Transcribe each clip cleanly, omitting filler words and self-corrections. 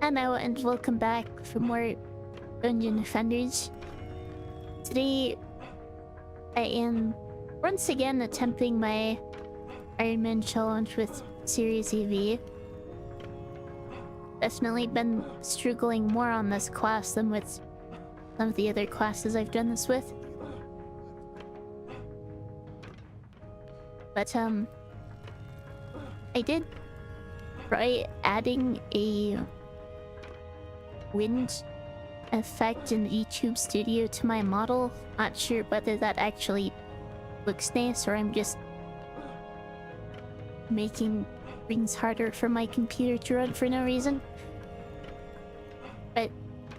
Hello and welcome back for more Dungeon Defenders. Today I am once again attempting my Ironman challenge with Series EV. Definitely been struggling more on this class than with some of the other classes I've done this with. But I did try adding a wind effect in YouTube Studio to my model. Not sure whether that actually looks nice or I'm just making things harder for my computer to run for no reason. But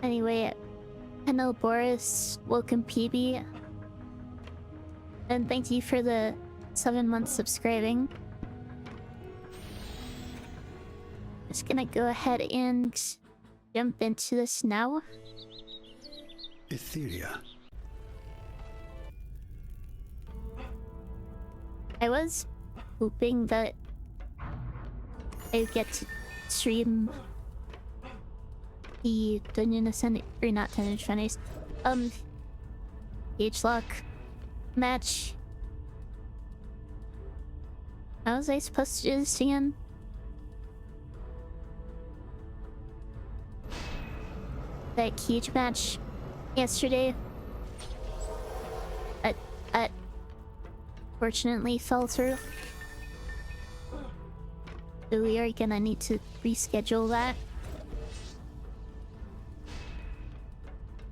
anyway, hello Boris, welcome PB, and thank you for the 7 months subscribing. Just gonna go ahead and jump into this now. Etheria. I was hoping that I'd get to stream the Dungeon Ascendant, or not Dungeon Defenders, Gauge Lock match. How was I supposed to do this again? That cage match yesterday that fortunately fell through. So we are gonna need to reschedule that.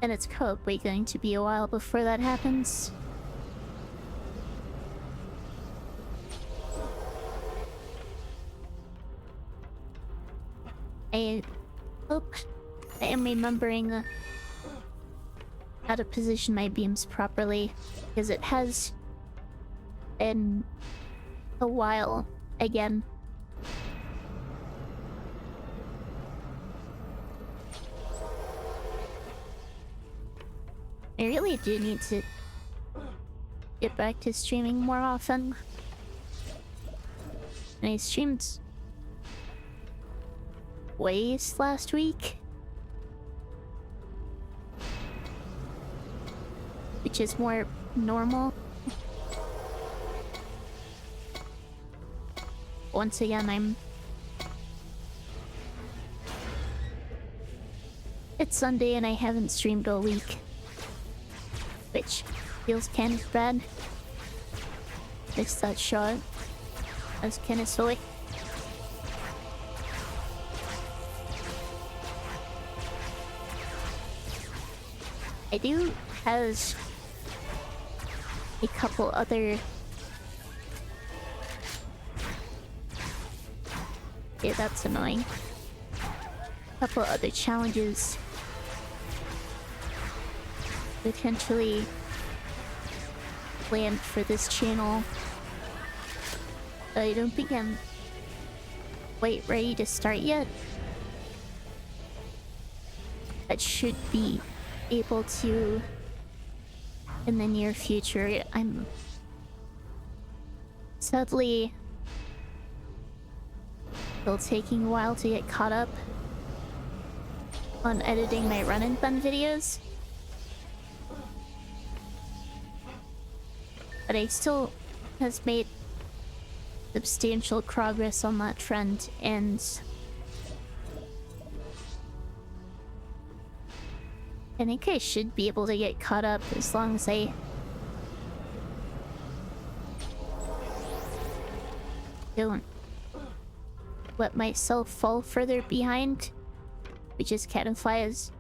And it's probably going to be a while before that happens. I hope I am remembering how to position my beams properly, because it has been a while again. I really do need to get back to streaming more often. And I streamed twice last week, which is more normal. Once again, it's Sunday and I haven't streamed all week, which feels kind of bad. Missed that shot. That was kind of silly. I do have a couple other... Yeah, that's annoying. A couple other challenges potentially planned for this channel. I don't think I'm quite ready to start yet. That should be able to in the near future. I'm sadly still taking a while to get caught up on editing my run and gun videos, but I still has made substantial progress on that front, and I think I should be able to get caught up as long as I don't let myself fall further behind, which is kind of flies,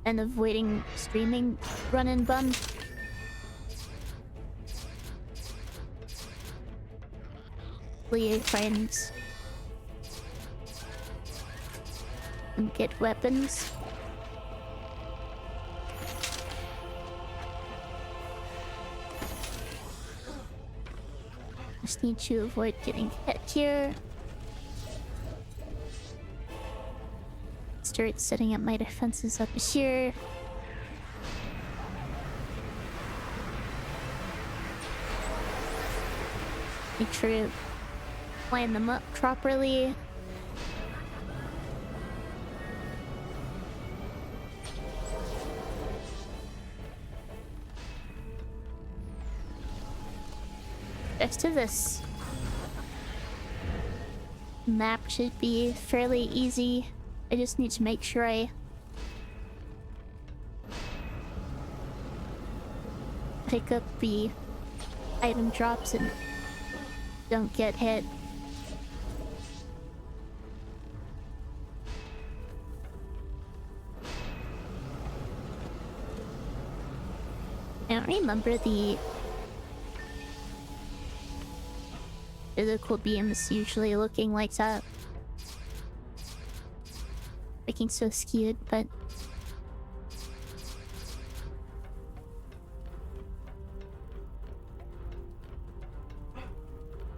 and avoiding streaming run and bun. Hopefully I find and get weapons. Just need to avoid getting hit here. Start setting up my defenses up here. Make sure to line them up properly. rest of this map should be fairly easy. I just need to make sure I pick up the item drops and don't get hit. I don't remember the physical beams usually looking like that. Looking so skewed, but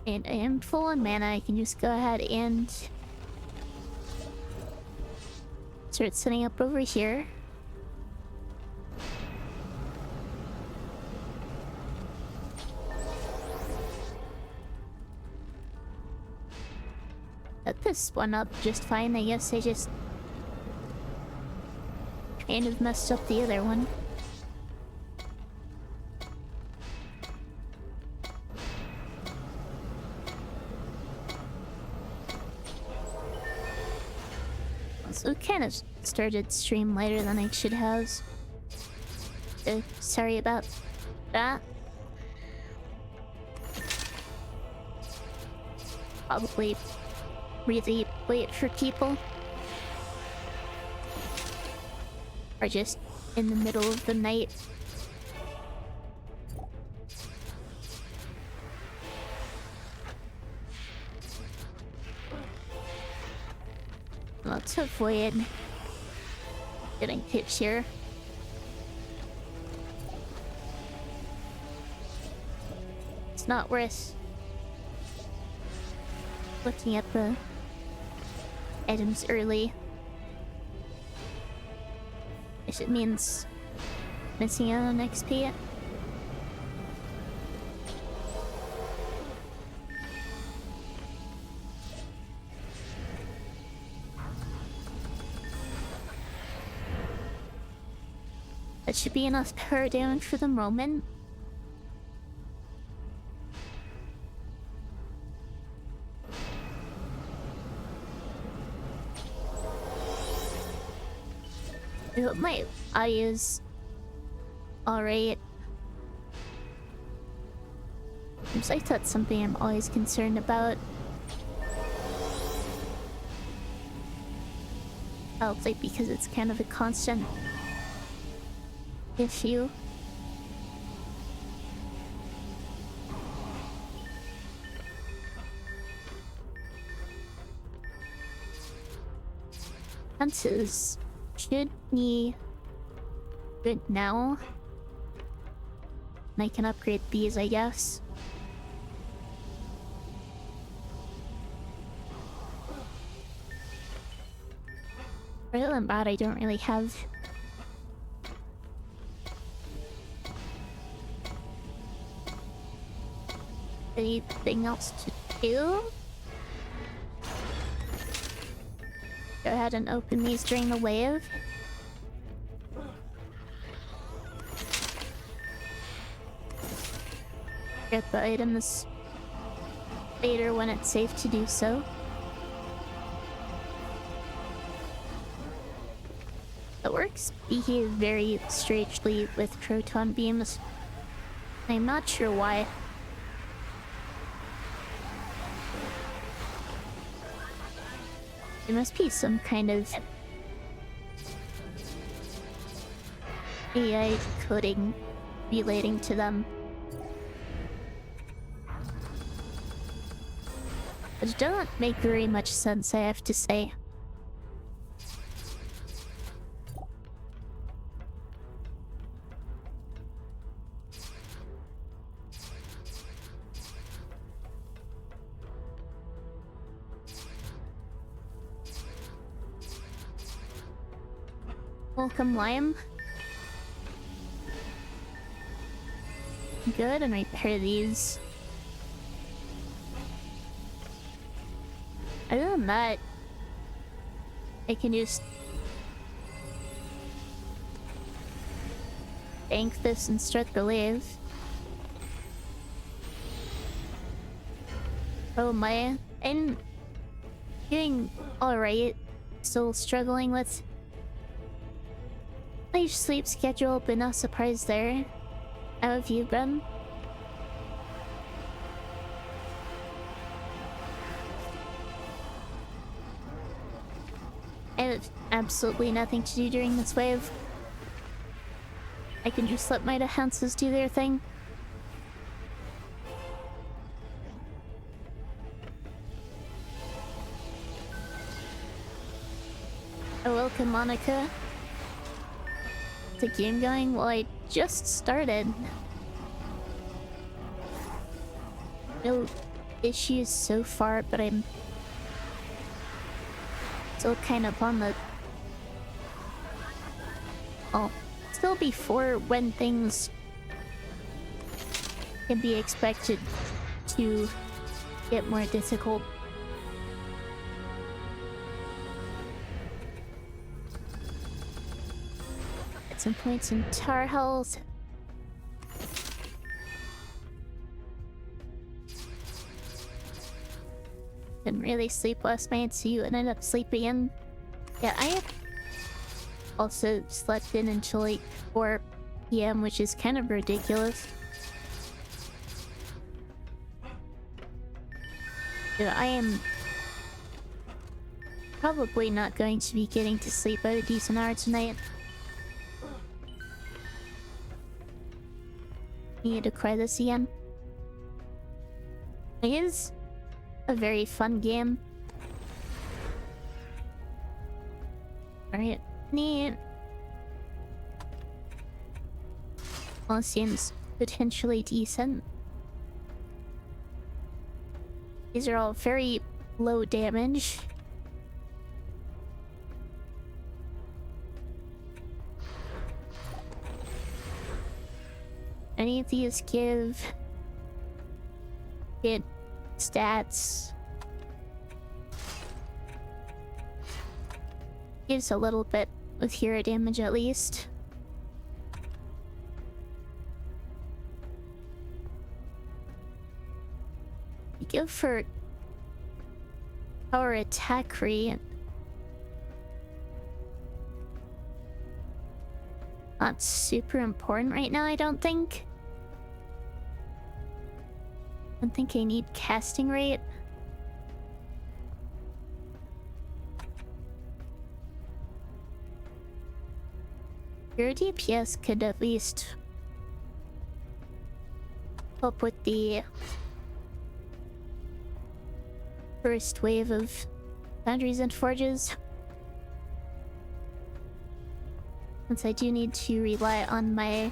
and I am full on mana. I can just go ahead and start setting up over here. Set this one up just fine. I guess I just kind of messed up the other one. Also, kind of started stream later than I should have. Sorry about that. Probably really late for people. Or just in the middle of the night. Let's avoid getting hit here. It's not worth looking at the items early. If it means missing out on XP. That should be enough power damage for the moment. I hope my audio is alright. Seems like that's something I'm always concerned about. Probably because it's kind of a constant issue. Chances should be good now. And I can upgrade these, I guess. Rather than bad, I don't really have anything else to do. Go ahead and open these during the wave. Get the items later when it's safe to do so. The orcs behave very strangely with proton beams. I'm not sure why. There must be some kind of AI coding relating to them. Which doesn't make very much sense, I have to say. Welcome, Lime. Good, and repair these. Other than that, I can just bank this and start the wave. Oh my, I'm doing alright. Still struggling with my sleep schedule, but no surprise there. How have you been? I have absolutely nothing to do during this wave. I can just let my defenses do their thing. Oh, welcome, Monica. Is the game going? Well, I just started. No issues so far, but I'm still kind of on the... Oh, still before when things can be expected to get more difficult. Get some points in Tar Health. Didn't really sleep last night, so you ended up sleeping in. Yeah, I also slept in until like 4 p.m., which is kind of ridiculous. Dude, I am probably not going to be getting to sleep at a decent hour tonight. Need to cry this again. It is a very fun game. Alright, neat. Well, seems potentially decent. These are all very low damage. Any of these give hit stats. Gives a little bit with hero damage at least. You give for power attack rate. Not super important right now, I don't think. I don't think I need casting rate. Your DPS could at least help with the first wave of foundries and forges. Since I do need to rely on my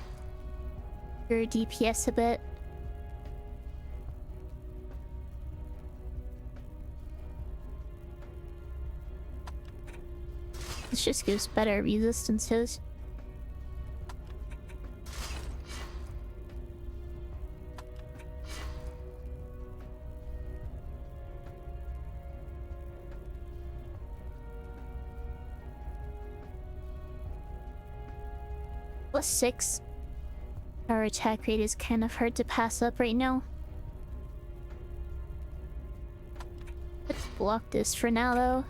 pure DPS a bit. This just gives better resistances. Plus 6. Our attack rate is kind of hard to pass up right now. Let's block this for now though.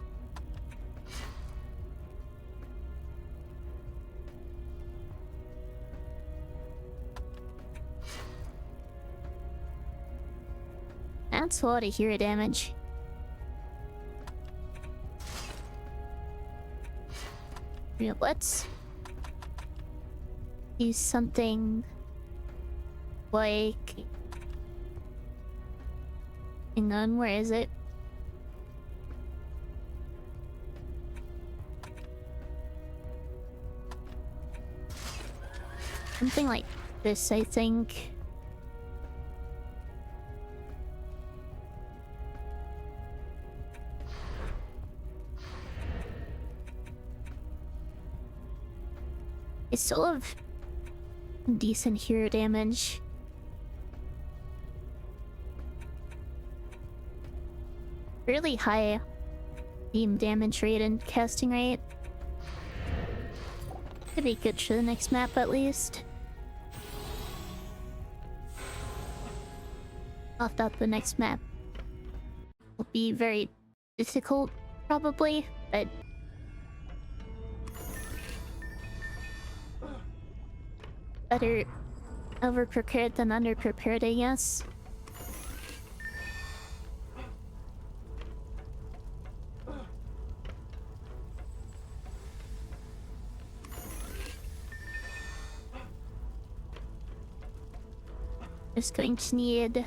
That's a lot of hero damage. Yeah, let's use something like... Hang on, where is it? Something like this, I think. I still have decent hero damage. Really high beam damage rate and casting rate. Could be good for the next map at least. I'll thought the next map will be very difficult, probably, but better over-prepared than under-prepared, I guess. Just going to need...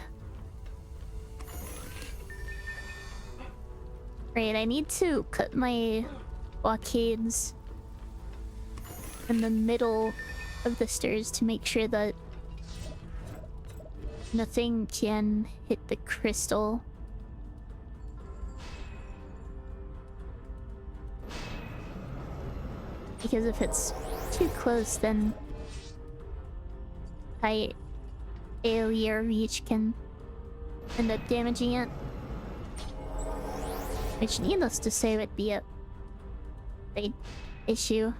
Right, I need to cut my blockades in the middle of the stairs to make sure that nothing can hit the crystal. Because if it's too close, then high AoE or reach can end up damaging it. Which, needless to say, would be a big issue.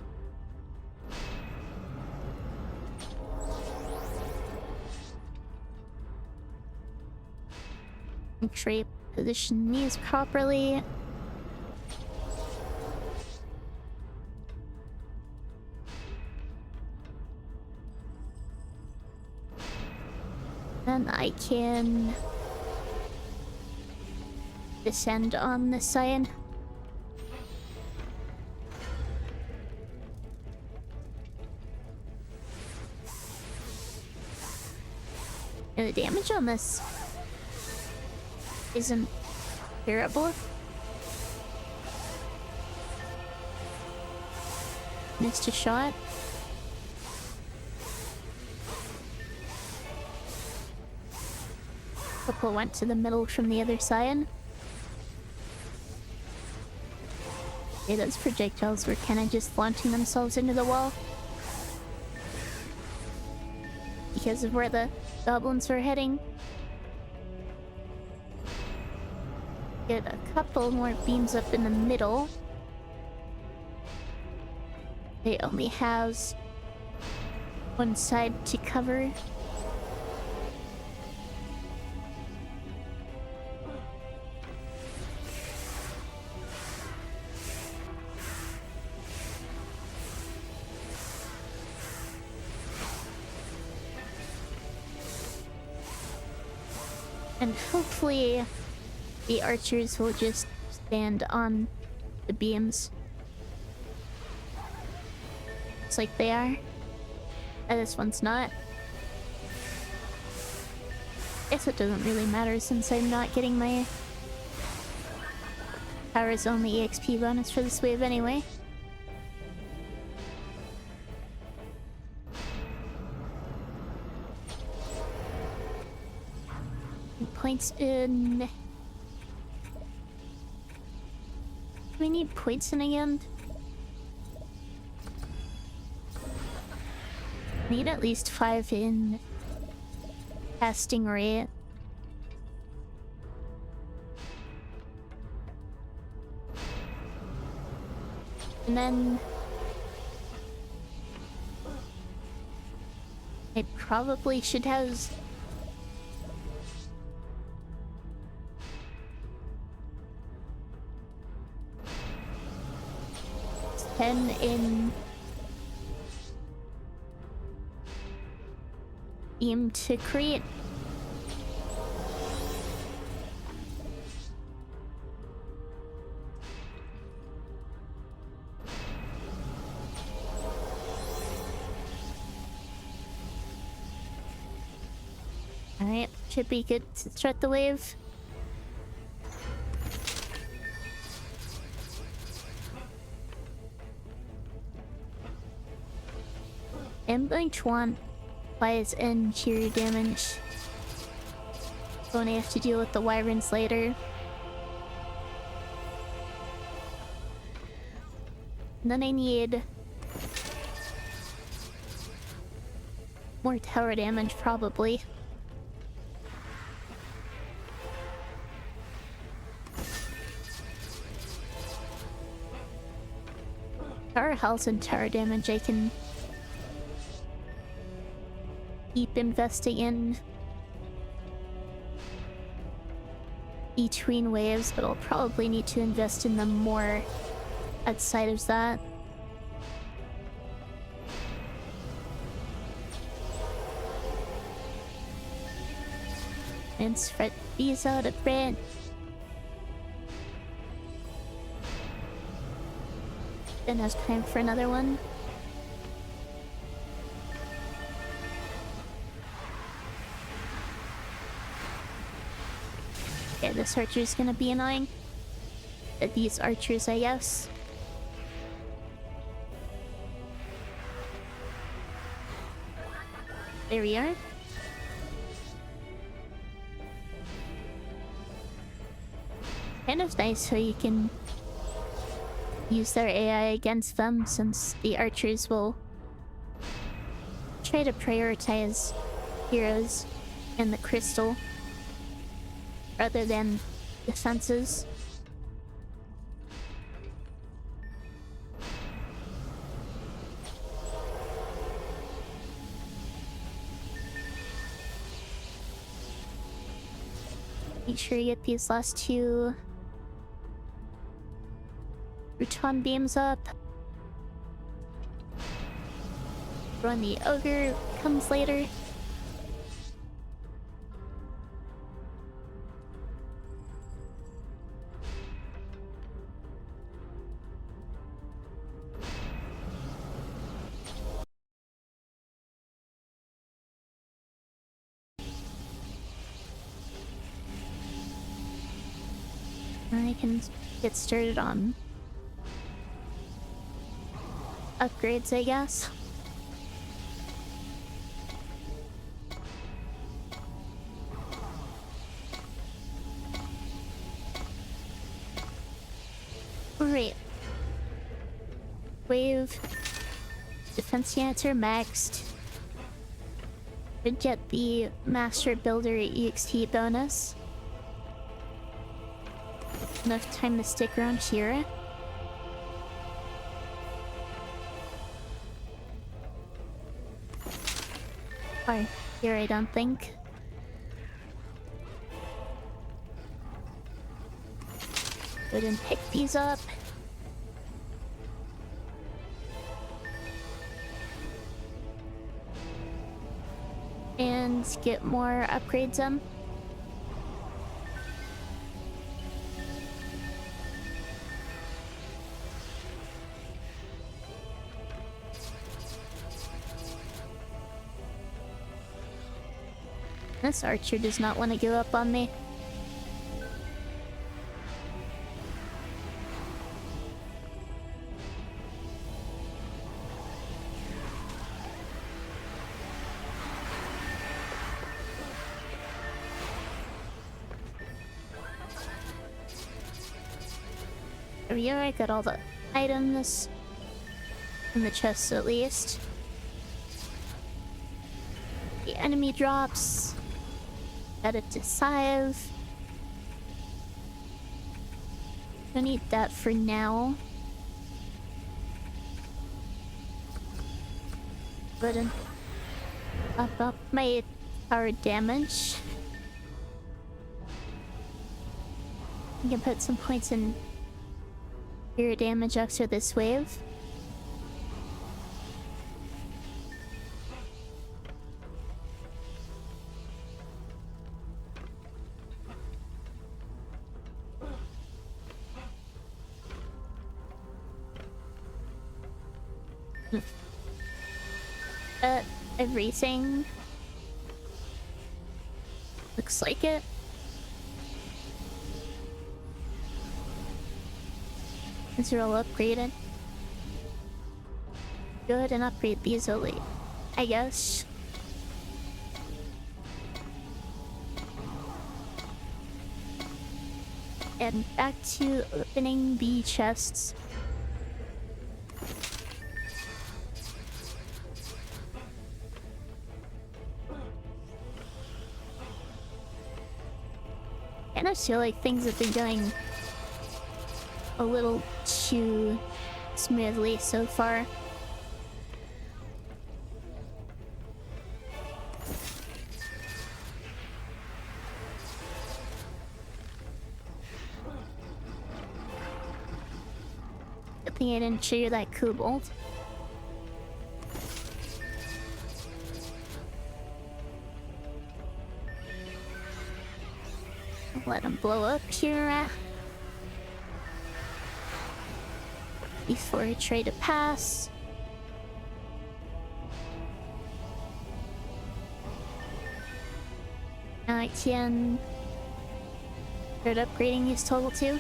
Make sure you position these properly. Then I can descend on this side. And the damage on this isn't terrible. Missed a shot. Couple went to the middle from the other side. Okay, those projectiles were kind of just launching themselves into the wall. Because of where the goblins were heading. Get a couple more beams up in the middle. They only have one side to cover. And hopefully the archers will just stand on the beams. Looks like they are. This one's not. Guess it doesn't really matter since I'm not getting my powers only EXP bonus for this wave anyway. Points in... Do we need points in again? Need at least 5 in casting rate. And then I probably should have 10 in beam to create. Alright, should be good to start the wave. I'm going to want Flies and cheer damage. Going to have to deal with the wyverns later. And then I need more tower damage, probably. Tower health and tower damage I can keep investing in. between waves, but I'll probably need to invest in them more outside of that. And spread these out a bit. Then has time for another one. Okay, this archer's gonna be annoying. These archers, I guess. There we are. Kind of nice so you can use their AI against them, since the archers will try to prioritize heroes and the crystal rather than defenses. Make sure you get these last two Ruton beams up. When the ogre comes later. I can get started on upgrades, I guess. Great. Wave. Defense units are maxed. Should get the Master Builder EXT bonus. Enough time to stick around here. Or here, I don't think. Go ahead and pick these up. And get more upgrades on. This archer does not want to give up on me. There we are, I got all the items in the chests at least. The enemy drops. Add it to save. Don't need that for now. But up my power damage. I can put some points in your damage after this wave. Everything looks like it. These are all upgraded. Go ahead and upgrade these early, I guess. And back to opening the chests. I feel like things have been going a little too smoothly so far. Good thing I didn't trigger that kobold. Let him blow up here. Before I try to pass. Now I can start upgrading his total too.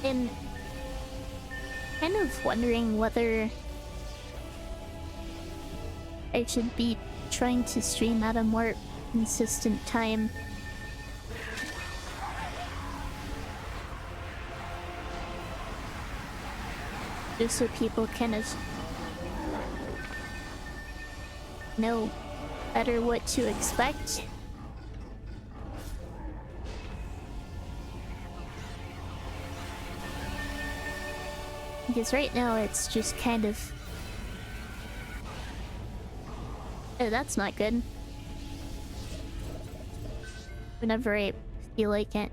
And kind of wondering whether I should be trying to stream at a more consistent time. Just so people kind of know better what to expect. Because right now it's just kind of... Oh, that's not good. Whenever I feel like it.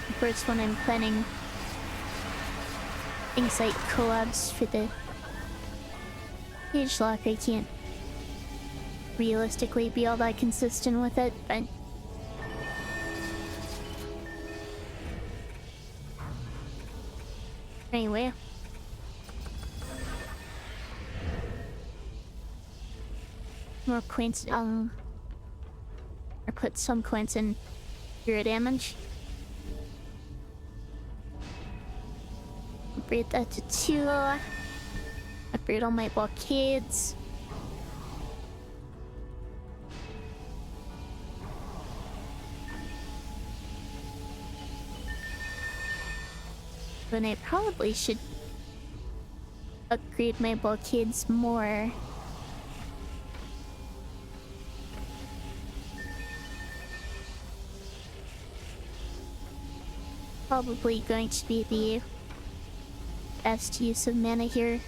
Of course, when I'm planning things like collabs for the page lock, I can't realistically be all that consistent with it, but anyway. More coins, or put some coins in hero damage. Upgrade that to 2. Upgrade all my blockades. Then I probably should upgrade my blockades more. Probably going to be the best use of mana here.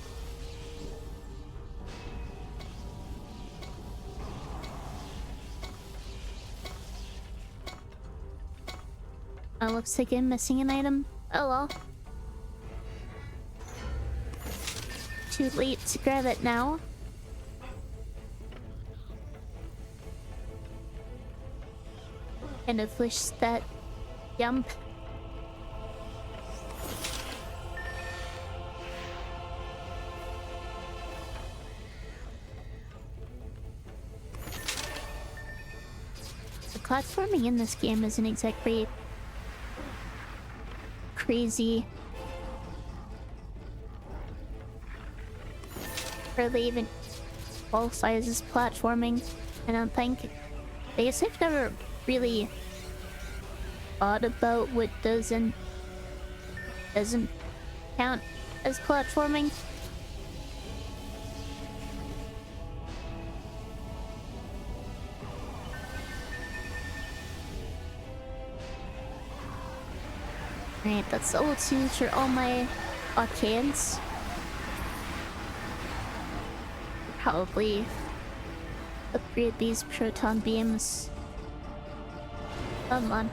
Oh, looks like I'm missing an item. Oh well. Too late to grab it now. Kind of wish that jump. The platforming in this game isn't exactly crazy. Hardly even qualifies as platforming. I don't think. I guess I've never really thought about what doesn't count as platforming. Right, that's level 2 for all my arcades. Probably upgrade these proton beams. Come on.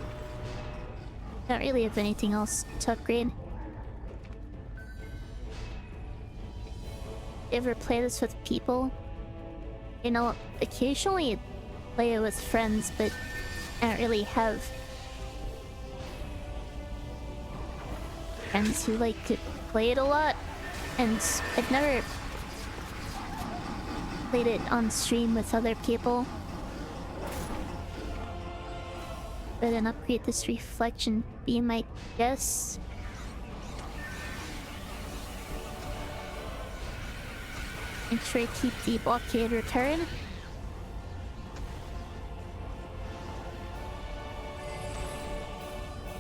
Don't really have anything else to upgrade. Ever play this with people? You know, occasionally play it with friends, but I don't really have friends who like to play it a lot, and I've never played it on stream with other people. But then upgrade this reflection beam, I guess. Make sure I keep the blockade return.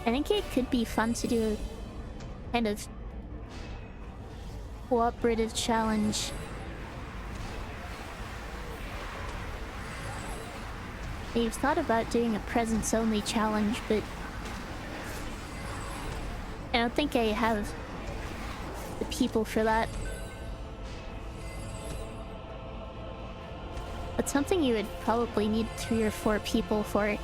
I think it could be fun to do a kind of cooperative challenge. I've thought about doing a presence-only challenge, but I don't think I have the people for that. But something you would probably need 3 or 4 people for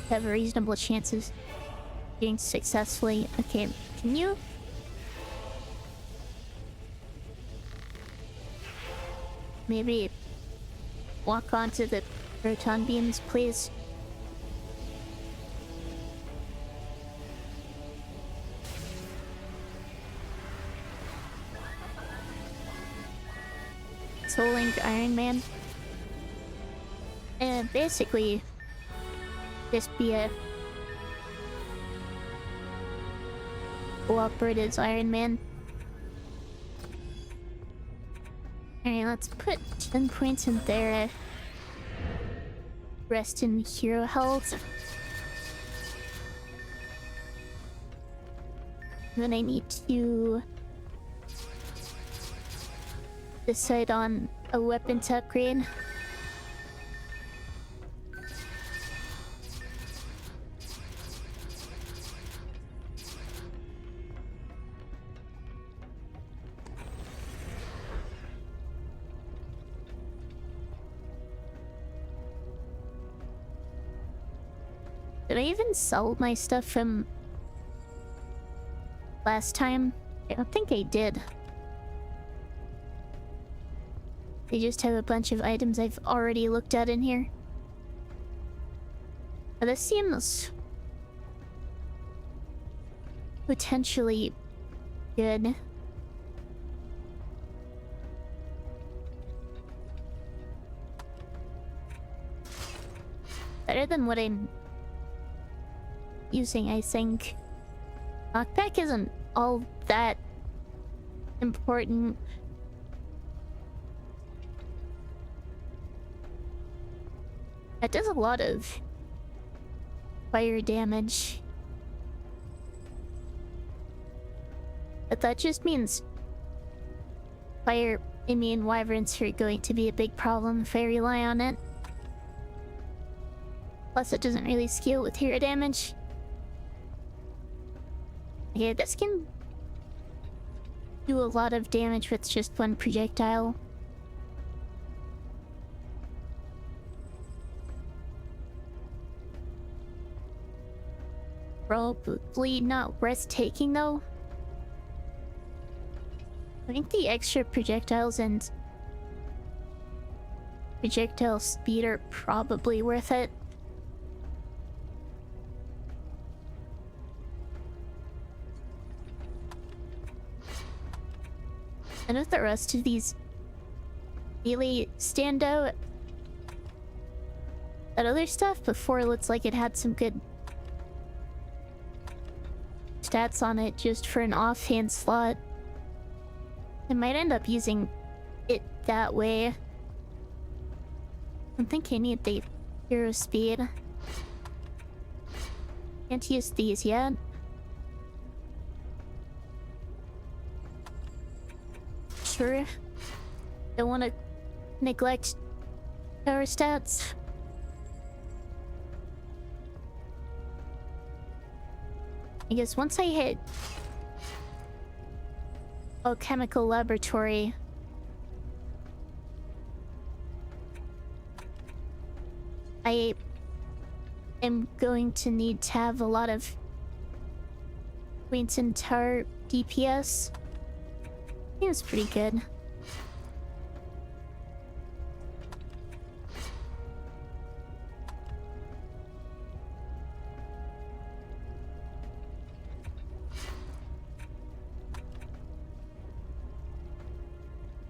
to have a reasonable chance of doing successfully. Okay, can you... maybe walk onto the proton beams, please? Soul Link Ironman. And basically, just be a cooperative Ironman. Alright, let's put 10 points in there. Rest in hero health. Then I need to decide on a weapon to upgrade. Did I even sell my stuff from last time? I don't think I did. They just have a bunch of items I've already looked at in here. But this seems potentially good. Better than what I'm using, I think. Knockback isn't all that important. It does a lot of fire damage. But that just means fire immune wyverns are going to be a big problem if I rely on it. Plus it doesn't really scale with hero damage. Okay, this can do a lot of damage with just one projectile. Probably not worth taking though. I think the extra projectiles and projectile speed are probably worth it. And if the rest of these really stand out, that other stuff before looks like it had some good stats on it just for an offhand slot. I might end up using it that way. I don't think I need the hero speed. Can't use these yet. Sure. Don't want to neglect power stats. I guess once I hit Alchemical Laboratory, I am going to need to have a lot of points in tower DPS. Seems pretty good.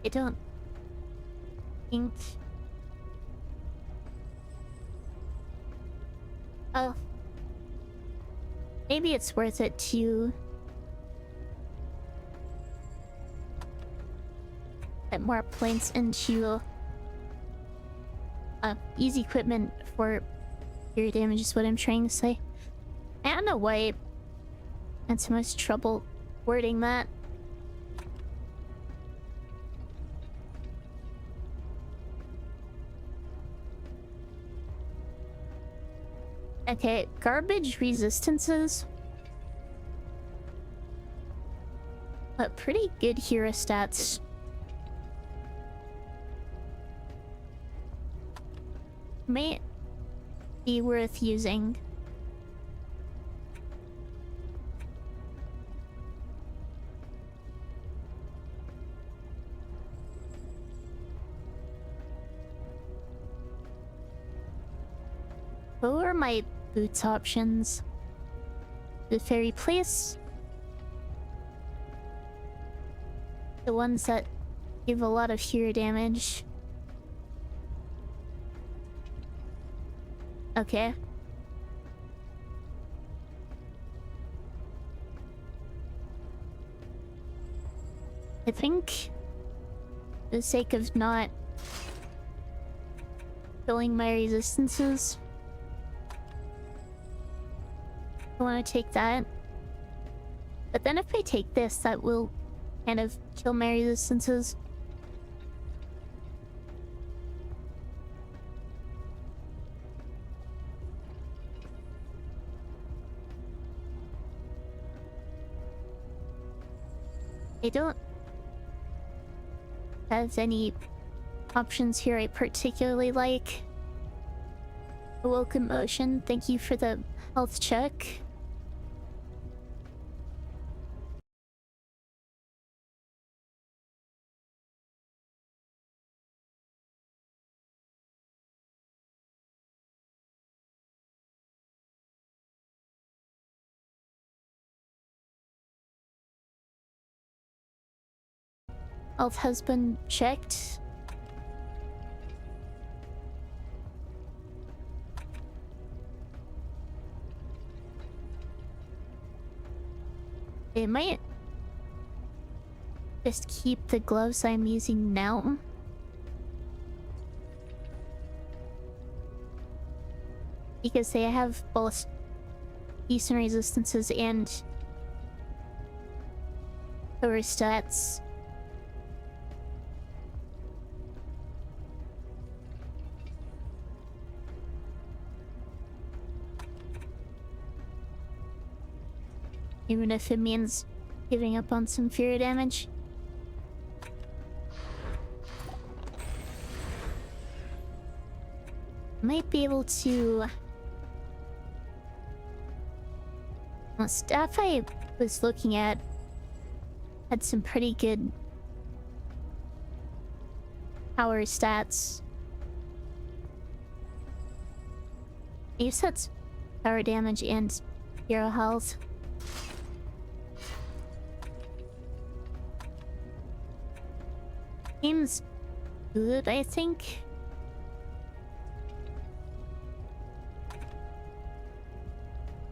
I don't think... Oh. Maybe it's worth it to get more points into easy equipment for hero damage is what I'm trying to say. I don't know why I had so much trouble wording that. Okay, garbage resistances. But pretty good hero stats. May be worth using. What are my boots options? The fairy place. The ones that give a lot of hero damage. Okay. I think, for the sake of not killing my resistances, I want to take that. But then if I take this, that will kind of kill my resistances. I don't have any options here I particularly like. Welcome Motion, thank you for the health check. Health has been checked. It might just keep the gloves I'm using now. Because they have both decent resistances and lower stats. Even if it means giving up on some fear damage. Might be able to... The staff I was looking at had some pretty good power stats. You said power damage and hero health. Seems good, I think.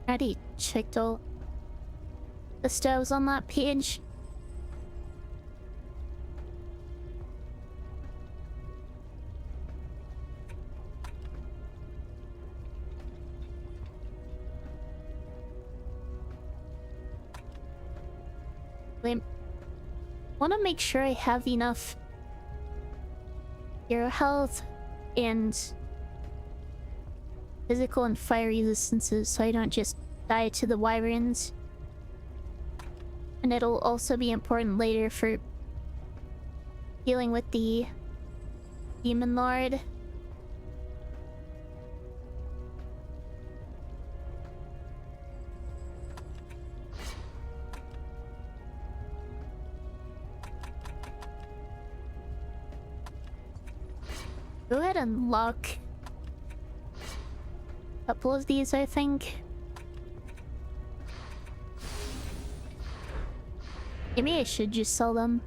Already checked all the stoves on that page. I want to make sure I have enough hero health and physical and fire resistances so I don't just die to the wyverns. And it'll also be important later for dealing with the demon lord. Go ahead and lock a couple of these, I think. Maybe I should just sell them.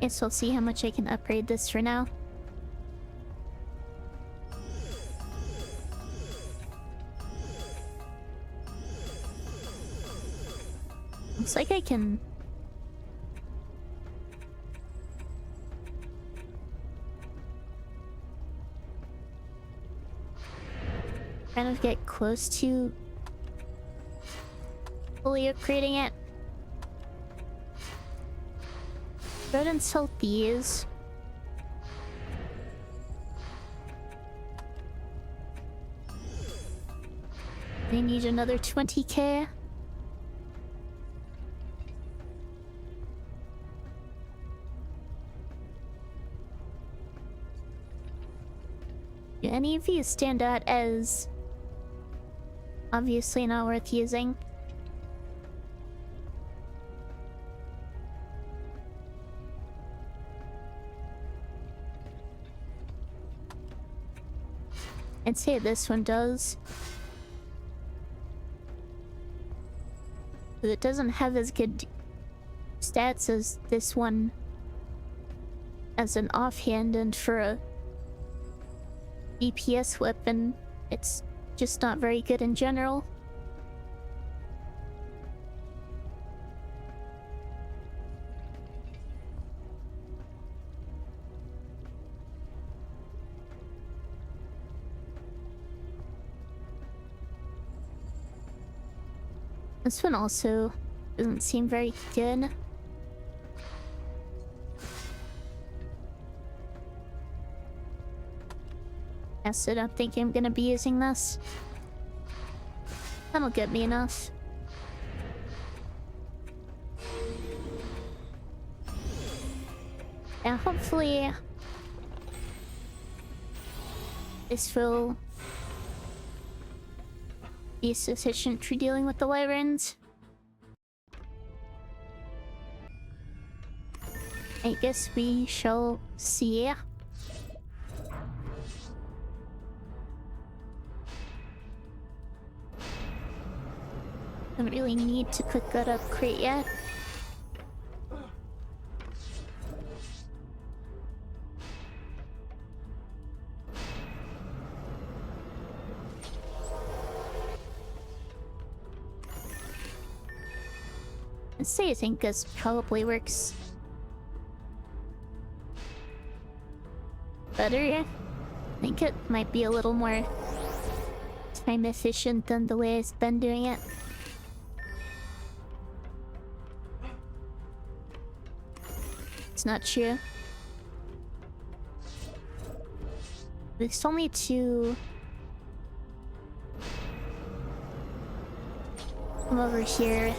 Guess we'll see how much I can upgrade this for now. Looks like I can... kind of get close to fully upgrading it. Go ahead and sell these. They need another 20k. Do any of these stand out as obviously not worth using? I'd say this one does. But it doesn't have as good stats as this one as an offhand, and for a DPS weapon, it's just not very good in general. This one also doesn't seem very good. Yes, I don't think I'm gonna be using this. That'll get me enough. And hopefully this will be sufficient for dealing with the wyverns. I guess we shall see. Don't really need to put that up crate yet. I'd say I think this probably works better. I think it might be a little more time efficient than the way I've been doing it. It's not true. We still need to come over here.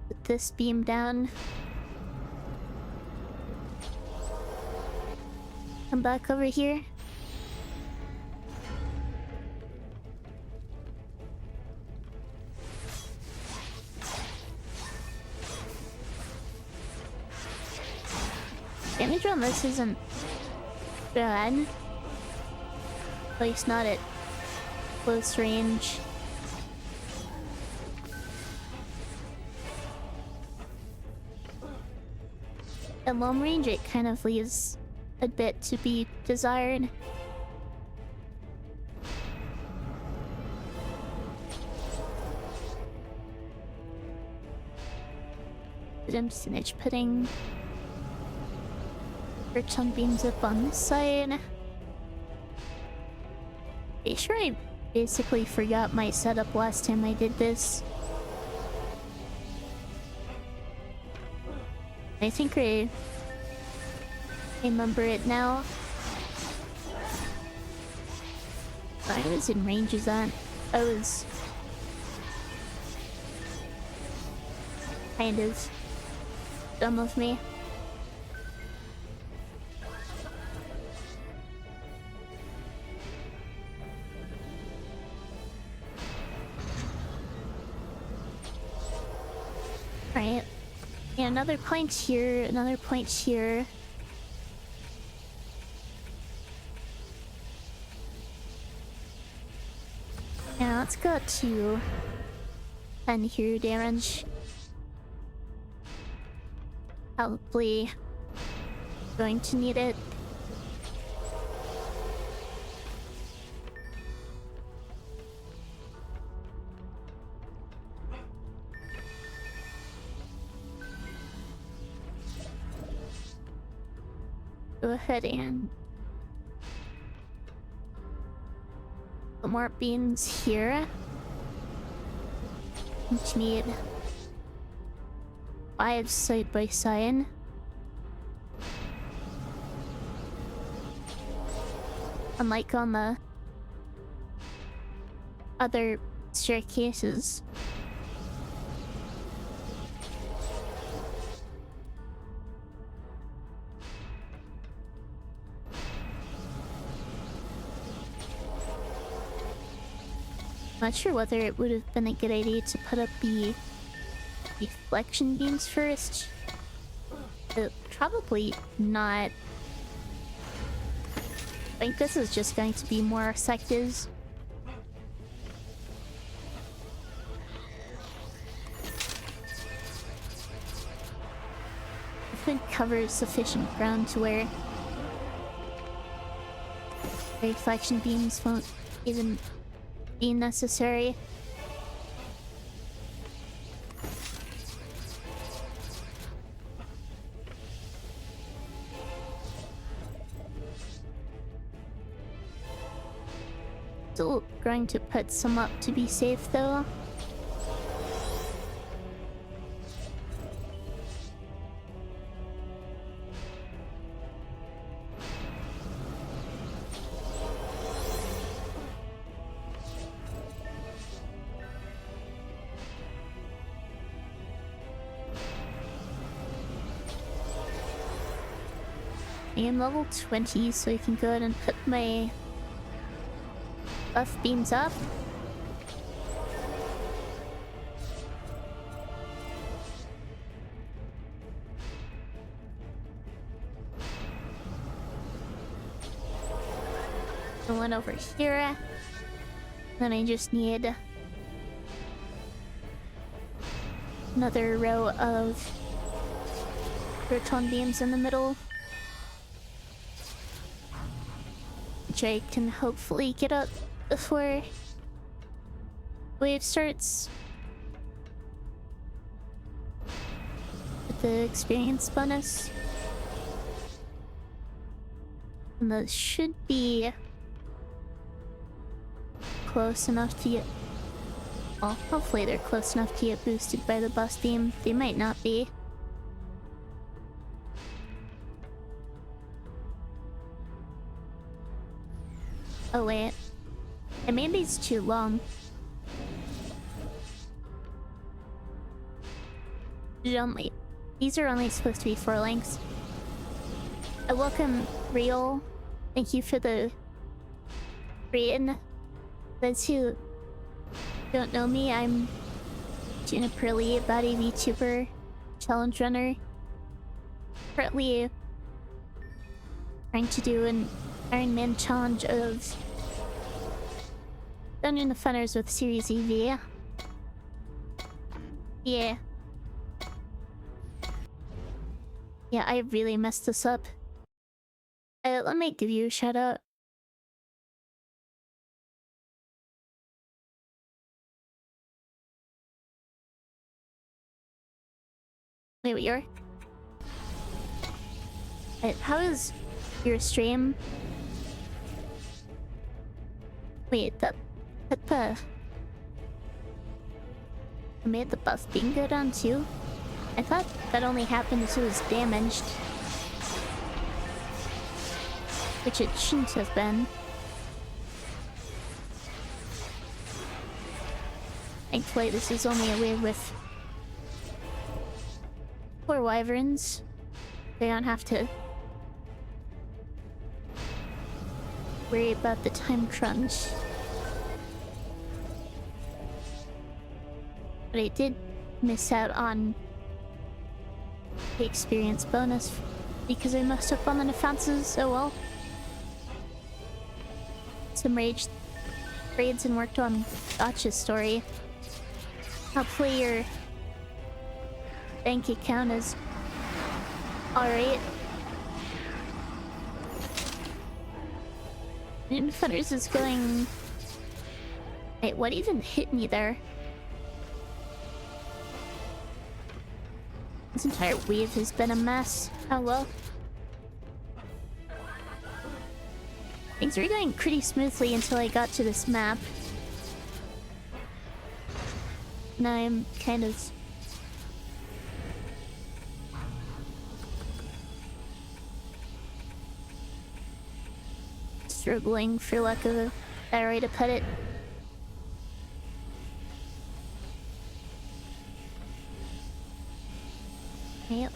Put this beam down. Come back over here. Damage on this isn't bad. At least not at close range. At long range, it kind of leaves a bit to be desired. But I'm just putting chunk beams up on this side. Pretty sure I basically forgot my setup last time I did this. I think I remember it now. I was in range of that. I was kind of dumb of me. Right. Yeah, another point here, another point here. Yeah, let's go to 10 here damage. Probably going to need it. Go ahead and Put more beans here. Which need 5 side by side. Unlike on the other staircases. Not sure whether it would have been a good idea to put up the reflection beams first. Probably not. I think this is just going to be more sectors. I think covers sufficient ground to where reflection beams won't even be necessary. Still going to put some up to be safe though. I am level 20, so I can go ahead and put my buff beams up. The one over here. Then I just need another row of proton beams in the middle, which I can hopefully get up before wave starts with the experience bonus. And those should be close enough to get... Well, hopefully they're close enough to get boosted by the bus beam. They might not be. Oh wait, I made these too long. These are only supposed to be 4 lengths. I welcome Real. Thank you for the raid. Those who don't know me, I'm Juniper Lee, body VTuber, challenge runner. Currently trying to do an Ironman challenge of Dungeon Defenders with Series EV. Yeah. Yeah, I really messed this up. Let me give you a shout out. Wait, what you're? How is your stream? Wait, the I made the buff beam go down too? I thought that only happened if it was damaged. Which it shouldn't have been. Thankfully this is only a wave with 4 wyverns. They don't have to worry about the time crunch. But I did miss out on the experience bonus because I messed up on the defenses. Oh well. Some raids and worked on Gotcha's story. Hopefully your bank account is alright. Infanters is going... Wait, what even hit me there? This entire wave has been a mess. Oh well. I Things were going pretty smoothly until I got to this map. Now I'm kind of... struggling, for lack of a better way to put it. Yep.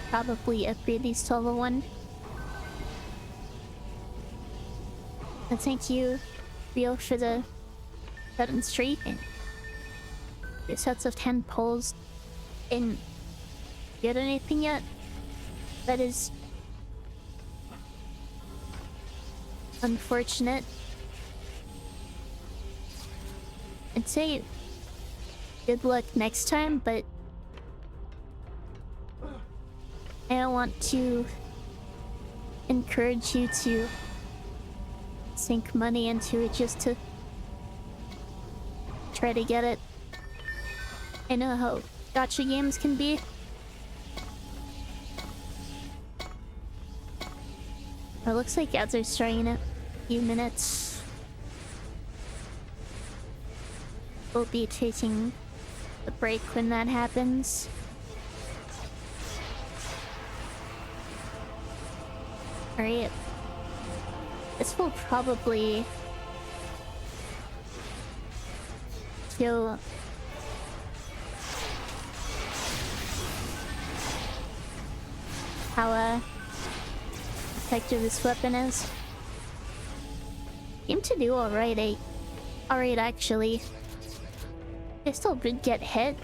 Probably upgrade these to level 1. And thank you, Rio, for the button streak and your sets of 10 poles. And get anything yet? That is unfortunate. I'd say good luck next time, but I don't want to encourage you to sink money into it just to try to get it. I know how gacha games can be. It looks like ads are starting in a few minutes. We'll be taking a break when that happens. Alright. This will probably show how effective this weapon is. Seemed to do alright, actually. I still did get hit,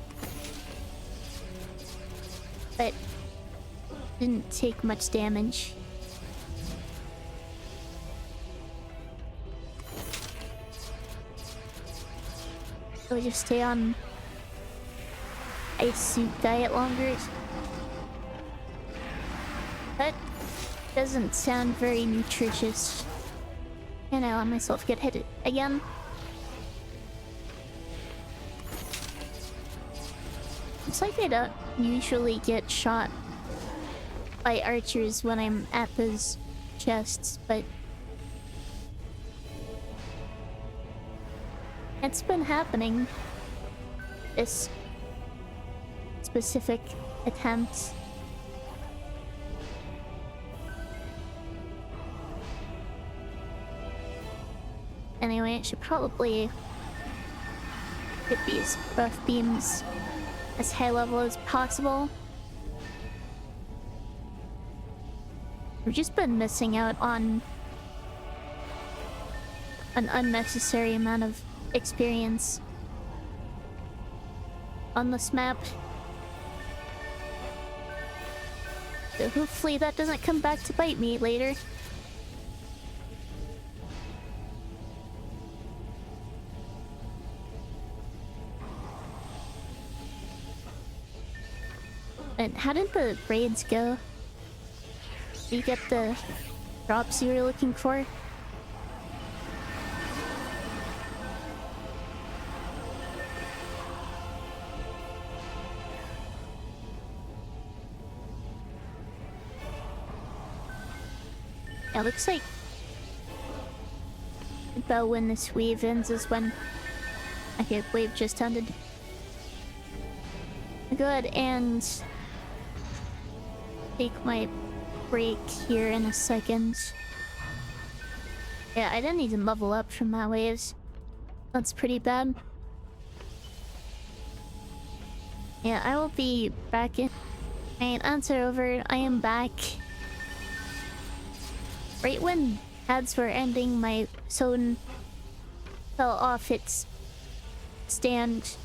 but didn't take much damage. So just stay on ice suit diet longer. That doesn't sound very nutritious. And I let myself get hit again. It's like I don't usually get shot by archers when I'm at those chests, but it's been happening. This specific attempt. Anyway, I should probably get these buff beams as high level as possible. We've just been missing out on an unnecessary amount of experience on this map. So hopefully that doesn't come back to bite me later. And how did the raids go? Did you get the drops you were looking for? Yeah, looks like about when this wave ends is when... Okay, wave just ended. Good, and take my break here in a second. Yeah, I didn't even level up from that waves. That's pretty bad. Yeah, I will be back in. Alright, answer over. I am back. Right when ads were ending, my zone fell off its stand.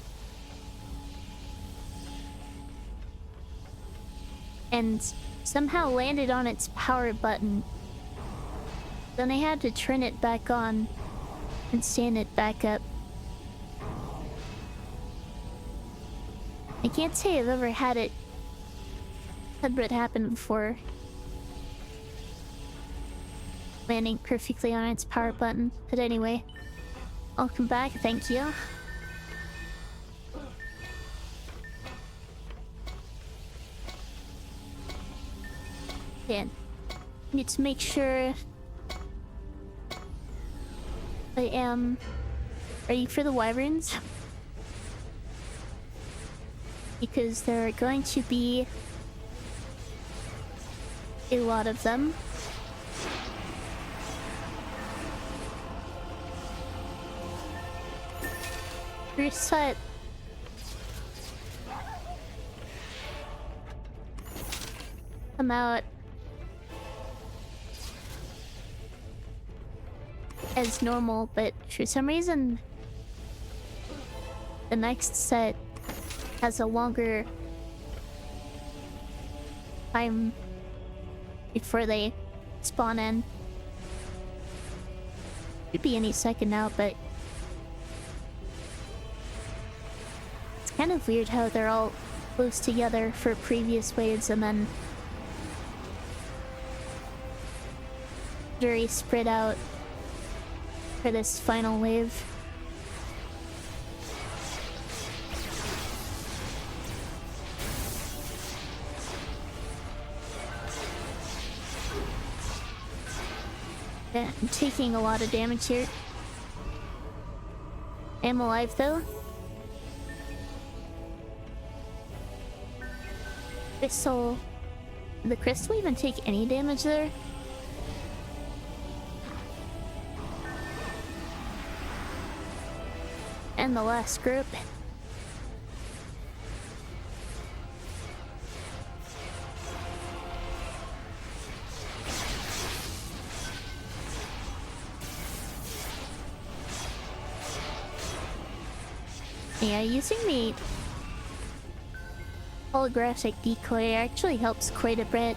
And somehow landed on its power button. Then I had to turn it back on and stand it back up. I can't say I've ever had it happen before. Landing perfectly on its power button. But anyway, welcome back, thank you. And Need to make sure I am ready for the wyverns. Because there are going to be a lot of them. Ruleset. Come out as normal, but for some reason the next set has a longer time before they spawn in. Could be any second now, but it's kind of weird how they're all close together for previous waves and then very spread out for this final wave. Yeah, I'm taking a lot of damage here. I'm alive though. Crystal. Did the crystal even take any damage there? And the last group. Yeah, using the holographic decoy actually helps quite a bit.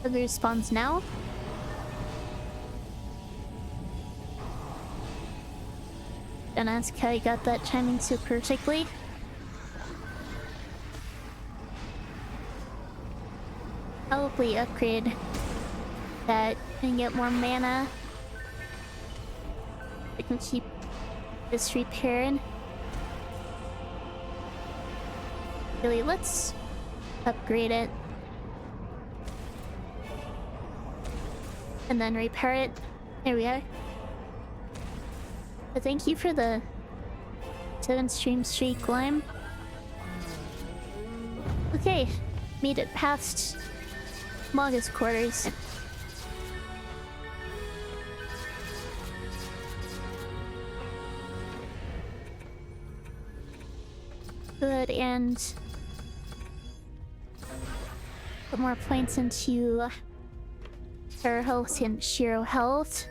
Other spawns now. Don't ask how I got that timing so perfectly. Probably upgrade that and get more mana. I can keep this repaired. Really, let's upgrade it. And then repair it. There we are. But thank you for the 7 stream streak, Lime. Okay, made it past Maga's quarters. Good, and put more points into her health and Shiro health.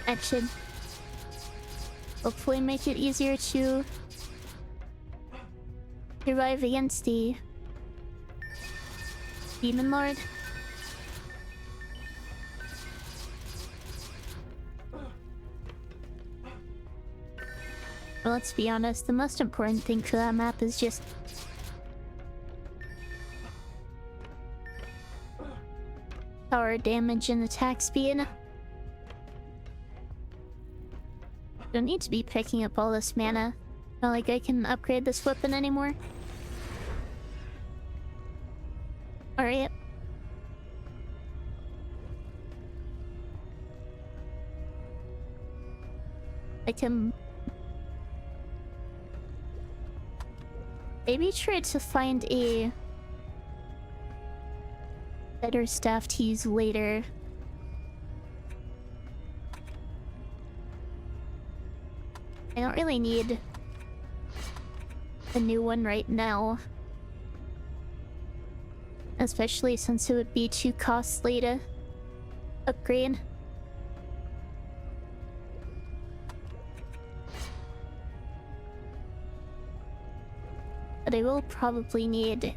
That should hopefully make it easier to survive against the Demon Lord. Well, let's be honest, the most important thing for that map is just power damage and attack speed. Don't need to be picking up all this mana. Not like I can upgrade this weapon anymore. Alright. I can maybe try to find a better staff to use later. I don't really need a new one right now. Especially since it would be too costly to upgrade. But I will probably need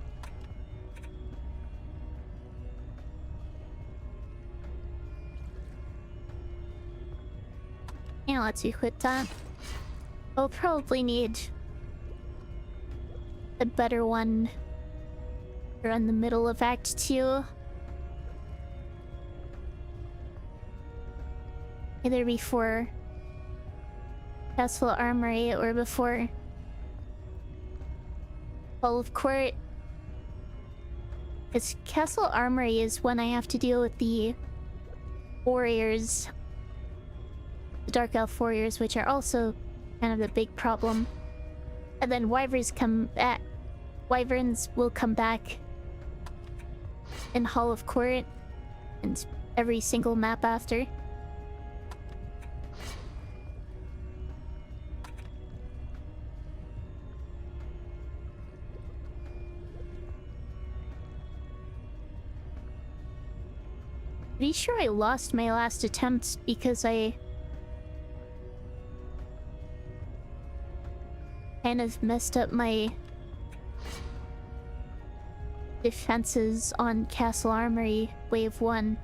yeah, let's equip that. I'll probably need a better one around the middle of Act 2. Either before Castle Armory or before Hall of Court. It's Castle Armory is when I have to deal with the warriors, the Dark Elf warriors, which are also kind of the big problem. And then wyverns will come back in Hall of Court and every single map after. Pretty sure I lost my last attempt because I kind of messed up my defenses on Castle Armory Wave 1.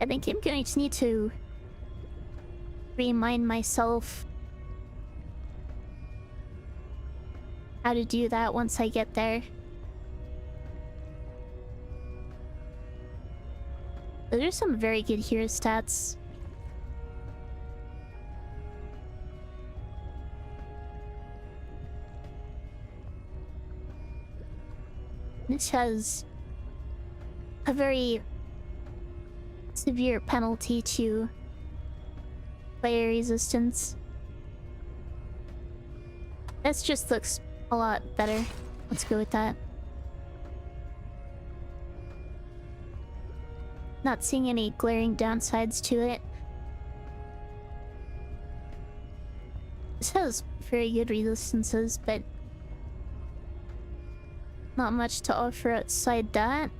I think I'm going to need to remind myself how to do that once I get there. Those are some very good hero stats. This has a very severe penalty to fire resistance. This just looks a lot better. Let's go with that. Not seeing any glaring downsides to it. This has very good resistances, but not much to offer outside that.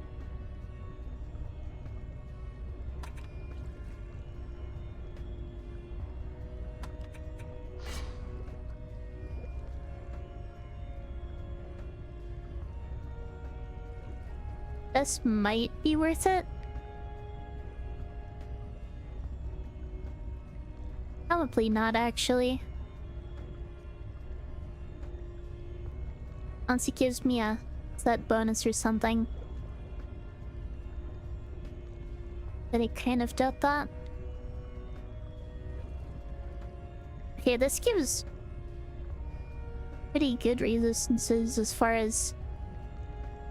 This might be worth it. Probably not, actually. Unless it gives me a set bonus or something. But I kind of doubt that. Okay, this gives pretty good resistances as far as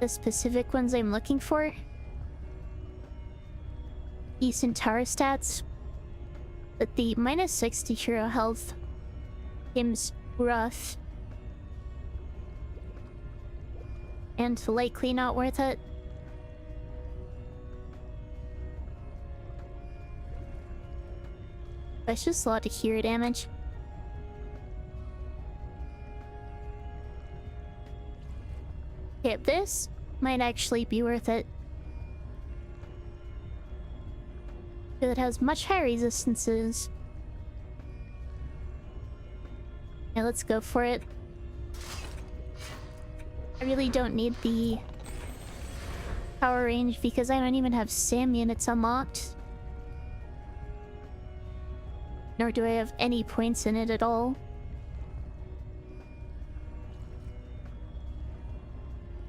the specific ones I'm looking for. Decent tower stats. But the minus 60 hero health seems rough. And likely not worth it. That's just a lot of hero damage. Okay, this might actually be worth it. Because it has much higher resistances. Yeah, let's go for it. I really don't need the power range because I don't even have SAM units unlocked. Nor do I have any points in it at all.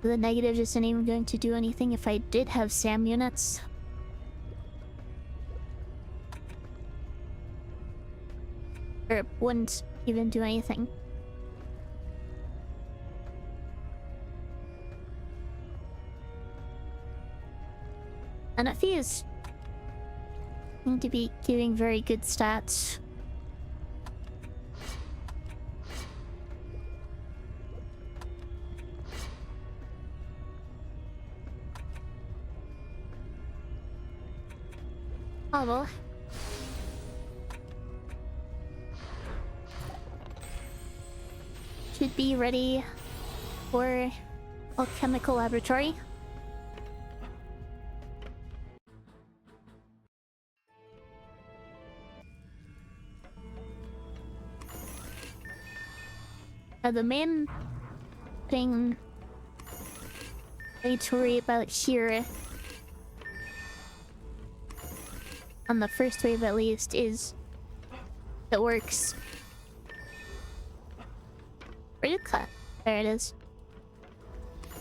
The negative isn't even going to do anything if I did have SAM units. Or it wouldn't even do anything. And if he is going to be giving very good stats. Oh well. Should be ready for alchemical laboratory. The main thing I need to worry about here, on the first wave at least, is the works. Where did cut? There it is.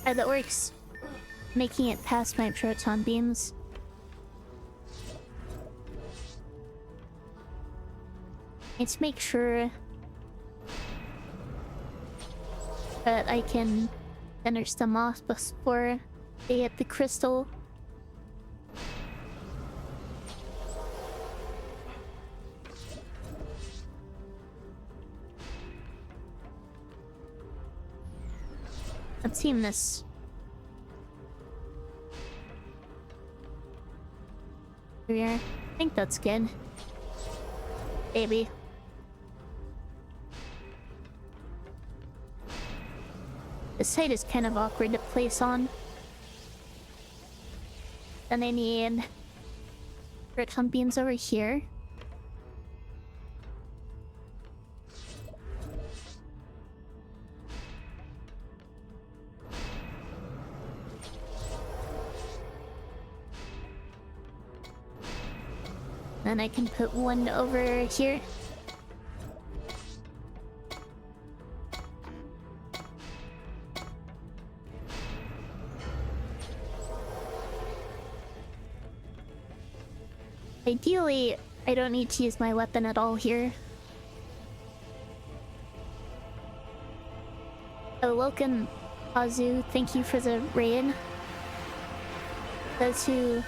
The orcs making it past my proton beams. Let's make sure that I can finish them off before they hit the crystal. Let's team this. Here we are. I think that's good. Maybe. This site is kind of awkward to place on. Then I need breadcrumb beans over here. Then I can put one over here. Ideally, I don't need to use my weapon at all here. Oh, welcome, Azu. Thank you for the raid. Those who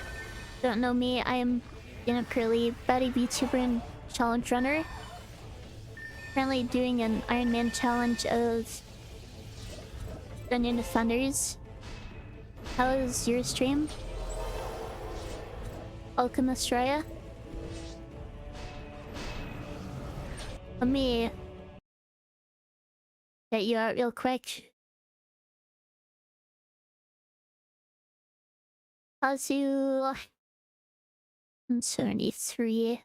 don't know me, I am a curly baddie VTuber and challenge runner. Currently doing an Ironman challenge of Dungeon Defenders. How is your stream? Welcome, Australia. Let me get you out real quick. How's you? 73.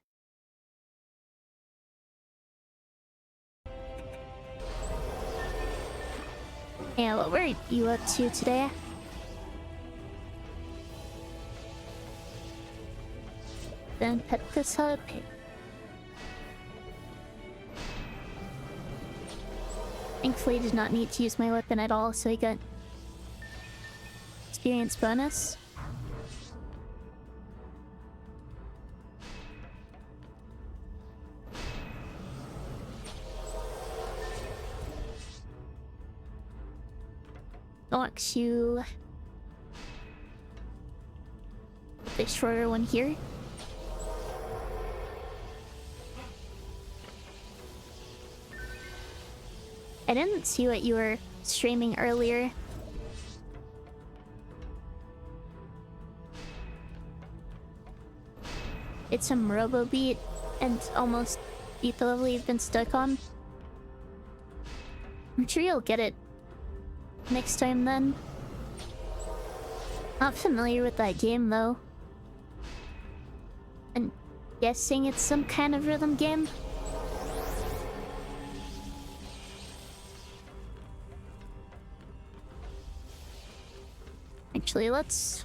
Yeah, what were you up to today? Then pet this up. Thankfully, I did not need to use my weapon at all, so I got experience bonus. Locks you. The shorter one here. I didn't see what you were streaming earlier. It's some robo beat and almost beat the level you've been stuck on. I'm sure you'll get it next time then. Not familiar with that game though. I'm guessing it's some kind of rhythm game. Actually, let's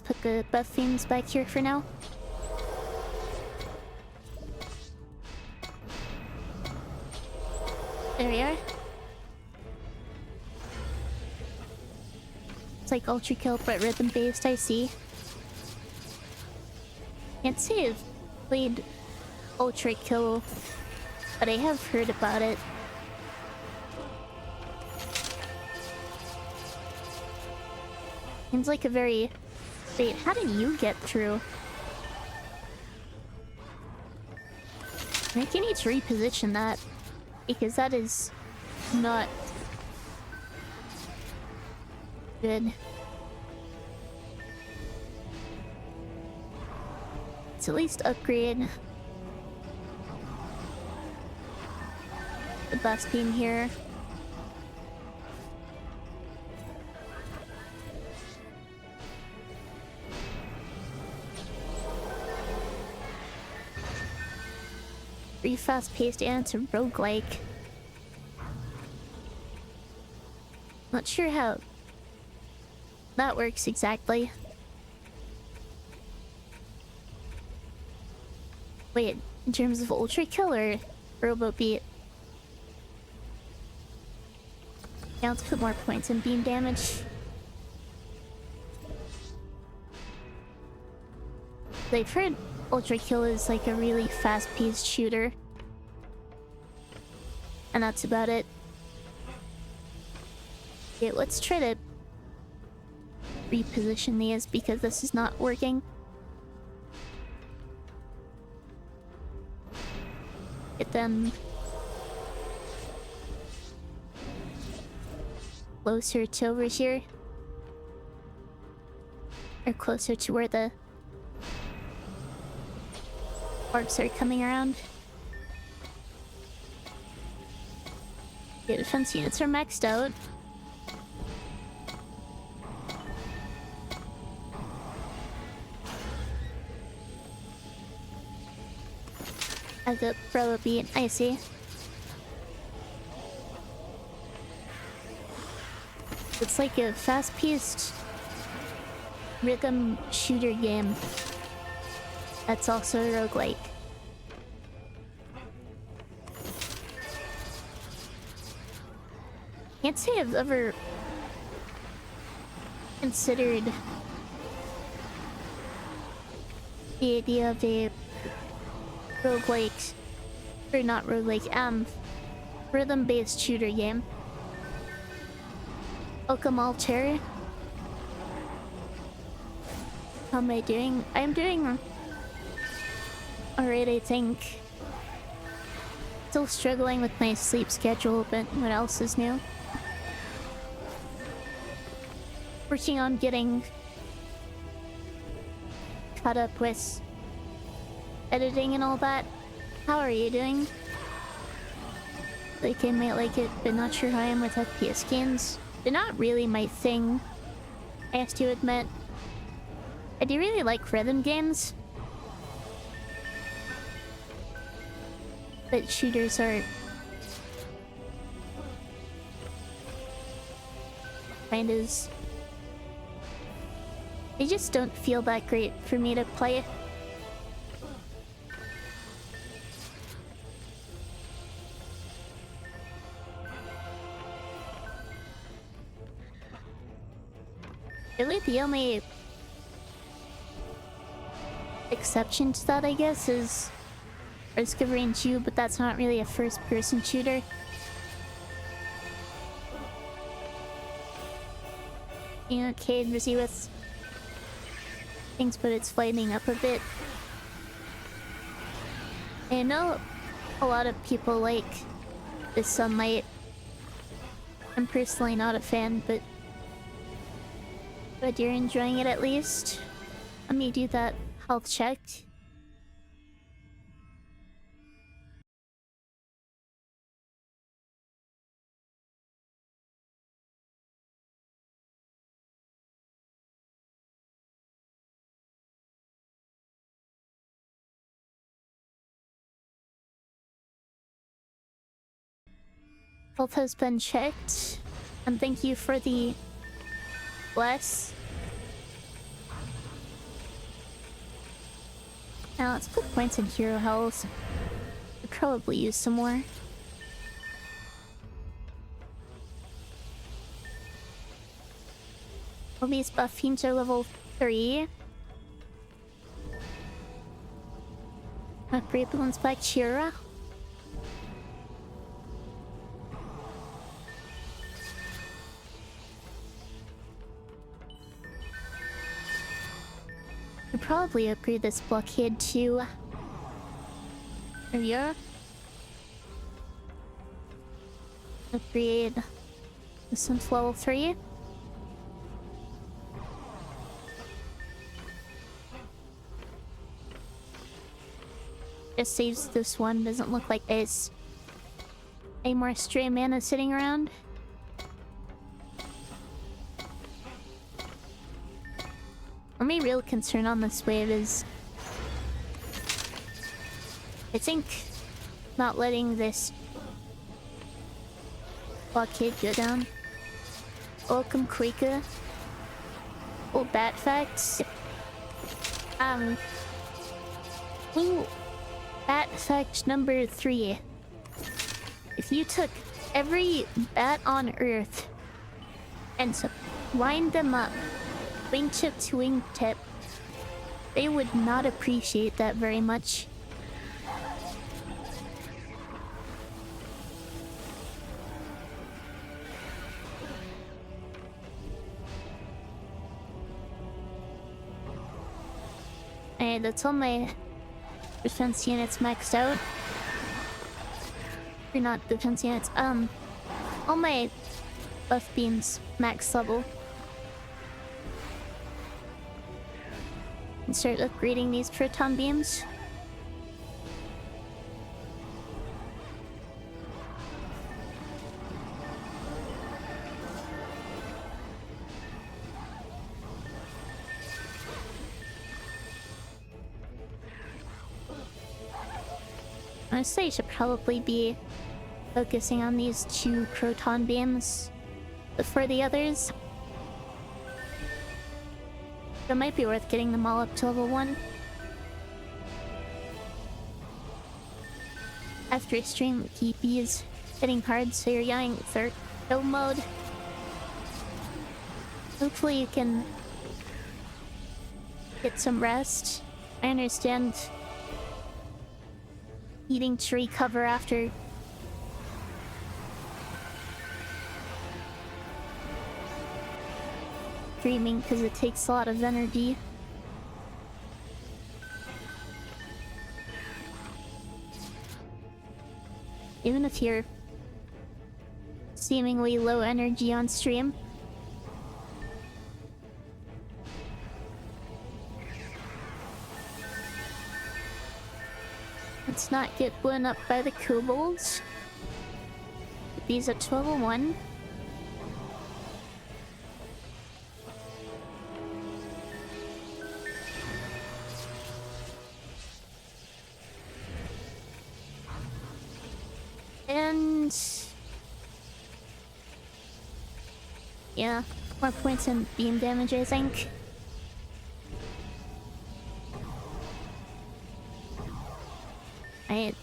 put the buff themes back here for now. There we are. It's like ultra kill but rhythm based, I see. Can't say I've played ultra kill, but I have heard about it. Seems like a very... Wait, how did you get through? I think you need to reposition that, because that is not good. Let's at least upgrade the buff beam here. Pretty fast-paced and it's a roguelike. Not sure how that works exactly. Wait, in terms of ultra kill or robo beat? Yeah, let's put more points in beam damage. I've heard Ultra Kill is like a really fast-paced shooter. And that's about it. Okay, let's try to reposition these because this is not working. Get them closer to over here. Or closer to where the orbs are coming around. The defense units are maxed out. As a probably icy. It's like a fast-paced rhythm shooter game that's also a roguelike. Can't say I've ever considered the idea of a roguelike, or not roguelike, rhythm-based shooter game. Welcome, Alter. How am I doing? I'm doing alright, I think. Still struggling with my sleep schedule, but what else is new? Working on getting caught up with editing and all that. How are you doing? Like, I might like it, but not sure how I am with FPS games. They're not really my thing, I have to admit. I do really like rhythm games, but shooters are kind of... they just don't feel that great for me to play. Really, the only exception to that, I guess, is Risk of Rain 2, but that's not really a first-person shooter. Okay, busy with things, but it's lightening up a bit. I know a lot of people like this sunlight. I'm personally not a fan, but you're enjoying it at least. Let me do that health check. Health has been checked. And thank you for the bless. Now let's put points in hero health. Could probably use some more. All these buff teams are level 3. Upgrade the ones by Kira. Could probably upgrade this blockade too. There we are. Upgrade this one's level 3. Just saves this one. Doesn't look like there's any more stray mana sitting around. My real concern on this wave is, I think, not letting this blockade go down. Welcome, Quaker. Oh, bat facts. Ooh, bat fact number 3. If you took every bat on Earth and wind them up wingtip to wingtip, they would not appreciate that very much. Alright, that's all my defense units maxed out. Or not defense units, all my buff beams max level. And start upgrading these proton beams. Honestly, I should probably be focusing on these 2 proton beams before the others. It might be worth getting them all up to level 1. After stream, keep these hitting hard so you're yelling third kill mode. Hopefully you can get some rest. I understand needing to recover after streaming because it takes a lot of energy. Even if you're seemingly low energy on stream. Let's not get blown up by the kobolds. These at level 1. And yeah, more points in beam damage, I think.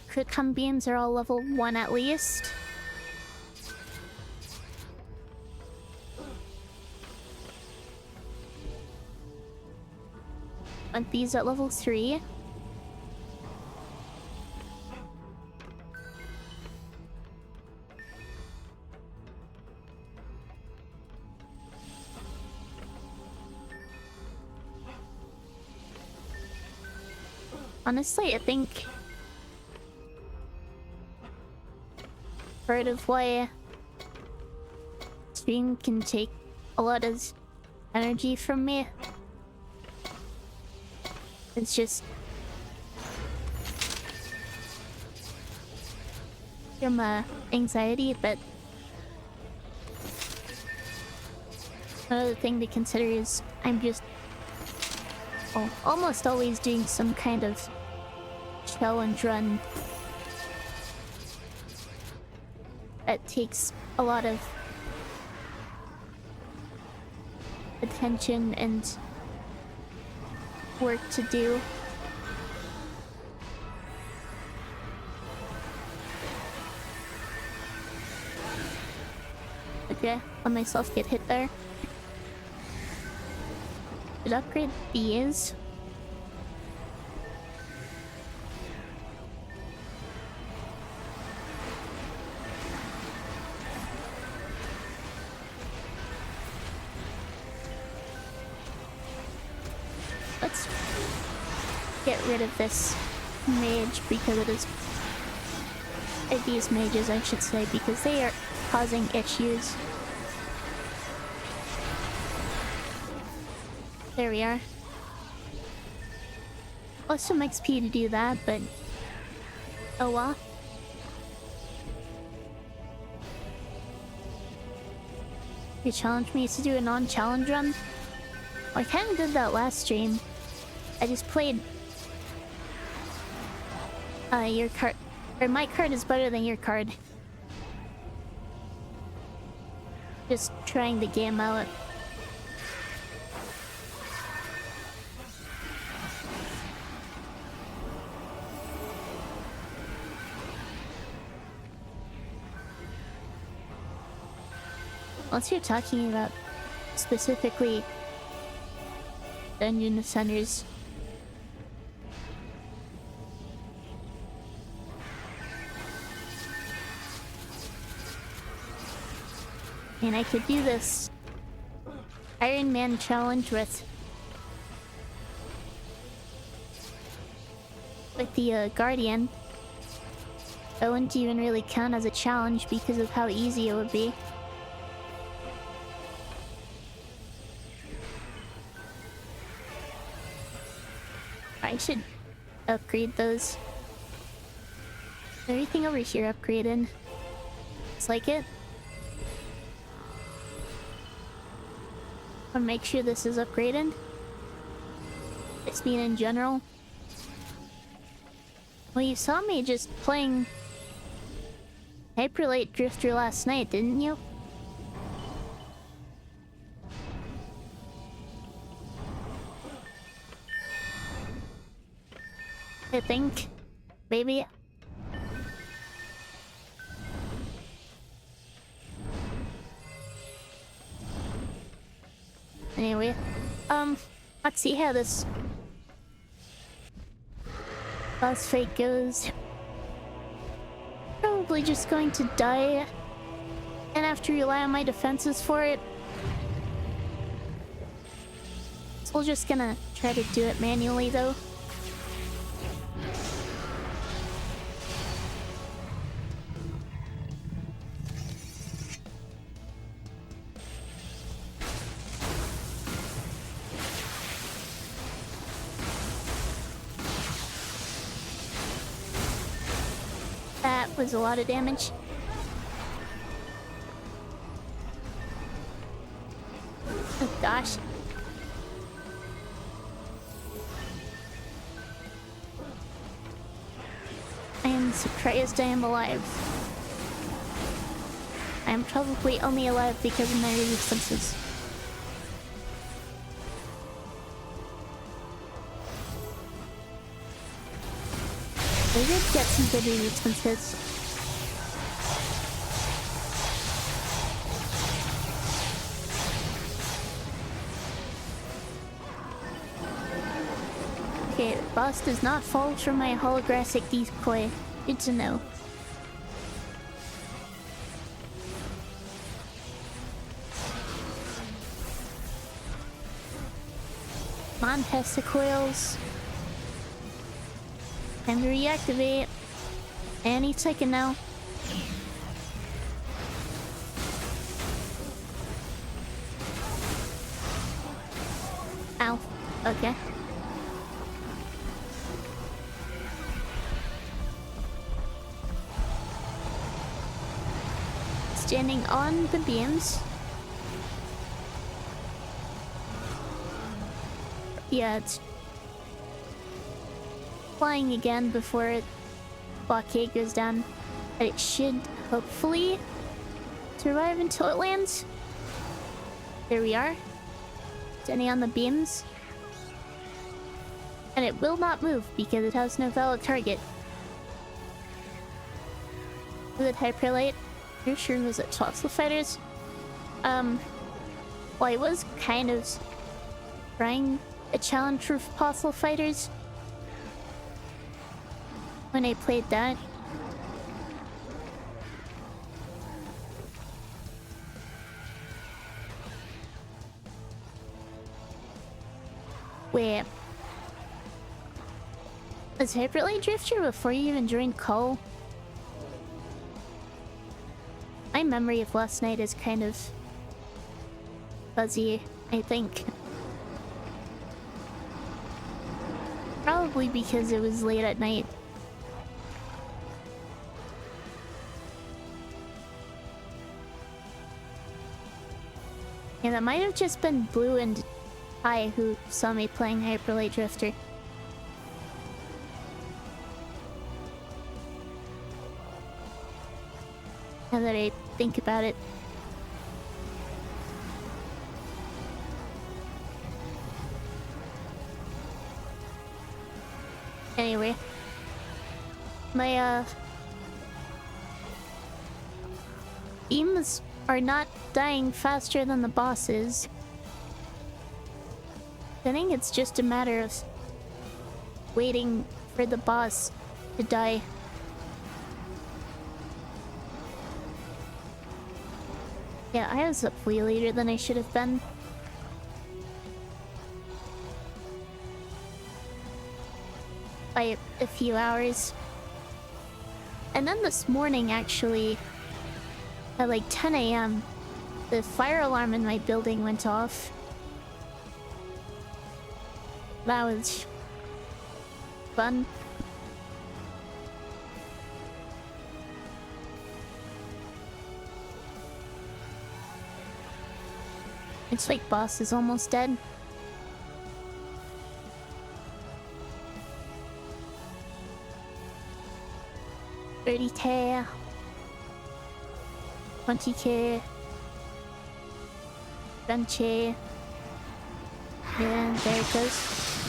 Crit-com beams are all level 1 at least. Want these at level 3. Honestly, I think part of why stream can take a lot of energy from me, it's just from anxiety, but another thing to consider is I'm just almost always doing some kind of challenge run that takes a lot of attention and work to do. Okay, let myself get hit there. Should upgrade these. Let's get rid of this mage because it is... these mages, I should say, because they are causing issues. There we are. Lost some XP to do that, but oh well. You challenged me to do a non-challenge run? Well, I kinda did that last stream. I just played your card, or my card is better than your card. Just trying the game out. Once you're talking about specifically dungeon centers, And I could do this Ironman challenge with the Guardian. That wouldn't even really count as a challenge because of how easy it would be. I should upgrade those. Is everything over here upgraded? Looks like it. I'll make sure this is upgraded. It's mean in general. Well, you saw me just playing Hyperlight Drifter last night, didn't you? I think. Maybe. Anyway, let's see how this boss fight goes. Probably just going to die and have to rely on my defenses for it. So we're just gonna try to do it manually though. That was a lot of damage. Oh gosh. I am surprised I am alive. I am probably only alive because of my resistances. I did get some good resistances. Okay, the boss does not fall from my holographic decoy. Good to know. Come on, testicles. Time to reactivate. Any second now. Ow. Okay. Standing on the beams. Yeah, it's flying again before blockade goes down. But it should hopefully survive until it lands. There we are. Standing on the beams. And it will not move because it has no valid target. Was it Hyperlight? You're sure was it Fossil Fighters? Well, I was kind of trying a challenge for Fossil Fighters when I played that. Wait. Was Hyperlight Drifter before you even joined Call? My memory of last night is kind of fuzzy, I think. Probably because it was late at night. Yeah, that might have just been Blue and I who saw me playing Hyperlight Drifter. Now that I think about it. Anyway. My, beams are not dying faster than the bosses. I think it's just a matter of waiting for the boss to die. Yeah, I was up way later than I should have been. By a few hours. And then this morning, actually, at like 10 a.m., the fire alarm in my building went off. That was fun. It's like boss is almost dead. $30K, 20K, Benche, and there it goes.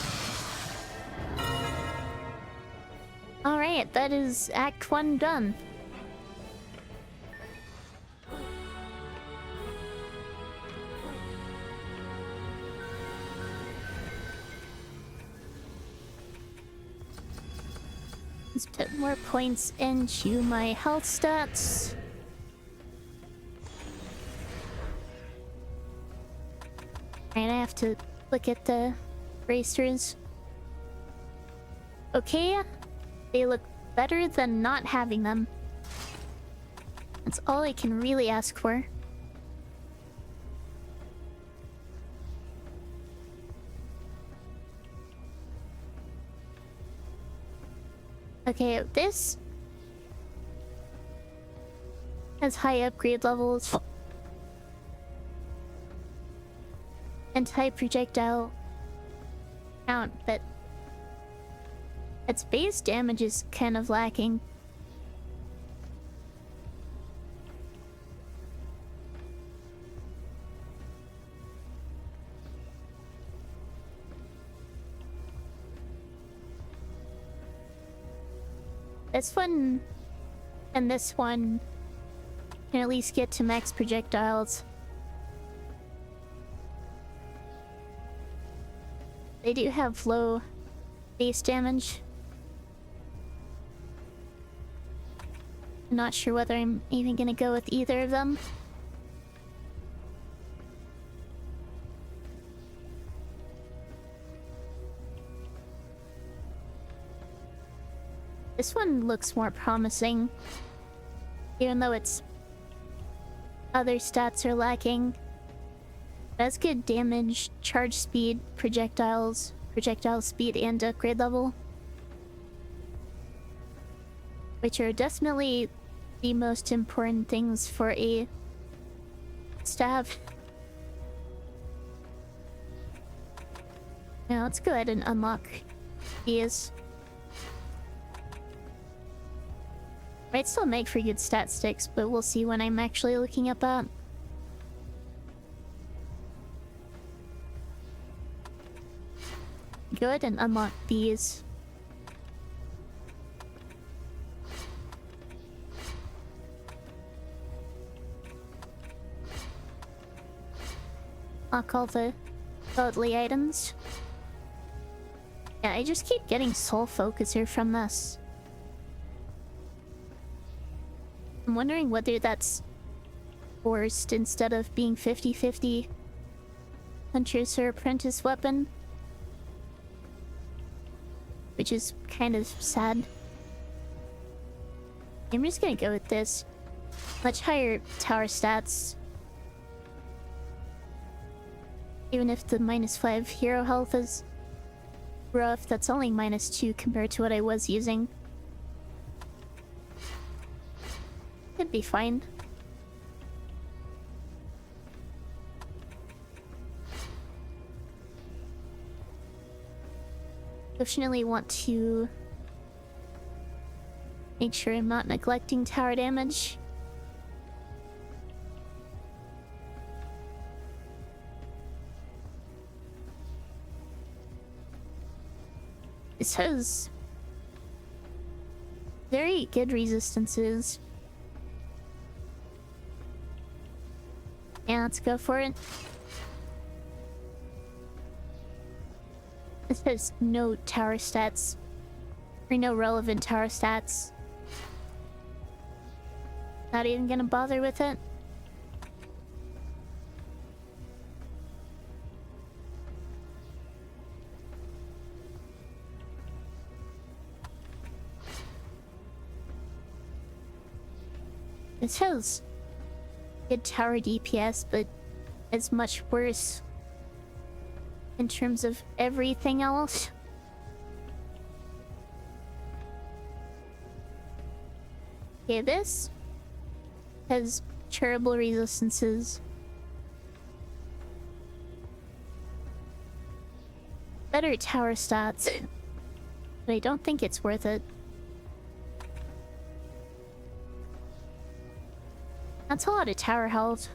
Alright, that is Act 1 done. Let's put more points into my health stats. Right, I have to look at the racers. Okay, they look better than not having them. That's all I can really ask for. Okay, this has high upgrade levels and high projectile count, but its base damage is kind of lacking. This one and this one can at least get to max projectiles. They do have low base damage. I'm not sure whether I'm even gonna go with either of them. This one looks more promising, even though its other stats are lacking. It has good damage, charge speed, projectile speed, and upgrade level, which are definitely the most important things for a staff. Now let's go ahead and unlock these. Might still make for good stat sticks, but we'll see when I'm actually looking at that. Go ahead and unlock these. Lock all the godly items. Yeah, I just keep getting soul focuser from this. I'm wondering whether that's forced instead of being 50-50 huntress or apprentice weapon, which is kind of sad. I'm just gonna go with this. Much higher tower stats. Even if the -5 hero health is rough, that's only -2 compared to what I was using. It'd be fine. Definitely want to make sure I'm not neglecting tower damage. This has very good resistances. Yeah, let's go for it. It has no tower stats, or no relevant tower stats. Not even gonna bother with it. It says good tower DPS, but it's much worse in terms of everything else. Okay, this has terrible resistances. Better tower stats, but I don't think it's worth it. That's a lot of tower health.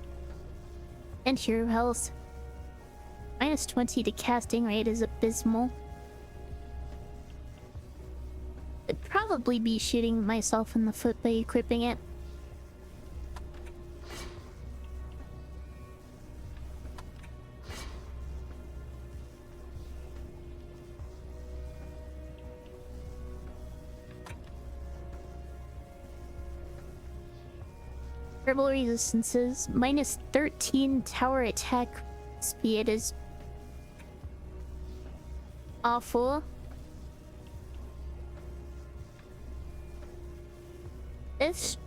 And hero health. Minus 20 to casting rate is abysmal. I'd probably be shooting myself in the foot by equipping it. Verbal resistances, minus 13 tower attack speed is awful. This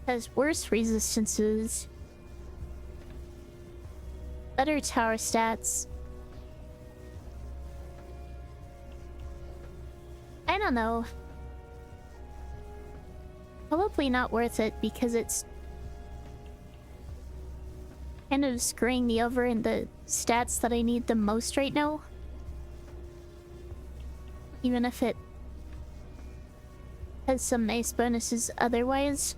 has worse resistances, better tower stats. I don't know. Probably not worth it because it's kind of screwing me over in the stats that I need the most right now. Even if it has some nice bonuses otherwise.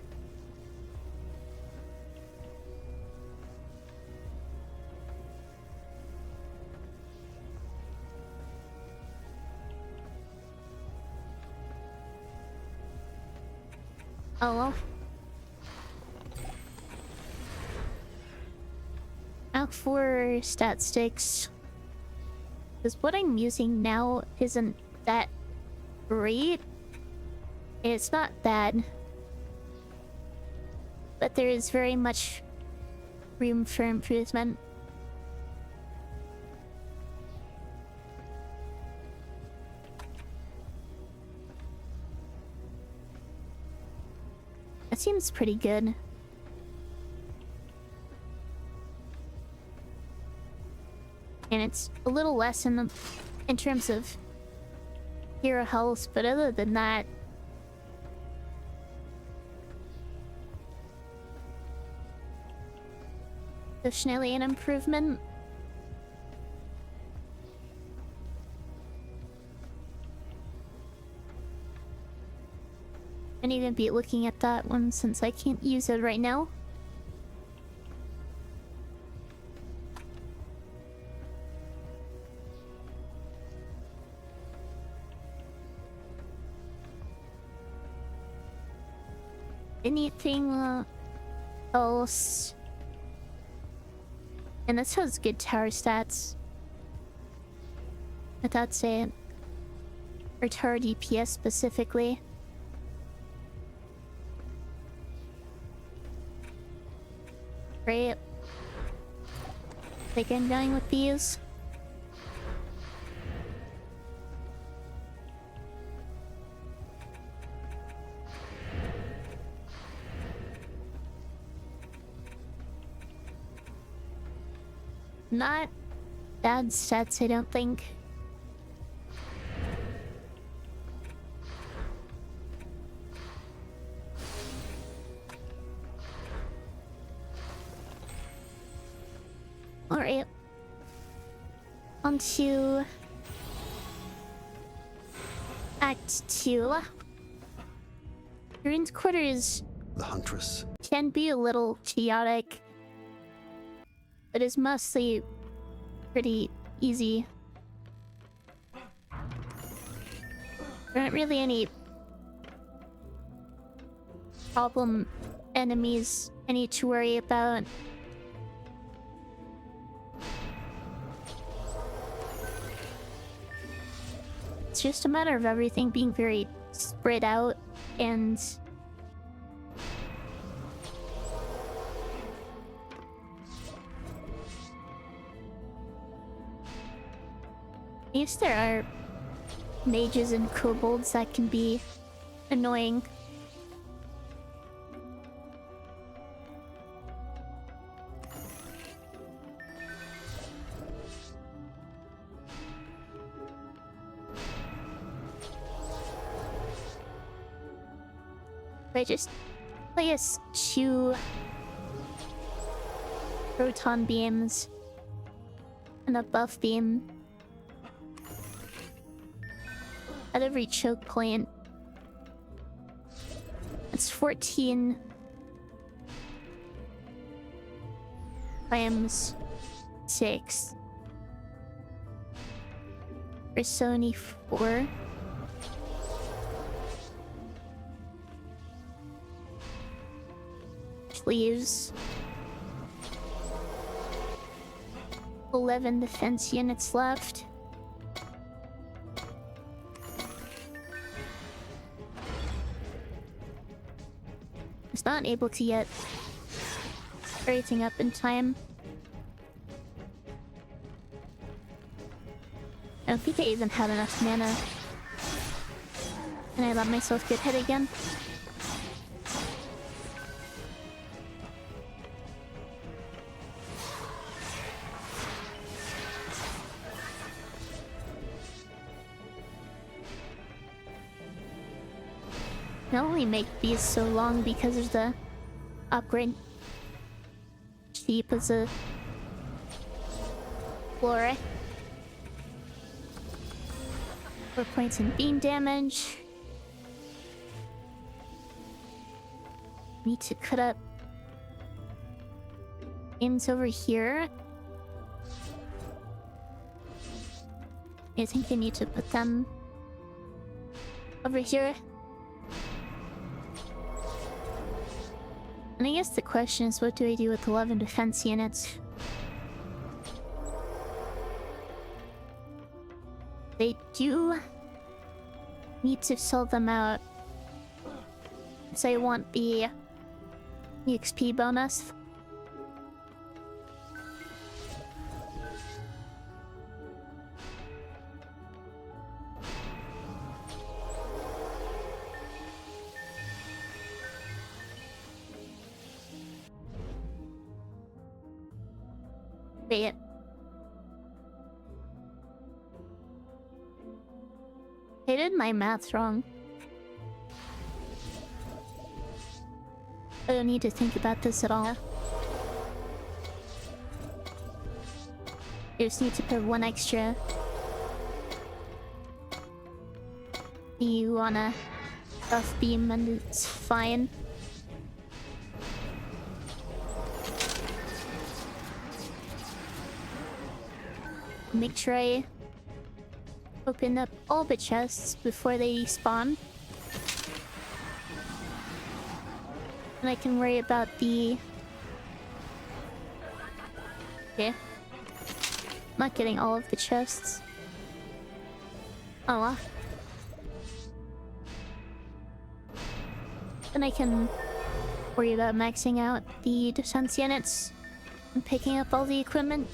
Oh well. Now for stat sticks. Because what I'm using now isn't that great. It's not bad. But there is very much room for improvement. That seems pretty good. And it's a little less in terms of hero health, but other than that, definitely an improvement. I need to be looking at that one since I can't use it right now. Anything else? And this has good tower stats. But that's it. Or tower DPS specifically. Great. I think I'm going with these. Not bad stats, I don't think. Alright. On to Act 2. Ruined Quarters. The Huntress Can be a little chaotic, but is mostly pretty easy. There aren't really any problem enemies I need to worry about. It's just a matter of everything being very spread out and yes, there are mages and kobolds that can be annoying. I just place 2 proton beams and a buff beam at every choke point. It's 14 times 6 for Sony 4. Which leaves 11 defense units left. Was not able to get everything up in time. I don't think I even had enough mana. And I let myself get hit again. I only make these so long because of the upgrade. Cheap as a flora. 4 points in beam damage. Need to cut up beams over here. I think I need to put them over here. And I guess the question is, what do I do with 11 defense units? They do need to sell them out. So I want the EXP bonus. Wait. I did my math wrong. I don't need to think about this at all. I just need to put 1 extra EU on a buff beam and it's fine. Make sure I open up all the chests before they spawn. And I can worry about the... Okay. Not getting all of the chests. Oh well. Then I can worry about maxing out the defense units and picking up all the equipment.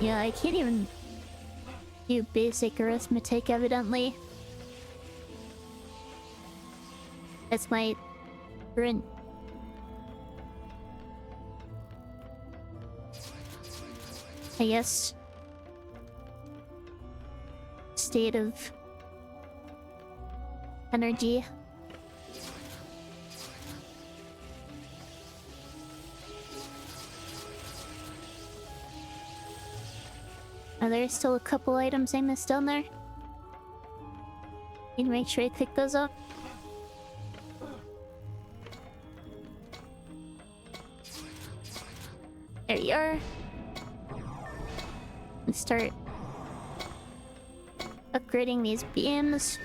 Yeah, I can't even do basic arithmetic, evidently. That's my current... I guess... state of... energy. Are there still a couple items I missed down there? Need to make sure I pick those up. There you are. Let's start upgrading these beams.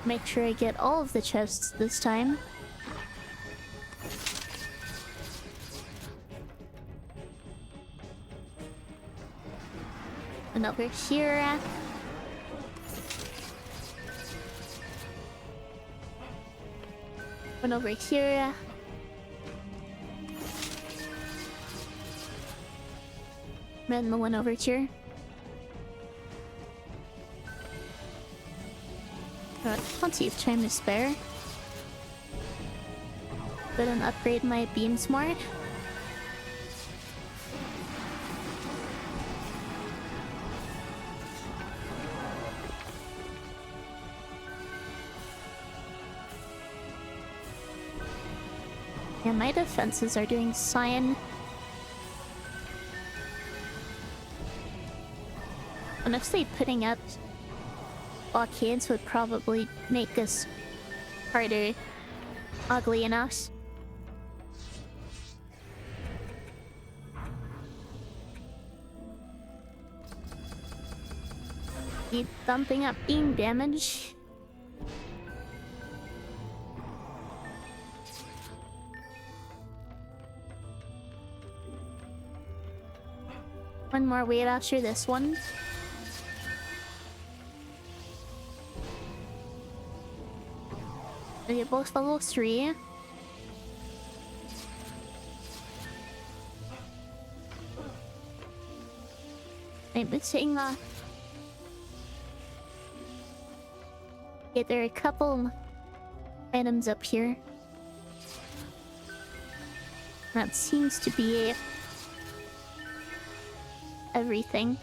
Make sure I get all of the chests this time. And over here. One over here. And the one over here. Got plenty of time to spare. Gonna upgrade my beams more. Yeah, my defenses are doing cyan. Honestly, putting up blockades would probably make us harder, ugly enough. Keep dumping up beam damage. One more wave after this one. They're both level 3. I'm missing yeah, there are a couple items up here. That seems to be everything.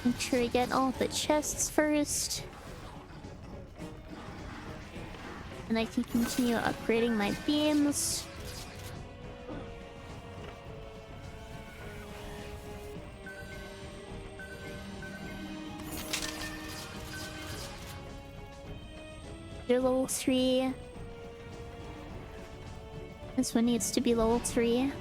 Make sure we get all the chests first. And I can continue upgrading my beams. They're level 3. This one needs to be level 3.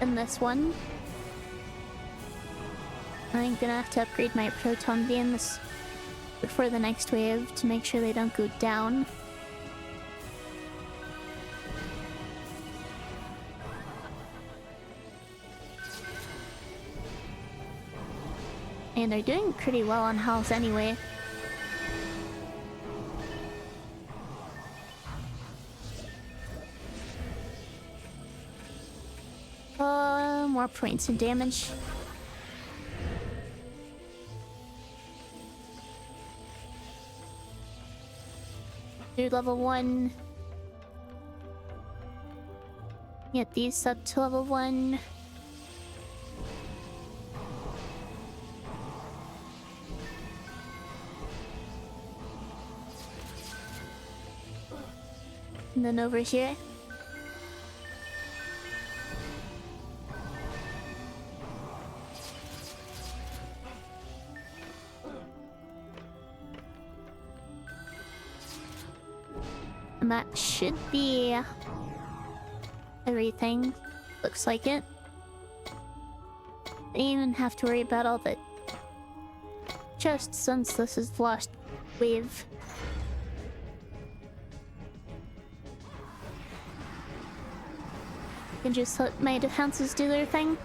And this one. I'm gonna have to upgrade my proton beams before the next wave to make sure they don't go down. And they're doing pretty well on health anyway. More points and damage. Do level 1. Get these up to level 1. And then over here. And that should be everything. Looks like it. Don't even have to worry about all the chests since this is the last wave. I can just let my defenses do their thing.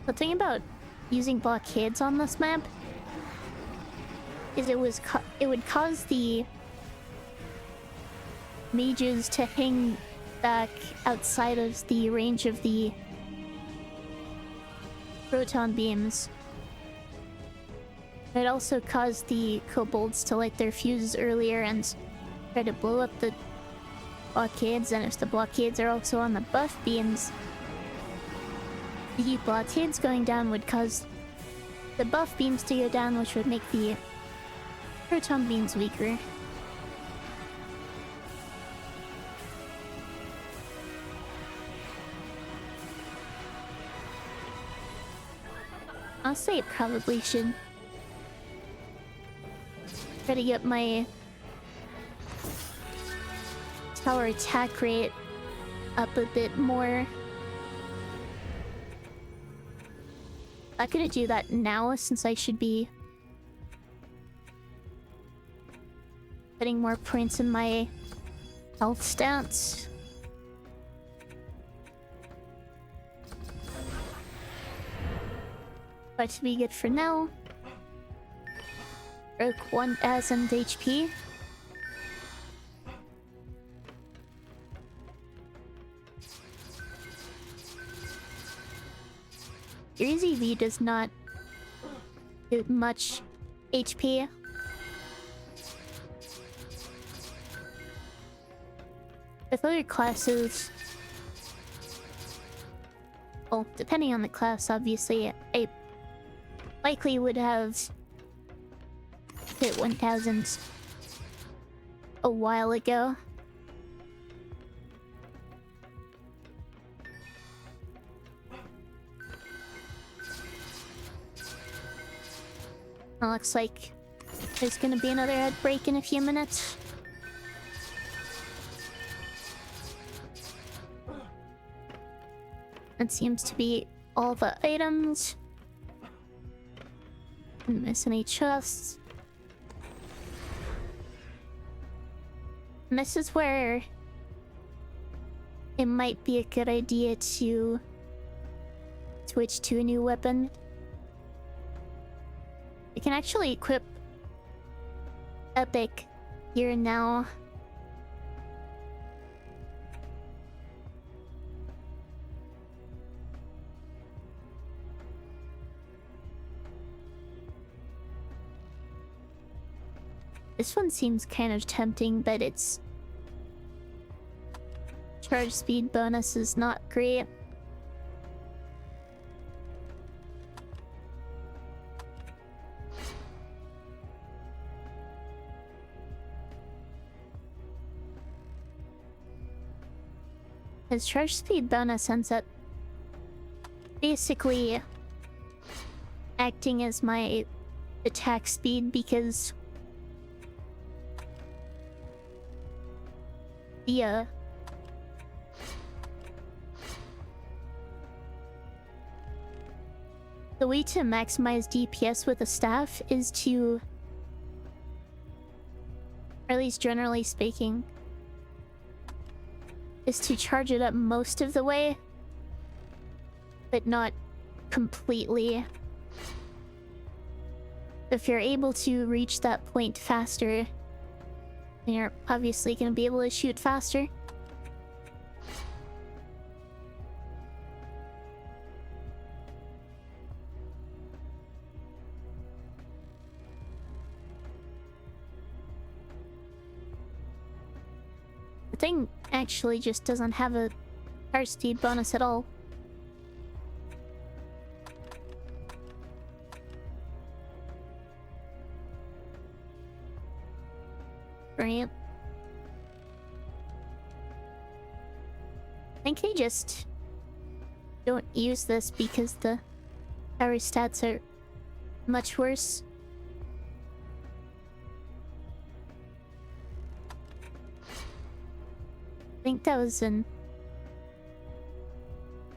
The thing about using blockades on this map is it would cause the mages to hang back outside of the range of the proton beams. It also caused the kobolds to light their fuses earlier and try to blow up the blockades, and if the blockades are also on the buff beams, the blockades going down would cause the buff beams to go down, which would make the proton beams weaker. I'll say it probably should try to get my tower attack rate up a bit more. Not gonna do that now since I should be putting more points in my health stats. But to be good for now. Broke 1000 HP. Your EV does not do much HP. With other classes, well, depending on the class, obviously, I likely would have hit 1000 a while ago. It looks like there's gonna be another ad break in a few minutes. That seems to be all the items. Didn't miss any chests. And this is where it might be a good idea to switch to a new weapon. You can actually equip Epic here now. This one seems kind of tempting, but its charge speed bonus is not great. His charge speed bonus ends up basically acting as my attack speed because the way to maximize DPS with a staff is to, or at least generally speaking, is to charge it up most of the way, but not completely. If you're able to reach that point faster, then you're obviously going to be able to shoot faster. The thing actually just doesn't have a charge speed bonus at all. Right. I think I just don't use this because the power stats are much worse. I think that was an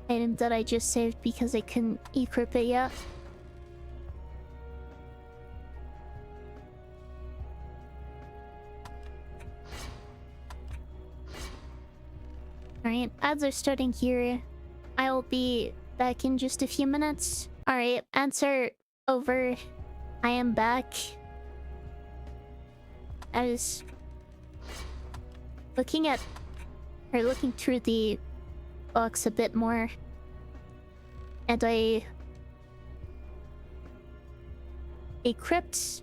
item that I just saved because I couldn't equip it yet. Alright, ads are starting here. I'll be back in just a few minutes. Alright, ads are over. I am back. I was looking through the box a bit more, and I equipped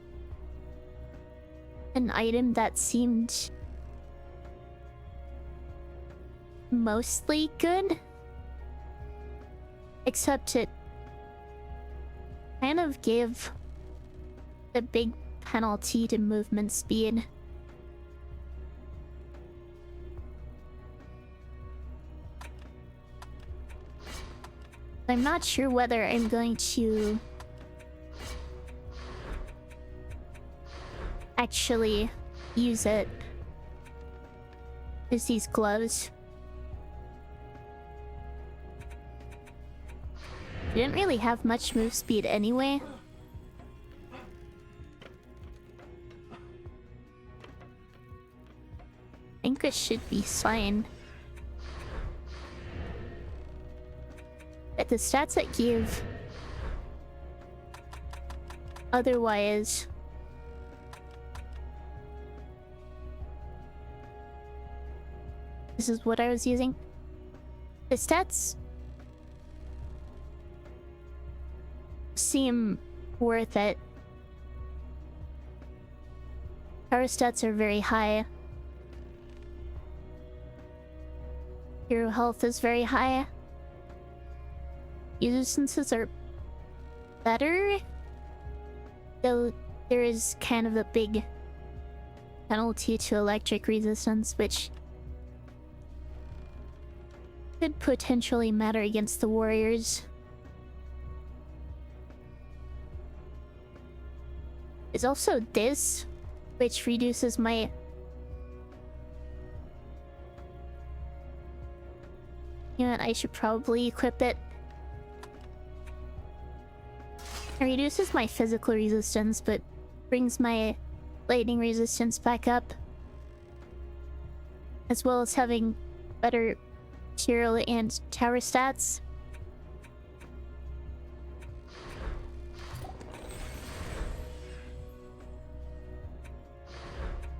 an item that seemed mostly good, except it kind of gave a big penalty to movement speed. I'm not sure whether I'm going to actually use it. Use these gloves. We didn't really have much move speed anyway. I think this should be fine. But the stats that give otherwise this is what I was using. The stats seem worth it. Power stats are very high. Hero health is very high. Resistances are better, though there is kind of a big penalty to electric resistance, which could potentially matter against the warriors. There's also this, which reduces my... You know what, I should probably equip it. It reduces my physical resistance, but brings my lightning resistance back up. As well as having better material and tower stats.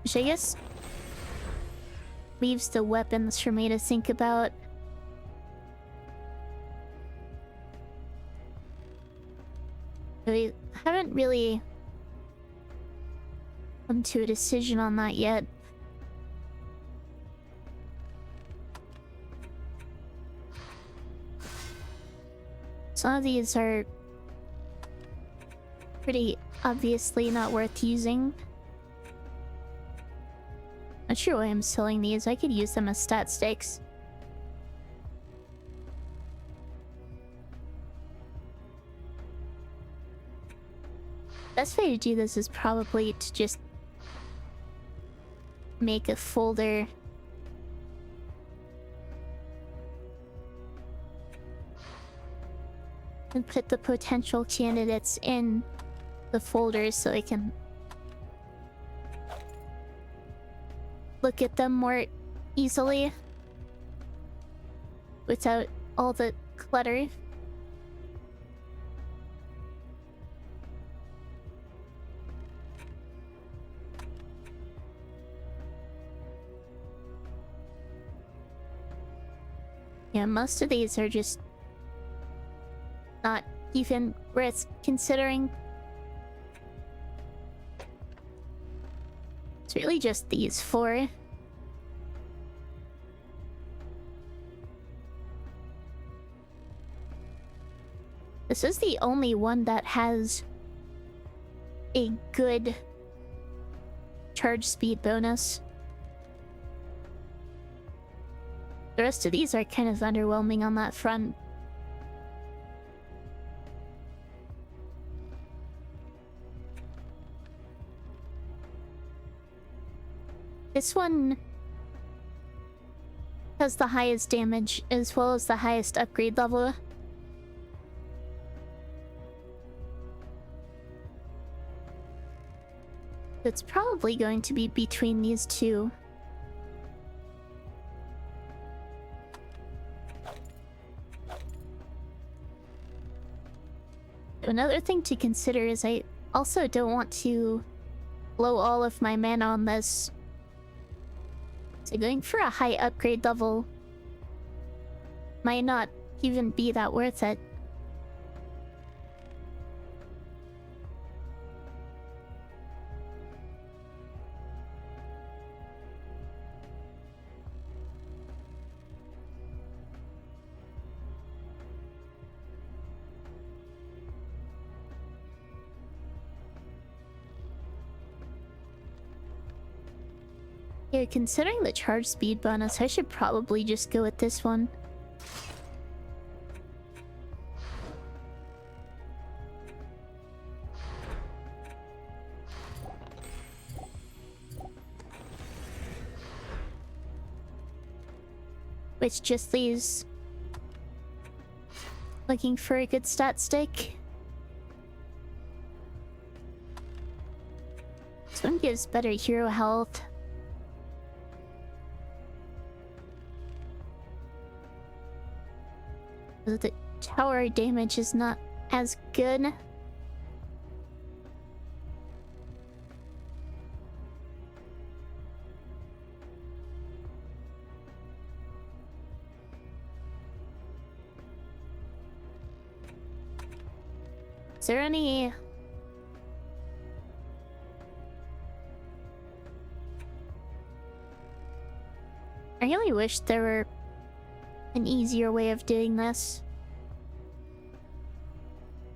Which I guess leaves the weapons for me to think about. We haven't really come to a decision on that yet. Some of these are pretty obviously not worth using. Not sure why I'm selling these. I could use them as stat stakes. Best way to do this is probably to just make a folder and put the potential candidates in the folder so I can look at them more easily without all the clutter. Yeah, most of these are just not even worth considering. It's really just these four. This is the only one that has a good charge speed bonus. The rest of these are kind of underwhelming on that front. This one has the highest damage as well as the highest upgrade level. It's probably going to be between these two. Another thing to consider is I also don't want to blow all of my mana on this. So going for a high upgrade level might not even be that worth it. Yeah, considering the charge speed bonus, I should probably just go with this one. Which just leaves Looking for a good stat stick. This one gives better hero health. The tower damage is not as good. Is there any... I really wish there were an easier way of doing this.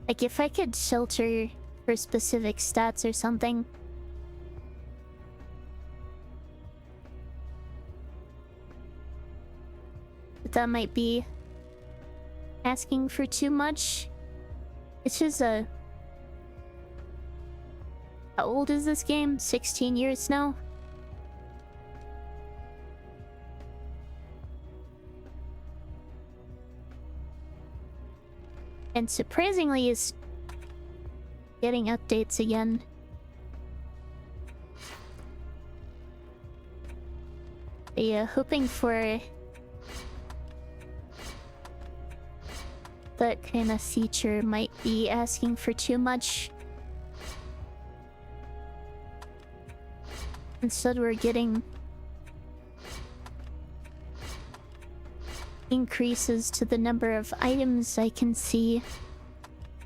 Like if I could filter for specific stats or something. But that might be asking for too much. It's just a... How old is this game? 16 years now? And surprisingly is getting updates again. Yeah, hoping for that kind of feature might be asking for too much. Instead, we're getting increases to the number of items I can see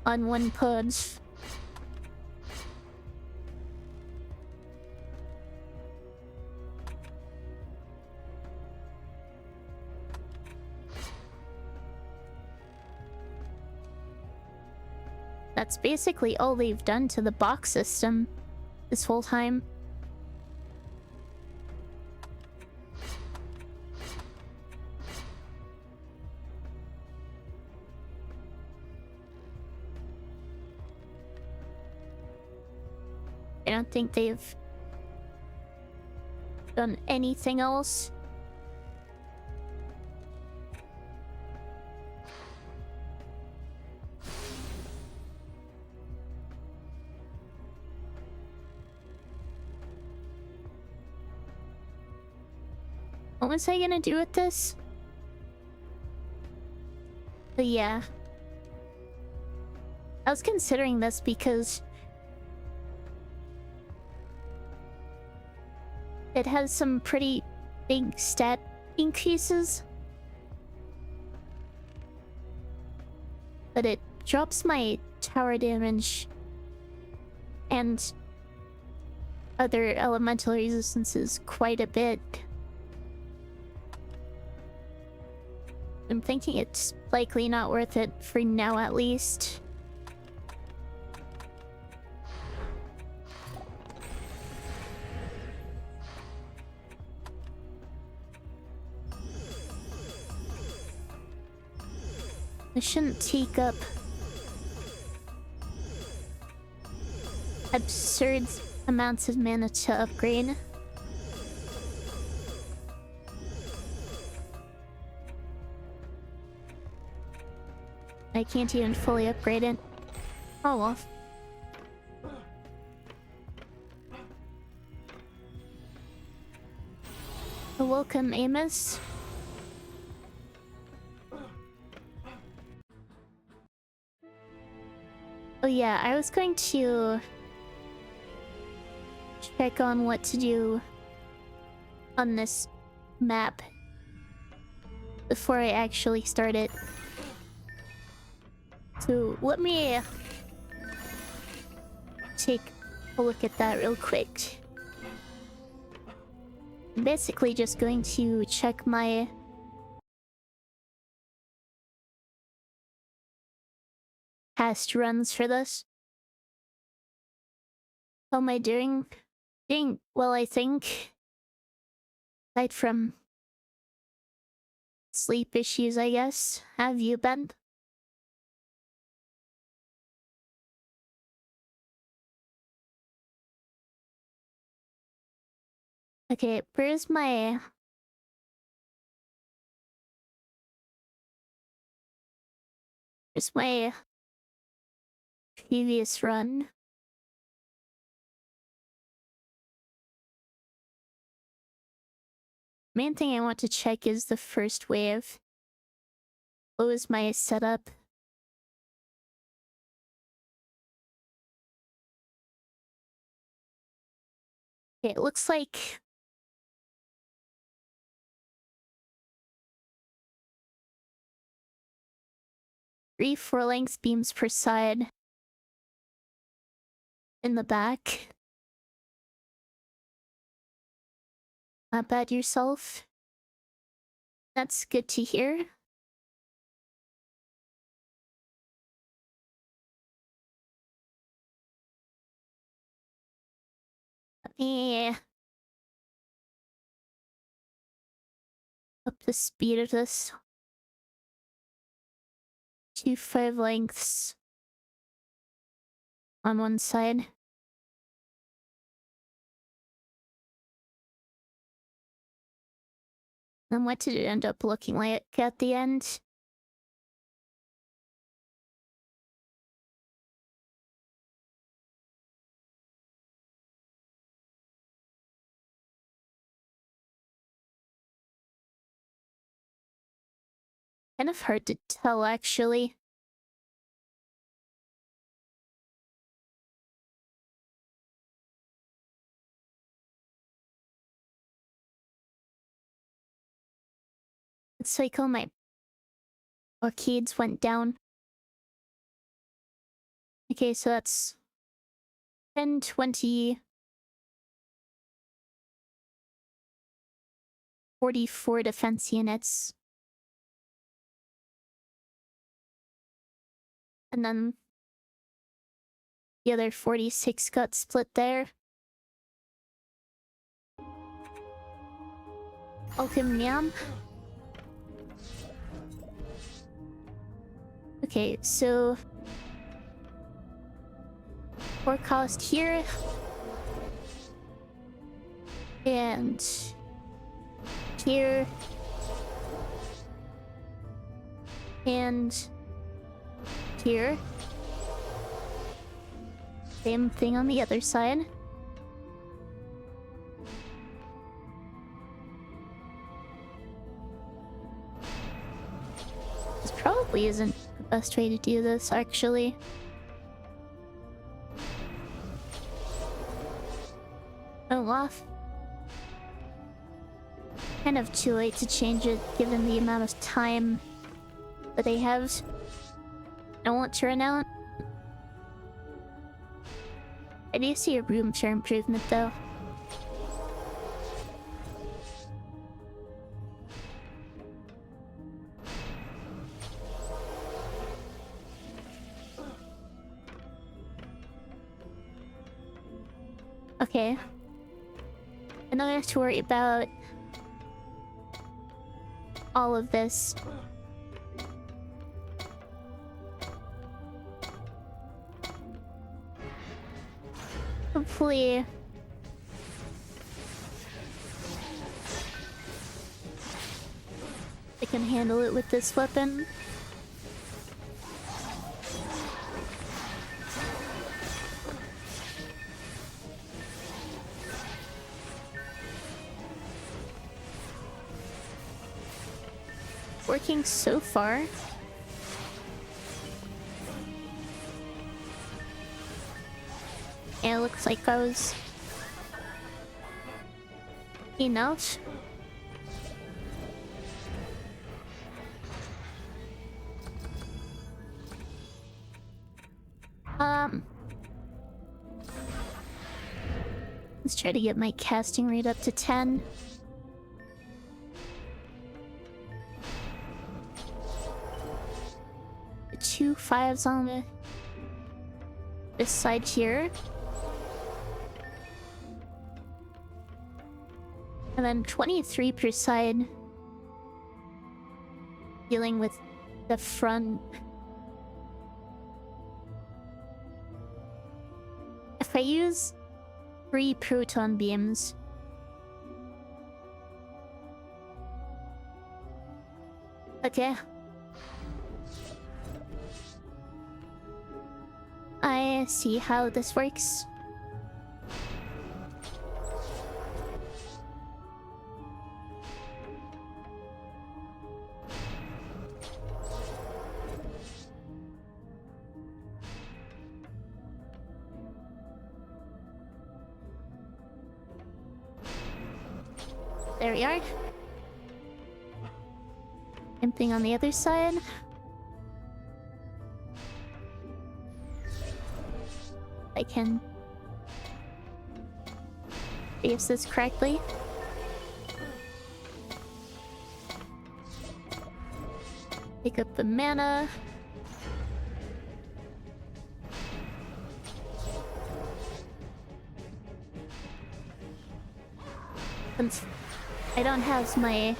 on one pudge. That's basically all they've done to the box system this whole time. I don't think they've done anything else. What was I gonna do with this? But yeah. I was considering this because it has some pretty big stat increases. But it drops my tower damage and other elemental resistances quite a bit. I'm thinking it's likely not worth it for now, at least. I shouldn't take up absurd amounts of mana to upgrade. I can't even fully upgrade it. Oh well. Welcome, Amos. Oh yeah, I was going to check on what to do on this map before I actually start it. So let me take a look at that real quick. I'm basically just going to check my past runs for this. How am I doing? Doing well, I think. Aside from sleep issues, I guess. Have you been? Okay, where's my... Here's my previous run. Main thing I want to check is the first wave. What was my setup? Okay, it looks like 3 4-length beams per side in the back. Not bad yourself. That's good to hear. Let me up the speed of this. 2 5-lengths on one side. And what did it end up looking like at the end? Kind of hard to tell, actually. It's like all my arcades went down. Okay, so that's 10, 20, 44 defense units. And then the other 46 got split there. Alchemium. Okay, so 4 cost here. And here. And here. Same thing on the other side. This probably isn't the best way to do this, actually. Oh, off. Kind of too late to change it, given the amount of time that they have. I don't want to run out. I do see a room for improvement, though. Okay. I don't have to worry about all of this. Hopefully I can handle it with this weapon. Working so far. Yeah, it looks like I was enough. Let's try to get my casting rate up to 10. The 2 5s on this side here. And then 23 per side. Dealing with the front. If I use 3 proton beams, I see how this works? There we are. Same thing on the other side. I can use this correctly. Pick up the mana. Since I don't have my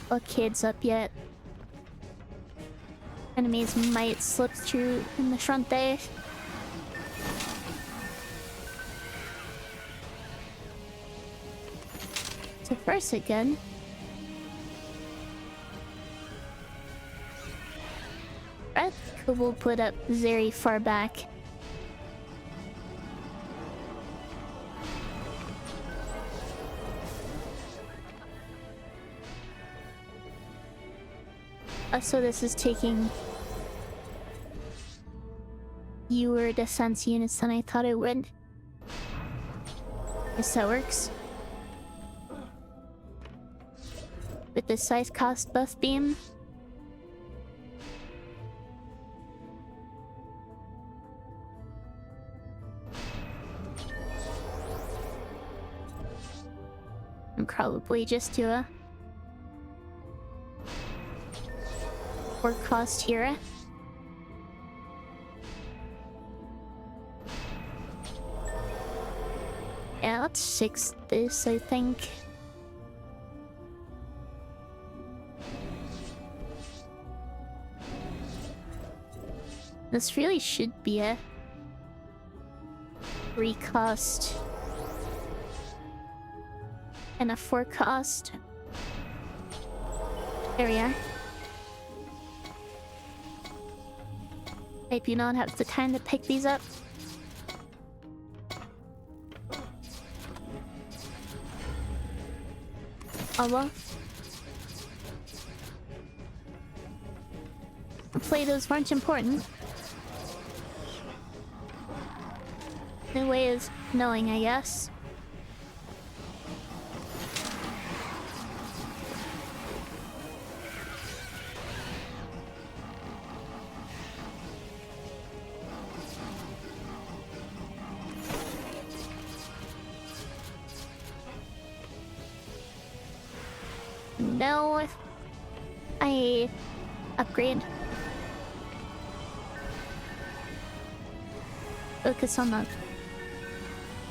blockades up yet, enemies might slip through in the front there. So first again. That will put up very far back. So this is taking fewer defense units than I thought it would. Guess that works. With the size cost buff beam. And probably just do a cost here. Yeah, let's fix this, I think. This really should be a 3 cost and a 4 cost. There we are. I do not have the time to pick these up. Oh well. Play-Dohs weren't important. No way of knowing, I guess. No, I upgrade. Focus on the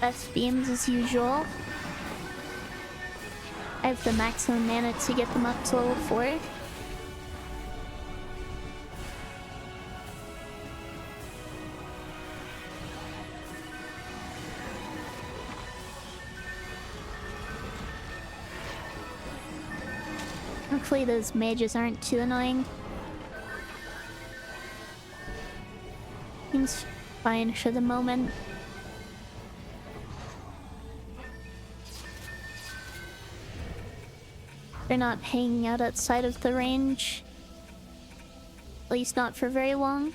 best beams as usual. I have the maximum mana to get them up to level 4. Hopefully those mages aren't too annoying. Seems fine for the moment. They're not hanging out outside of the range. At least not for very long.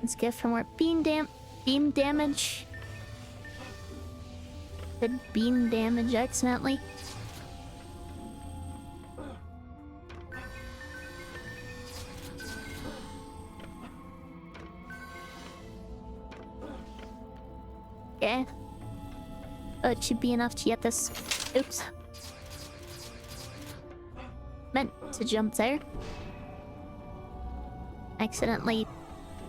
Let's get for more beam damage. Did beam damage accidentally. Okay. Oh, it should be enough to get this. Oops. Meant to jump there. Accidentally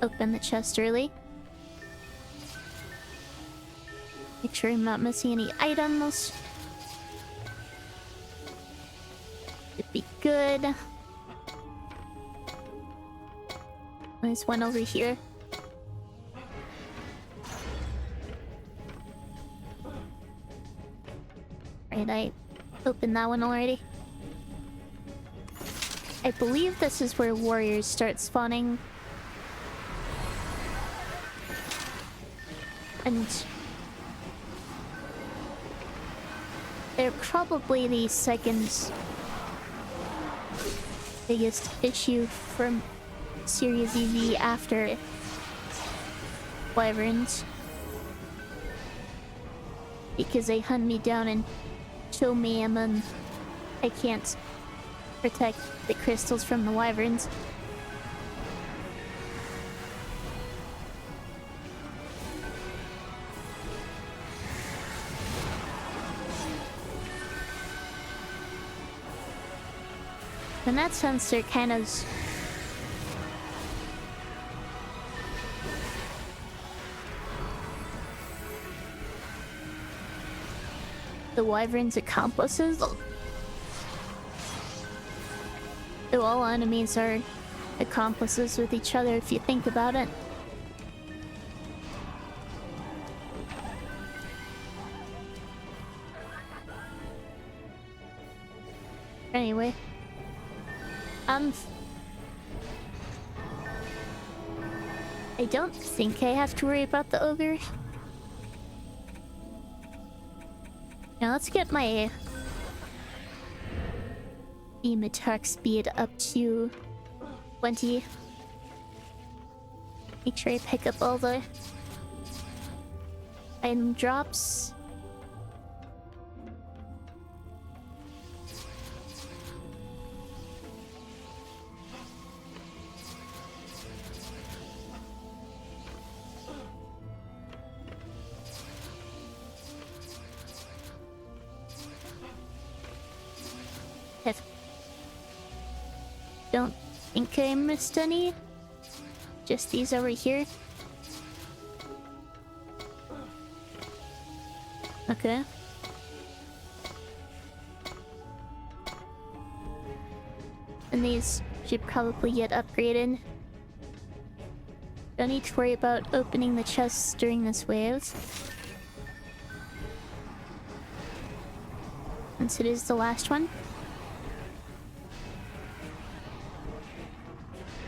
opened the chest early. Make sure I'm not missing any items. It'd be good. There's one over here. Right, I opened that one already. I believe this is where warriors start spawning. And they're probably the second biggest issue from Series EV after wyverns. Because they hunt me down and show me and then I can't protect the crystals from the wyverns. In that sense, they're kind of... the wyvern's accomplices. Though all enemies are accomplices with each other if you think about it. Anyway. I don't think I have to worry about the ogre. Now let's get my beam attack speed up to 20. Make sure I pick up all the item drops. Don't think I missed any. Just these over here. Okay. And these should probably get upgraded. Don't need to worry about opening the chests during this wave. Since it is the last one.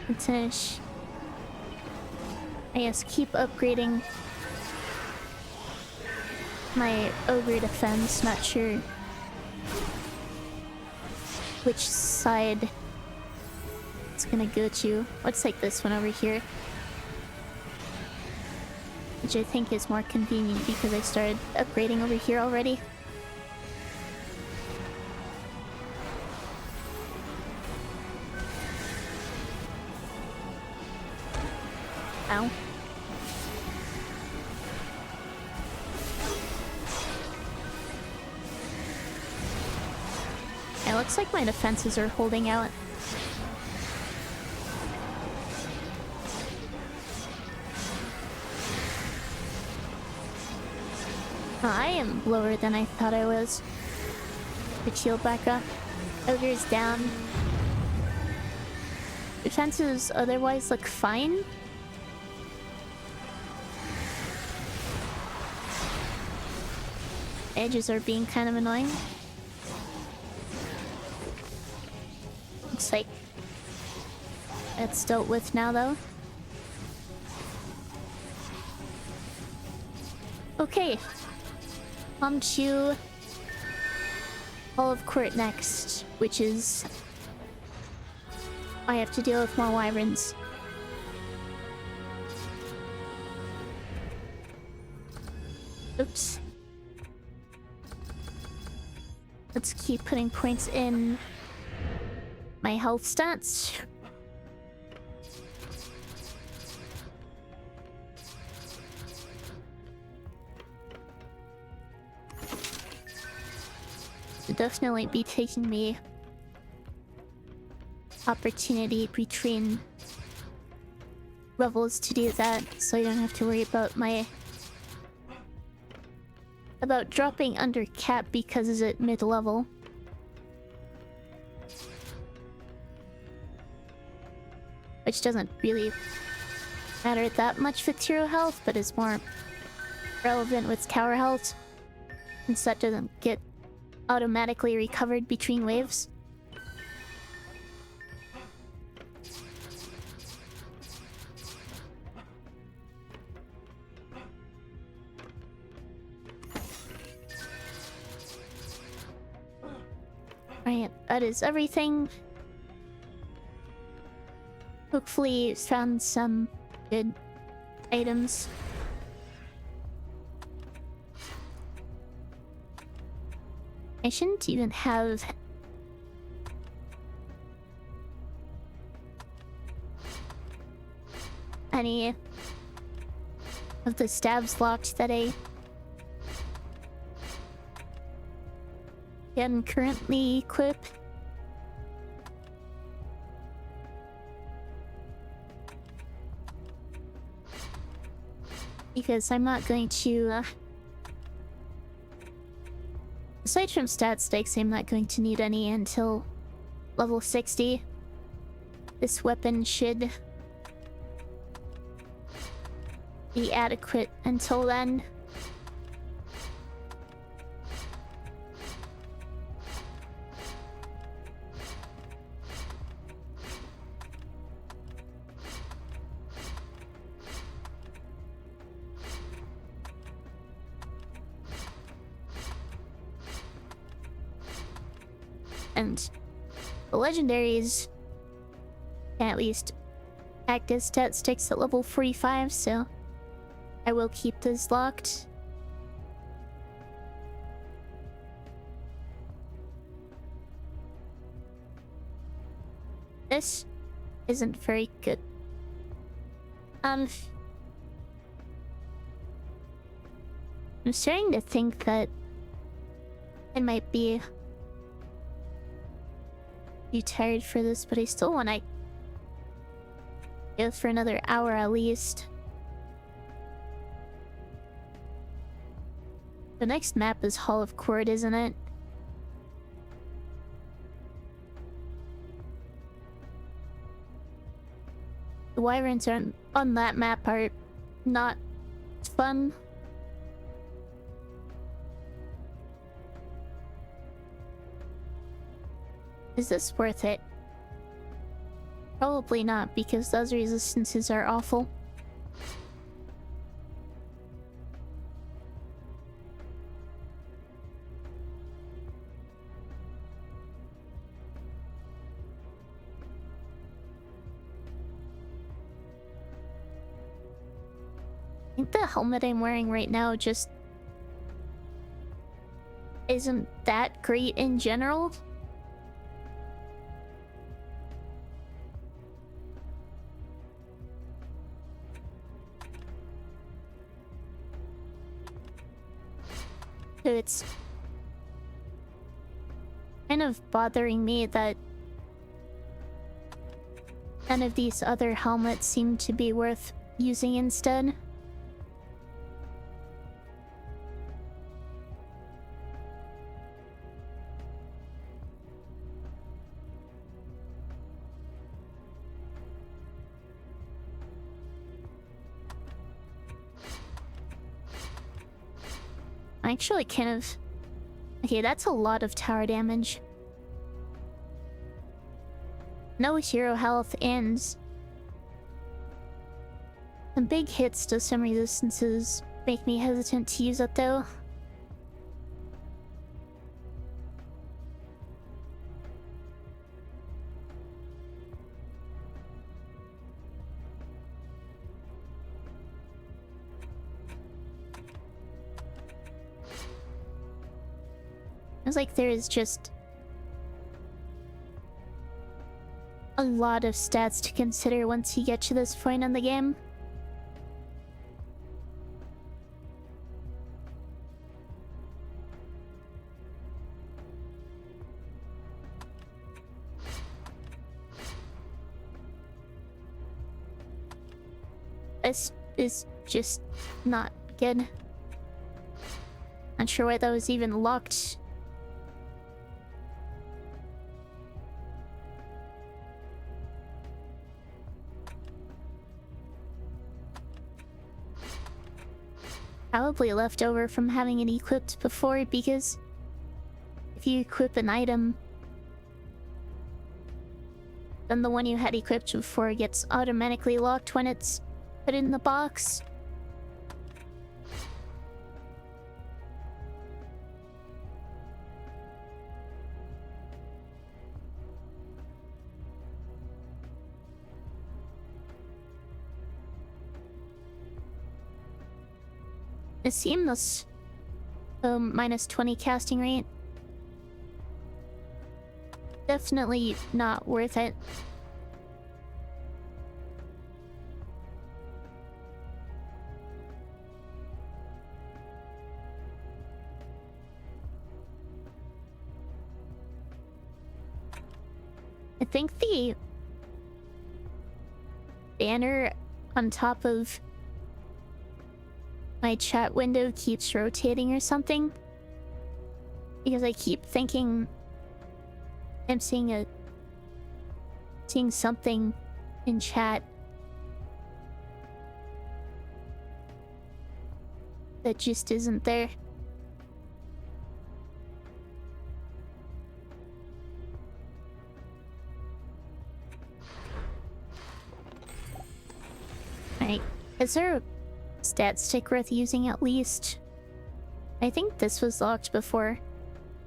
Let's finish. I guess keep upgrading my ogre defense. Not sure which side it's gonna go to. Let's take this one over here, which I think is more convenient because I started upgrading over here already. Ow. It looks like my defenses are holding out. I am lower than I thought I was. The shield back up. Ogre's down. Defenses otherwise look fine. Edges are being kind of annoying. Looks like that's dealt with now, though. Okay. On to Hall of Court next, which is... I have to deal with more wyverns. Oops. Let's keep putting points in my health stats. It'll definitely be taking me opportunity between levels to do that, so I don't have to worry about dropping under cap because it's at mid-level. Which doesn't really matter that much with hero health, but is more relevant with tower health, since that doesn't get automatically recovered between waves. Alright, that is everything. Hopefully found some good items. I shouldn't even have any of the stabs locked that I can currently equip. Because I'm not going to... aside from stat stakes, I'm not going to need any until level 60. This weapon should be adequate until then. And the legendaries can at least act as stat sticks at level 45, so I will keep this locked. This isn't very good. I'm starting to think that I might be too tired for this, but I still want to go for another hour at least. The next map is Hall of Court, isn't it? The wyverns on that map are not fun. Is this worth it? Probably not, because those resistances are awful. I think the helmet I'm wearing right now just isn't that great in general. So it's kind of bothering me that none of these other helmets seem to be worth using instead. Actually, kind of... okay, that's a lot of tower damage. No hero health and some big hits to some resistances make me hesitant to use it though. It's like there is just a lot of stats to consider once you get to this point in the game. This is just not good. Not sure why that was even locked. Probably left over from having it equipped before, because if you equip an item, then the one you had equipped before gets automatically locked when it's put in the box. It seems minus 20 casting rate. Definitely not worth it. I think the banner on top of my chat window keeps rotating or something, because I keep thinking I'm seeing something in chat that just isn't there. Alright, is there a stat stick worth using at least? I think this was locked before.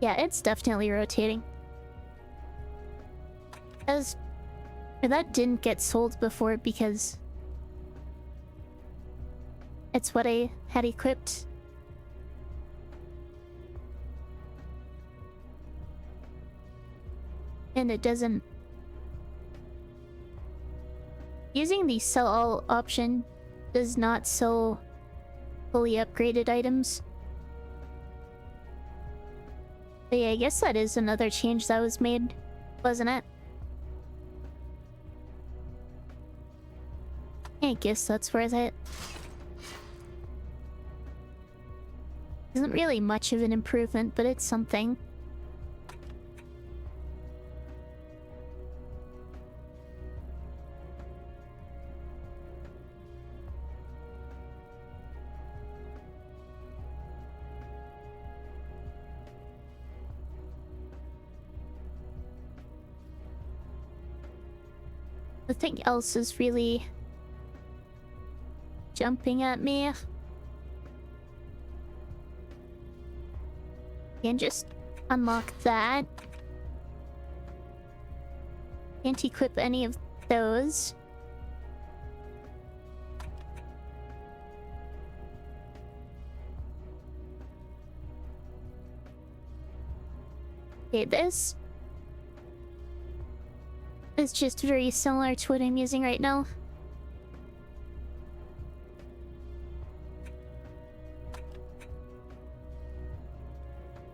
Yeah, it's definitely rotating. That didn't get sold before because it's what I had equipped. And it doesn't... Using the sell all option does not sell fully upgraded items. But yeah, I guess that is another change that was made, wasn't it? I guess that's worth it. Isn't really much of an improvement, but it's something. Nothing else is really jumping at me. Can't just unlock that. Can't equip any of those. Okay, this is just very similar to what I'm using right now.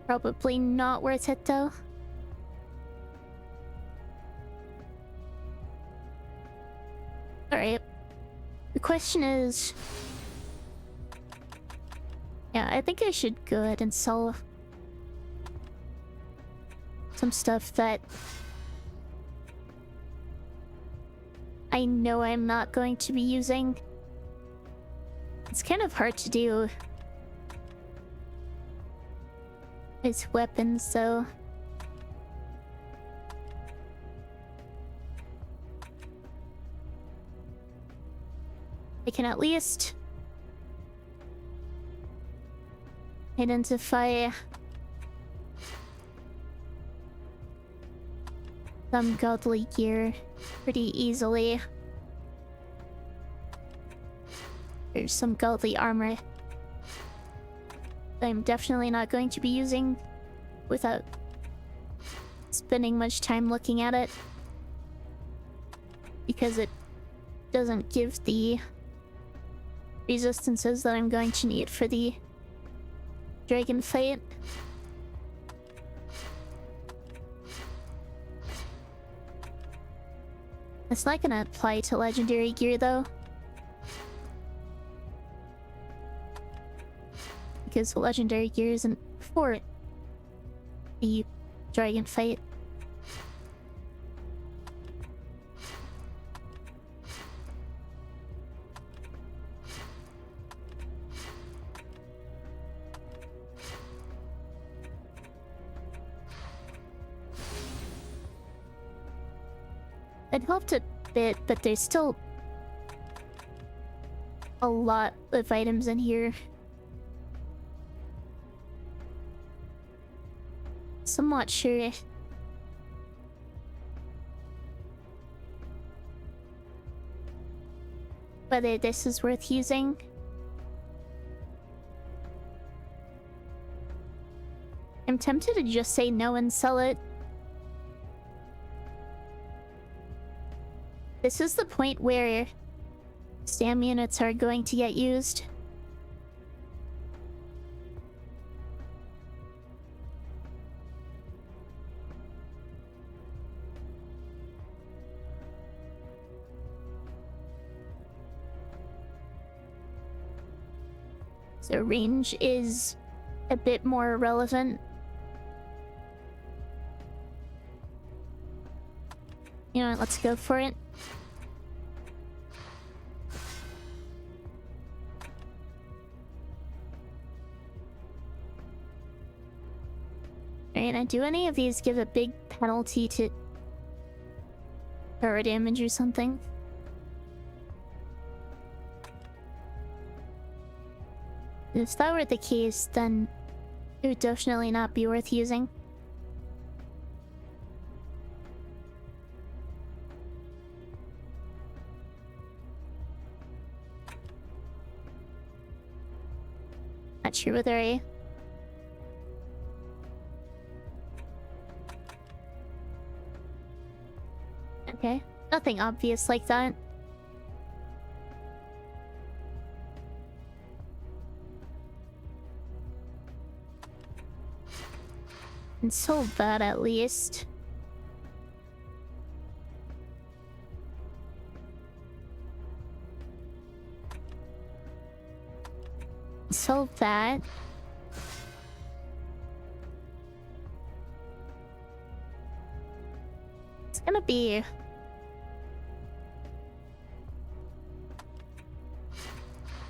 Probably not worth it though. Alright. The question is... Yeah, I think I should go ahead and sell some stuff that I know I'm not going to be using. It's kind of hard to do. It's weapons, though. I can at least identify some godly gear pretty easily. There's some godly armor I'm definitely not going to be using without spending much time looking at it, because it doesn't give the resistances that I'm going to need for the dragon fight. It's not gonna apply to legendary gear though, because the legendary gear isn't for the dragon fight. It helped a bit, but there's still a lot of items in here. So I'm not sure whether this is worth using. I'm tempted to just say no and sell it. This is the point where stam units are going to get used. So range is a bit more relevant. You know what, let's go for it. Alright, now do any of these give a big penalty to power damage or something? If that were the case, then it would definitely not be worth using. Not sure whether I... Okay, nothing obvious like that. And sold that at least. Sold that. It's gonna be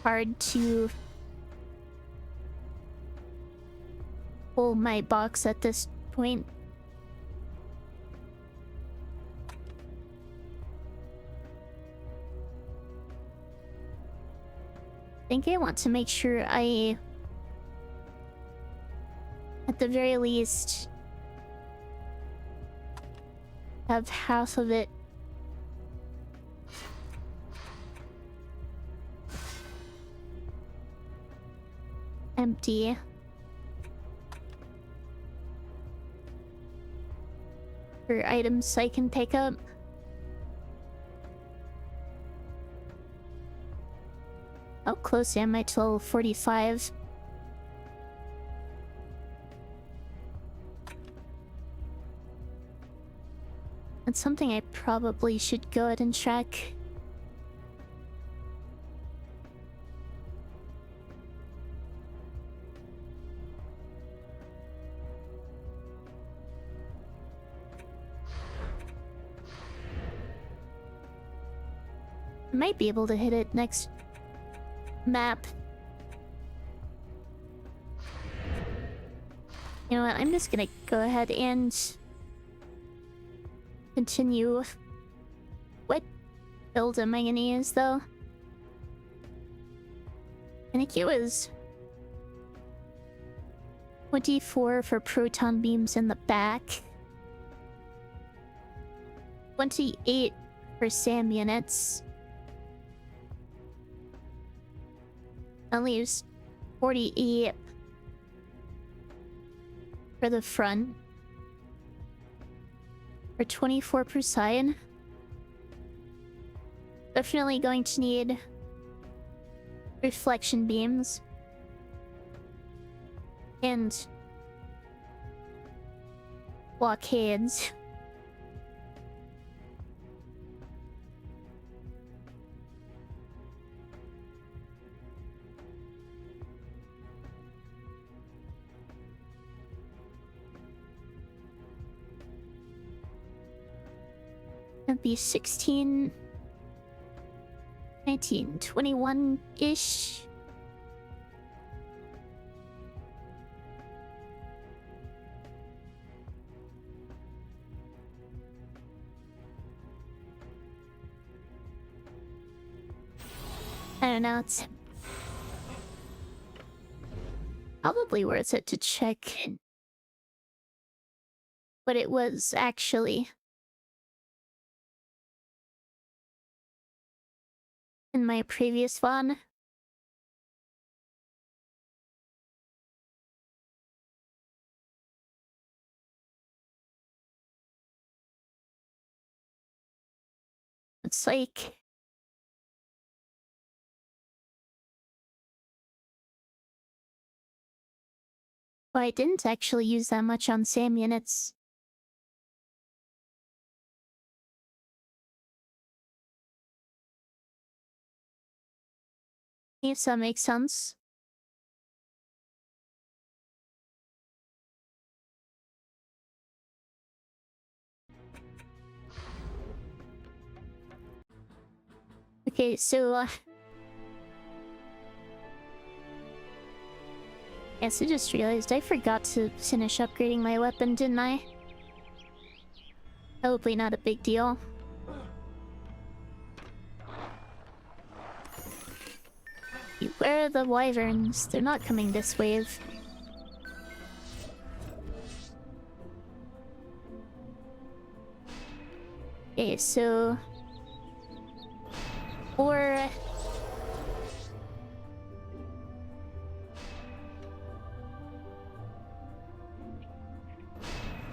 hard to pull my box at this point. I think I want to make sure I, at the very least, have half of it empty. For items I can pick up. How close am I to level 45? That's something I probably should go ahead and check. I might be able to hit it next map. You know what? I'm just gonna go ahead and continue. What build am I gonna use though? I think it was 24 for proton beams in the back, 28 for SAM units. That leaves 48 for the front. For 24 per side. Definitely going to need reflection beams. And blockades. That'd be 16, 19, 21-ish. I don't know, it's probably worth it to check what it was actually in my previous one. It's like... Well, I didn't actually use that much on SAM units. If that makes sense. Okay, so... Yes, I just realized I forgot to finish upgrading my weapon, didn't I? Probably not a big deal. Where are the wyverns? They're not coming this wave. Okay, so... Or...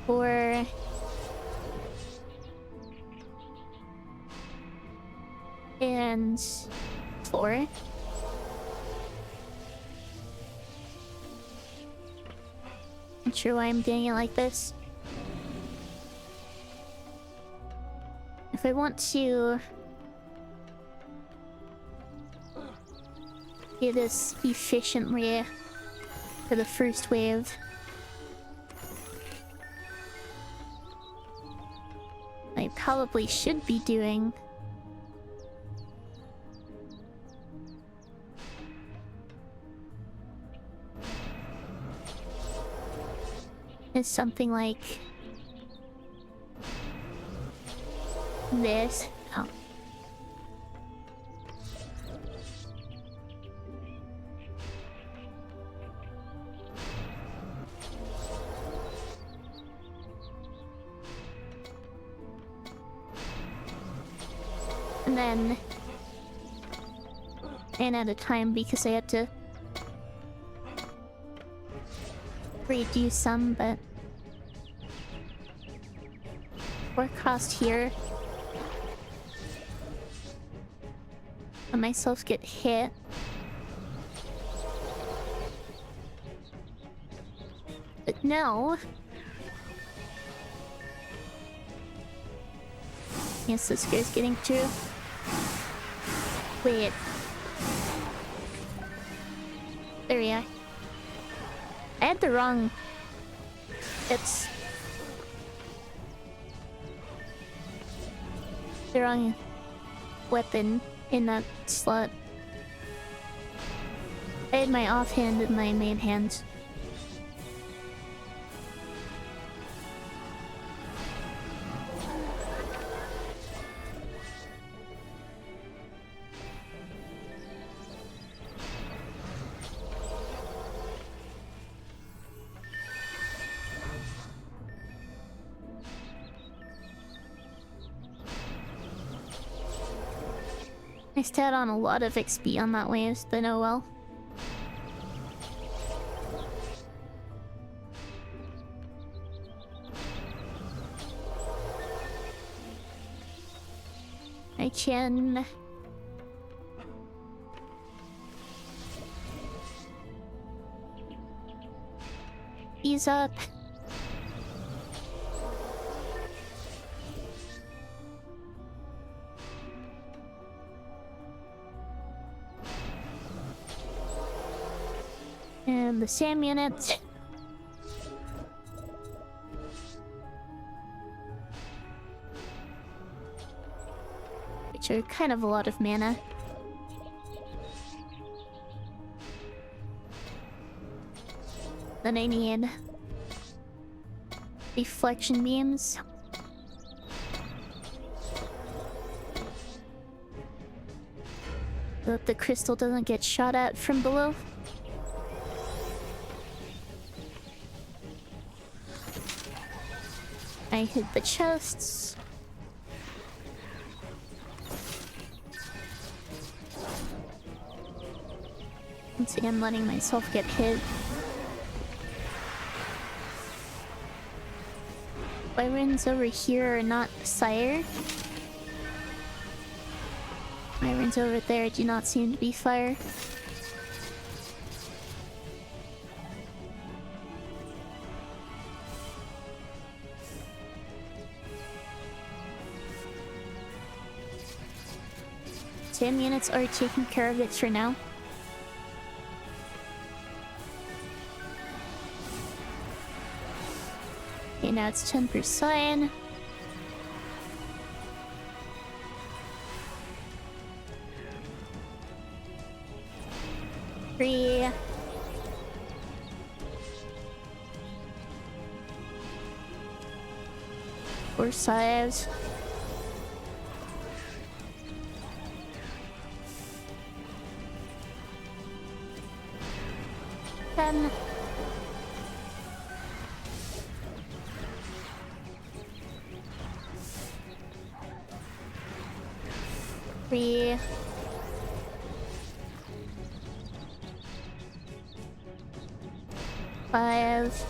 Or... And... 4. Not sure why I'm doing it like this. If I want to... do this efficiently for the first wave... I probably should be doing... is something like... this. Oh. And then... ran out of time because I had to... redo some, but... or crossed here. Let myself get hit. But no. Yes, this guy's getting through. Wait. There we are. I had the wrong... It's... the wrong weapon in that slot. I had my offhand and my main hand. I stat on a lot of XP on that wave, but oh well. I can... ease up. And the SAM unit. Which are kind of a lot of mana. Then I need reflection beams. So that the crystal doesn't get shot at from below. I hit the chests. Once again, letting myself get hit. Wyverns over here are not sire. Irons over there do not seem to be fire. Same units are taking care of it for now. Okay, now it's 10%. Three. Four sides. 10. Three. 5.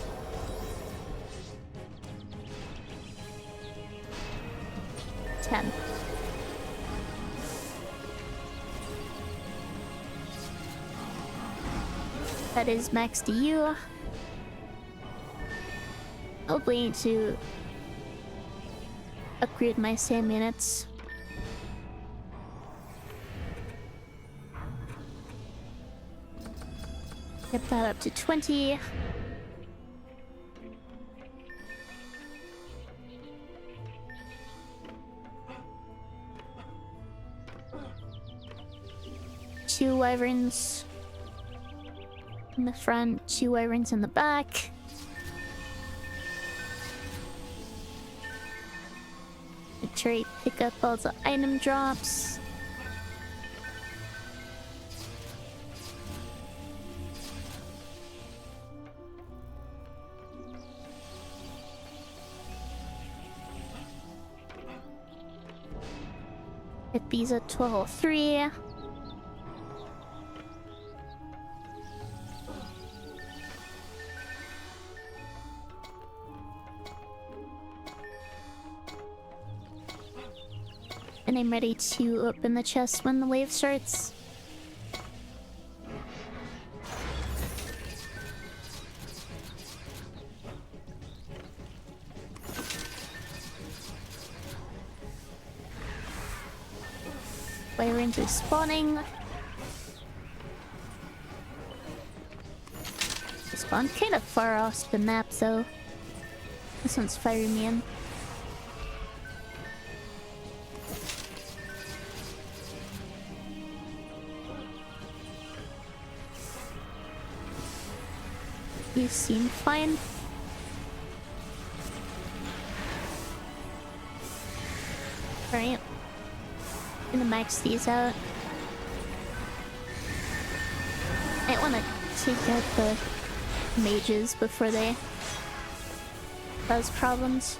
10. That is max DU. I'll need to upgrade my SAM units. Get that up to 20. Two wyverns in the front, 2 wyverns in the back. Make sure you pick up all the item drops. Get these at 1203. And I'm ready to open the chest when the wave starts. Wyverns are spawning. They spawn kind of far off the map though. This one's firing me in. You seem fine. Alright. Gonna max these out. I wanna take out the mages before they cause problems.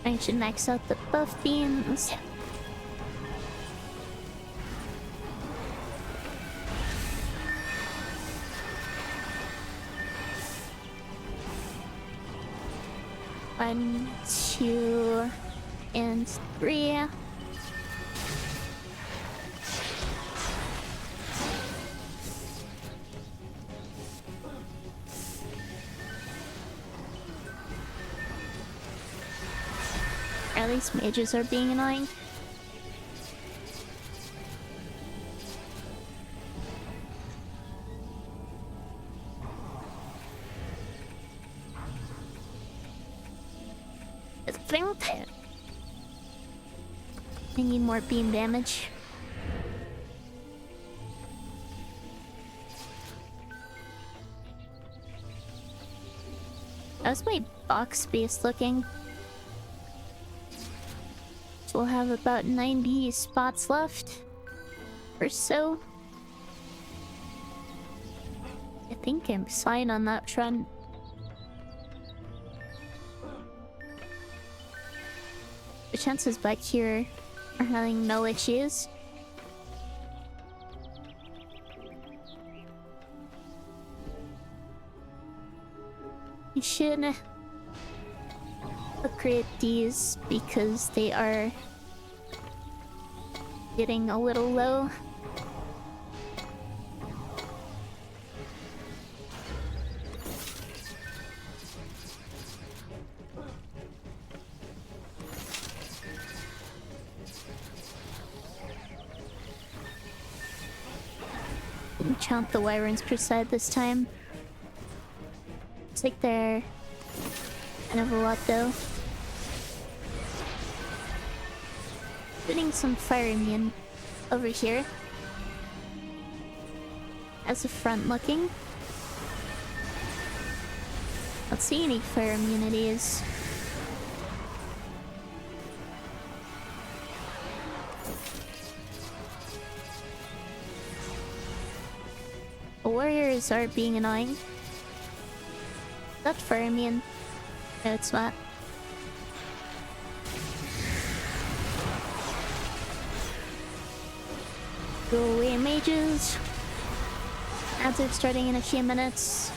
I should max out the buff beams. One, 2, and 3. At least mages are being annoying. I need more beam damage. How's my box space looking? So we'll have about 90 spots left or so. I think I'm fine on that front. The chances back here are having no issues. You should upgrade these because they are getting a little low. Count the wyverns per side this time. It's like they're kind of a lot though. Putting some fire immune over here as a front looking. Not see any fire immunities. Warriors are being annoying. That's fire immune. No, it's not. Go away, mages. Ads are starting in a few minutes.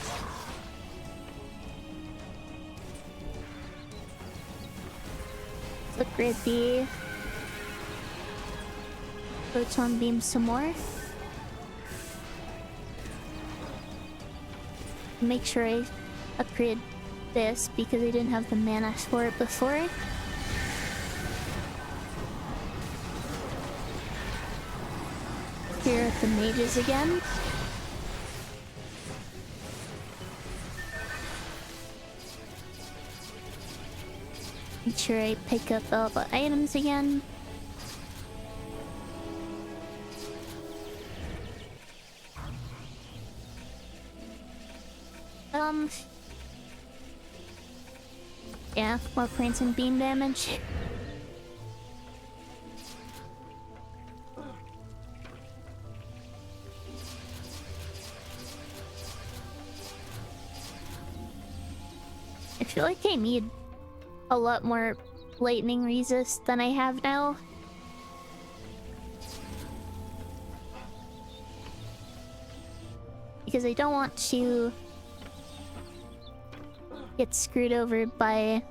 Let's upgrade the photon beam some more. Make sure I upgrade this because I didn't have the mana for it before. Here are the mages again. Make sure I pick up all the items again. Yeah, more points and beam damage. I feel like I need a lot more lightning resist than I have now. Because I don't want to get screwed over by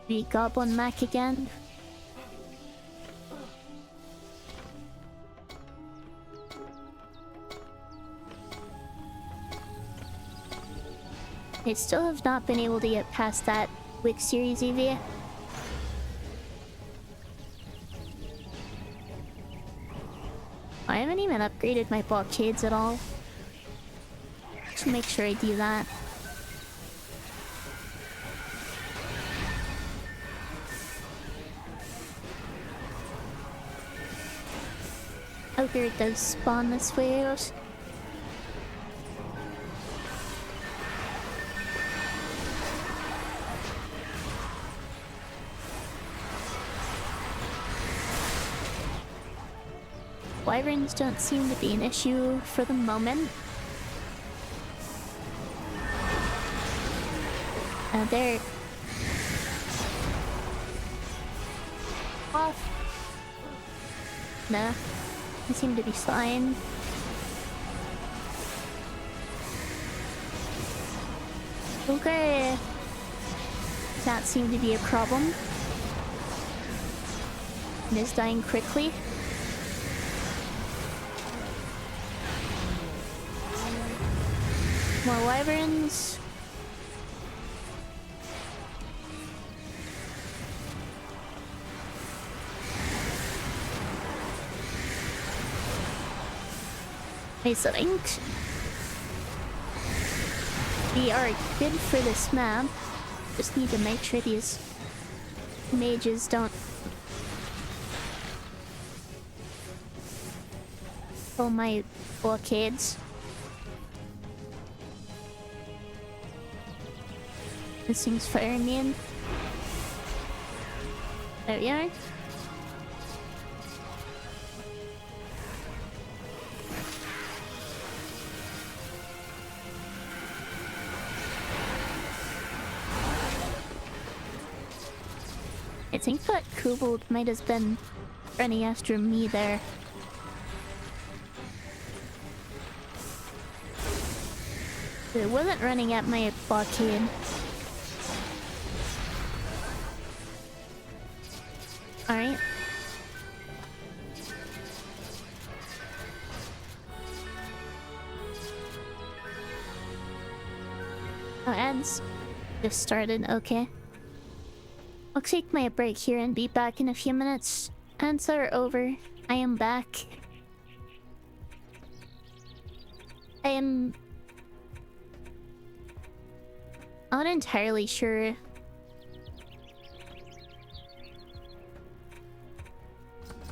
the Goblin Mech again. I still have not been able to get past that with Series EV. I haven't even upgraded my blockades at all. Should make sure I do that. Ogre it does spawn this way out. Wyverns don't seem to be an issue for the moment. They're off. Nah, they seem to be fine. Okay. That seemed to be a problem. It is dying quickly. More wyverns. Nice link. We are good for this map. Just need to make sure these mages don't pull my blockades. This thing's fire immune. There we are. I think that Kobold might have been running after me there. It wasn't running at my blockade. Alright. Oh, ads just started, okay. I'll take my break here and be back in a few minutes. Ads are over. I am back. I am not entirely sure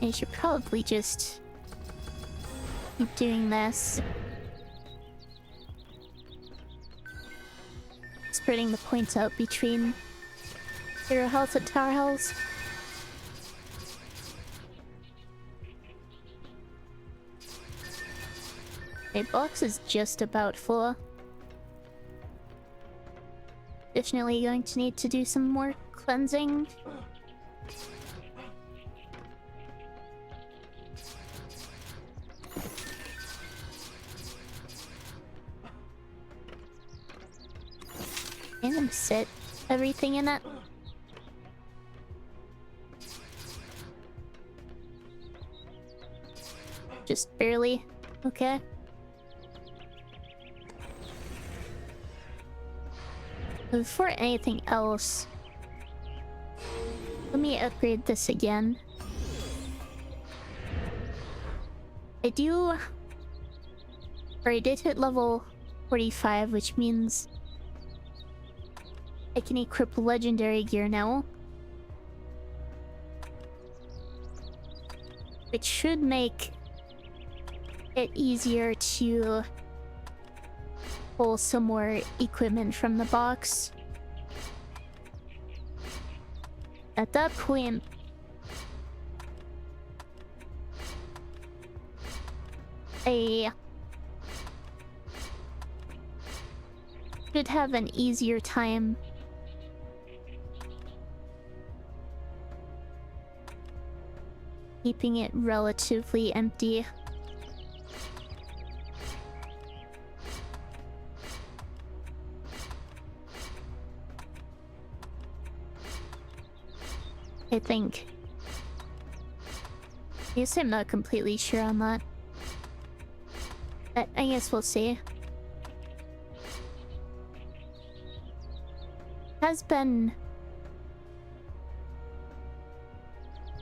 I should probably just keep doing this. Spreading the points out between hero health and tower health. My box is just about full. Additionally, going to need to do some more cleansing. And sit everything in it. Just barely. Okay. Before anything else, let me upgrade this again. I did hit level 45, which means I can equip legendary gear now. Which should make it easier to pull some more equipment from the box. At that point, I should have an easier time keeping it relatively empty. I think. I guess I'm not completely sure on that. But I guess we'll see. Has been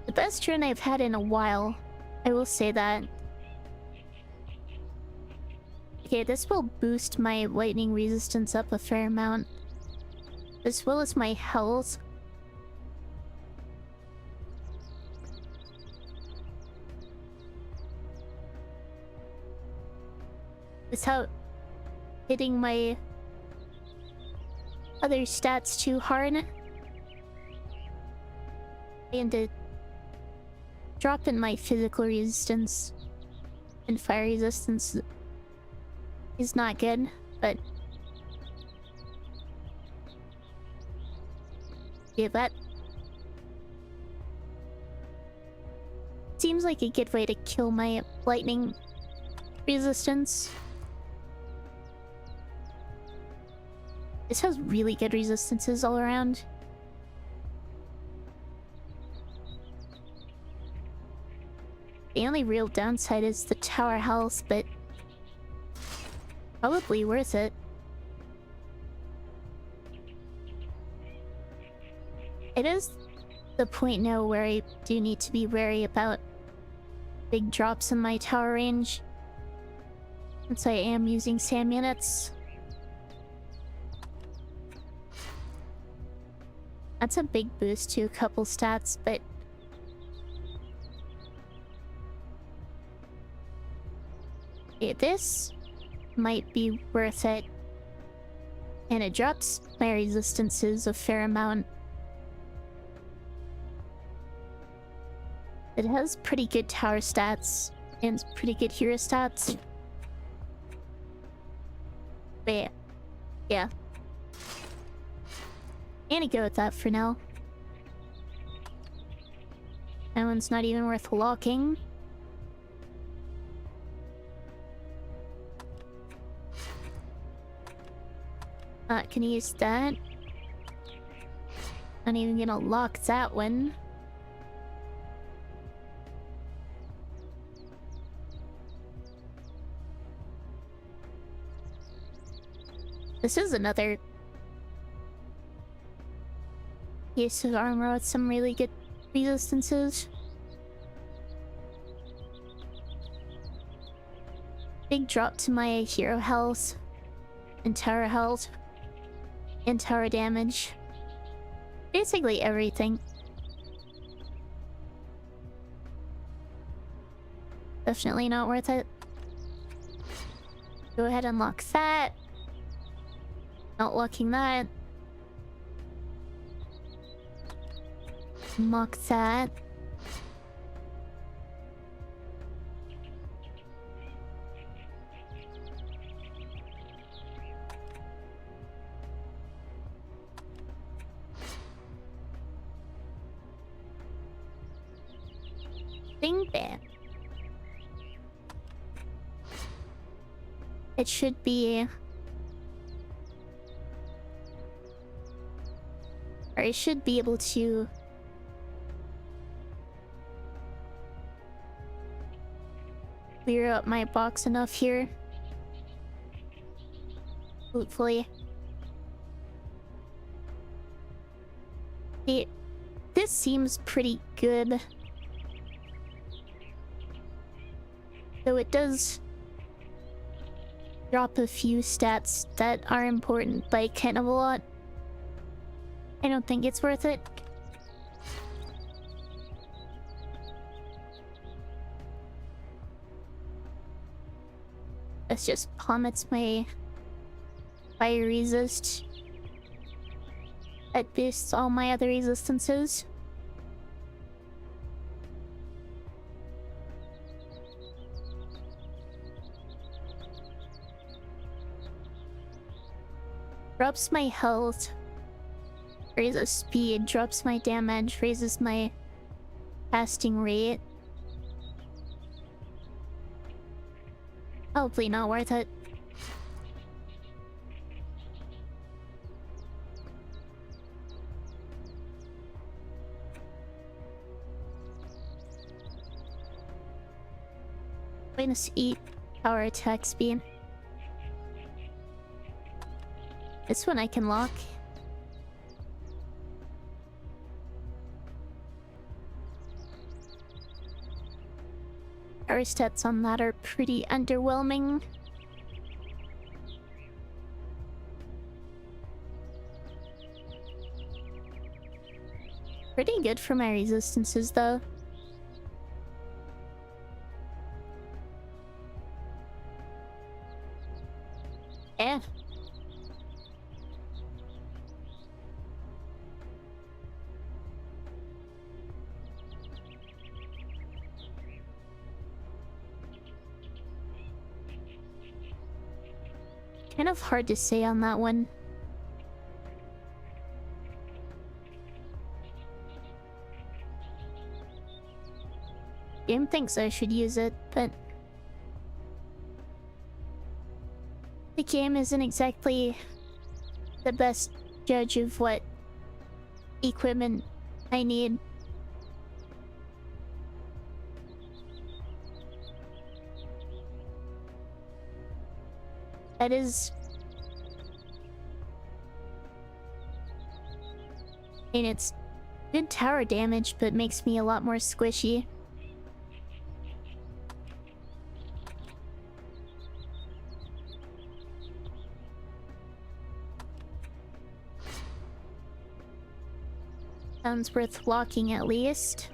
the best run I've had in a while. I will say that. Okay, this will boost my lightning resistance up a fair amount, as well as my health. Without hitting my other stats too hard. And to drop in my physical resistance and fire resistance is not good, but yeah, that seems like a good way to kill my lightning resistance. This has really good resistances all around. The only real downside is the tower health, but probably worth it. It is the point now where I do need to be wary about big drops in my tower range, since I am using SAM units. That's a big boost to a couple stats, but yeah, this might be worth it. And it drops my resistances a fair amount. It has pretty good tower stats and pretty good hero stats. But yeah. I'm gonna go with that for now. That one's not even worth locking. Can use that. Not even gonna lock that one. This is another piece of armor with some really good resistances. Big drop to my hero health and tower health and tower damage. Basically everything. Definitely not worth it. Go ahead and lock that. Not locking that. Lock that. Bing bang. It should be... Or I should be able to... clear up my box enough here. Hopefully. This seems pretty good. Though it does drop a few stats that are important by kind of a lot. I don't think it's worth it. This just plummets my fire resist. It boosts all my other resistances. Drops my health, raises speed, drops my damage, raises my casting rate. Probably not worth it. -8 power attack speed. This one I can lock. Power stats on that are pretty underwhelming. Pretty good for my resistances though. Yeah. Kind of hard to say on that one. Game thinks I should use it, but the game isn't exactly the best judge of what equipment I need. That is... and it's good tower damage, but makes me a lot more squishy. Sounds worth locking at least.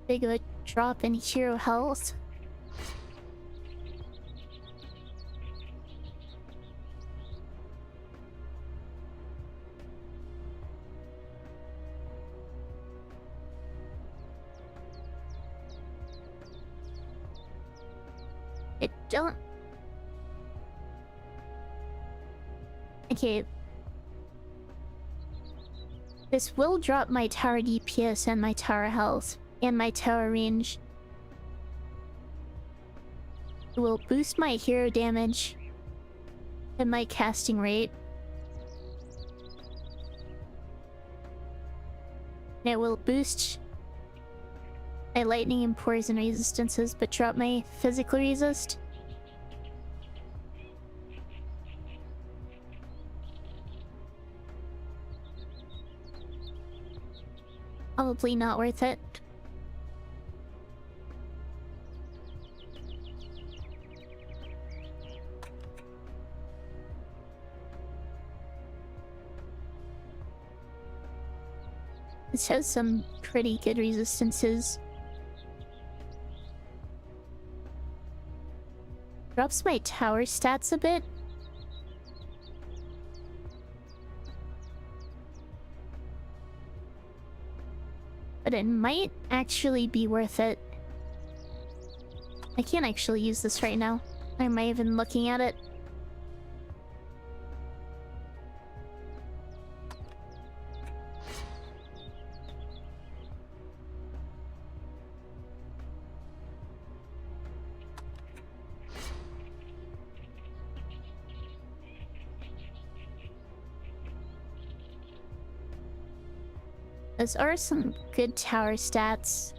Big a drop in hero health. It don't... Okay. This will drop my tower DPS and my tower health and my tower range. It will boost my hero damage and my casting rate. And it will boost my lightning and poison resistances, but drop my physical resist. Probably not worth it. This has some pretty good resistances. Drops my tower stats a bit. But it might actually be worth it. I can't actually use this right now. Am I even looking at it? Those are some good tower stats.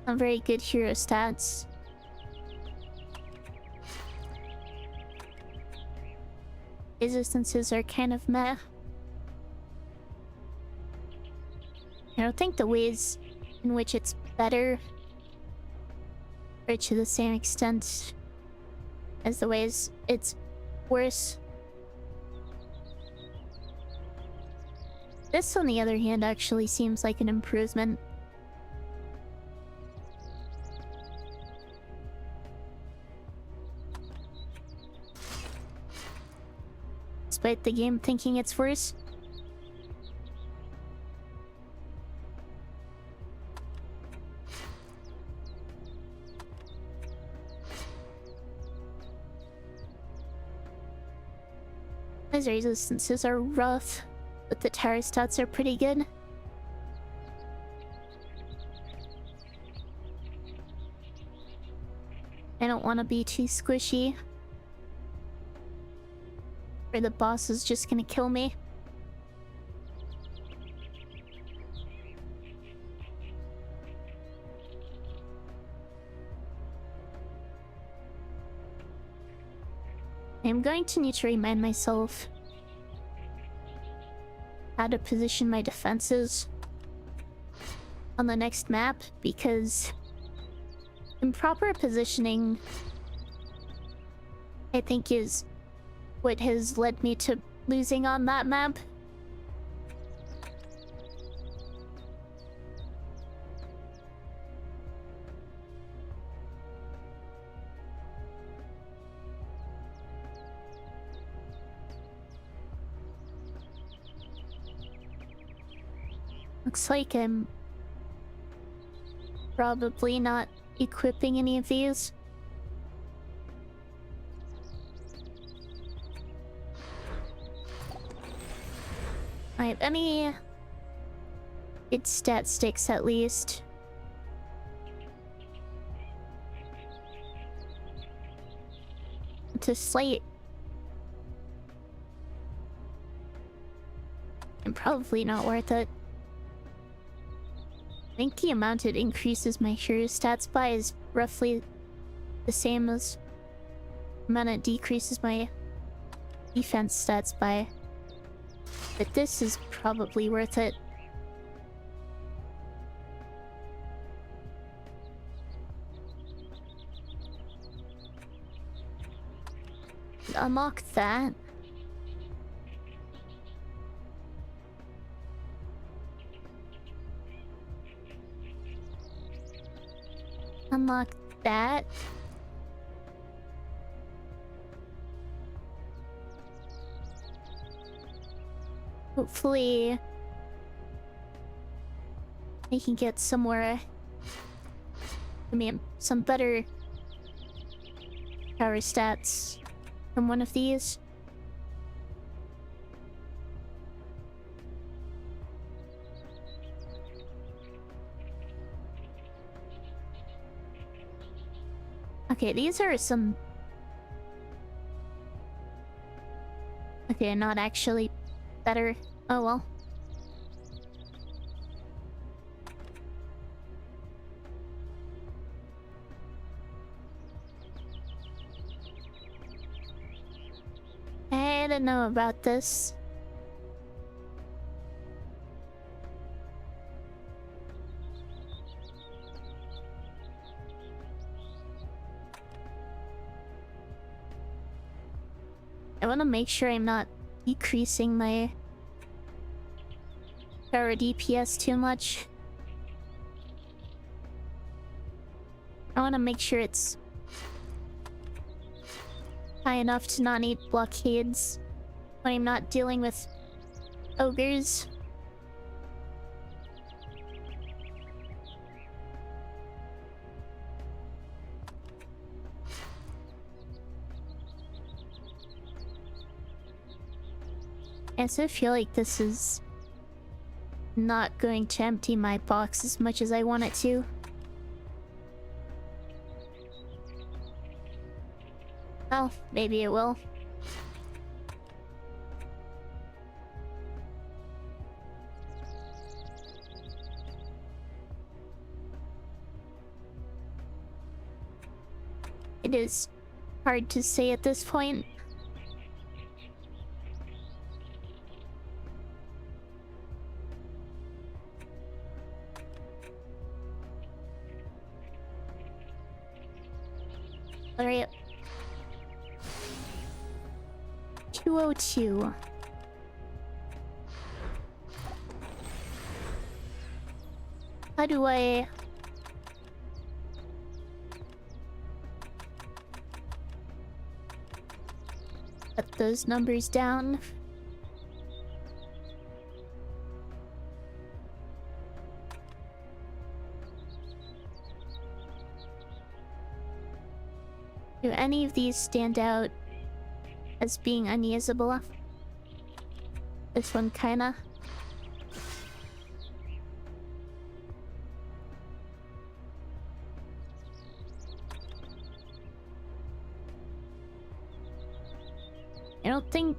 Some very good hero stats. Resistances are kind of meh. I don't think the ways in which it's better are to the same extent as the ways it's worse. This, on the other hand, actually seems like an improvement. Despite the game thinking it's worse. These resistances are rough, but the tower stats are pretty good. I don't want to be too squishy, or the boss is just gonna kill me. I'm going to need to remind myself how to position my defenses on the next map, because improper positioning, I think, is what has led me to losing on that map. Looks like I'm probably not equipping any of these. I have any good stat sticks at least. To slate. And probably not worth it. I think the amount it increases my hero stats by is roughly the same as the amount it decreases my defense stats by. But this is probably worth it. Unlock that. Unlock that. Hopefully I can get somewhere. I mean, some better power stats from one of these. Okay, these are some... Okay, not actually better. Oh well. I don't know about this. I want to make sure I'm not decreasing my power DPS too much. I want to make sure it's high enough to not need blockades when I'm not dealing with ogres. I also feel like this is not going to empty my box as much as I want it to. Well, maybe it will. It is hard to say at this point. Alright. 202. How do I... put those numbers down? Do any of these stand out as being unusable? This one kinda. I don't think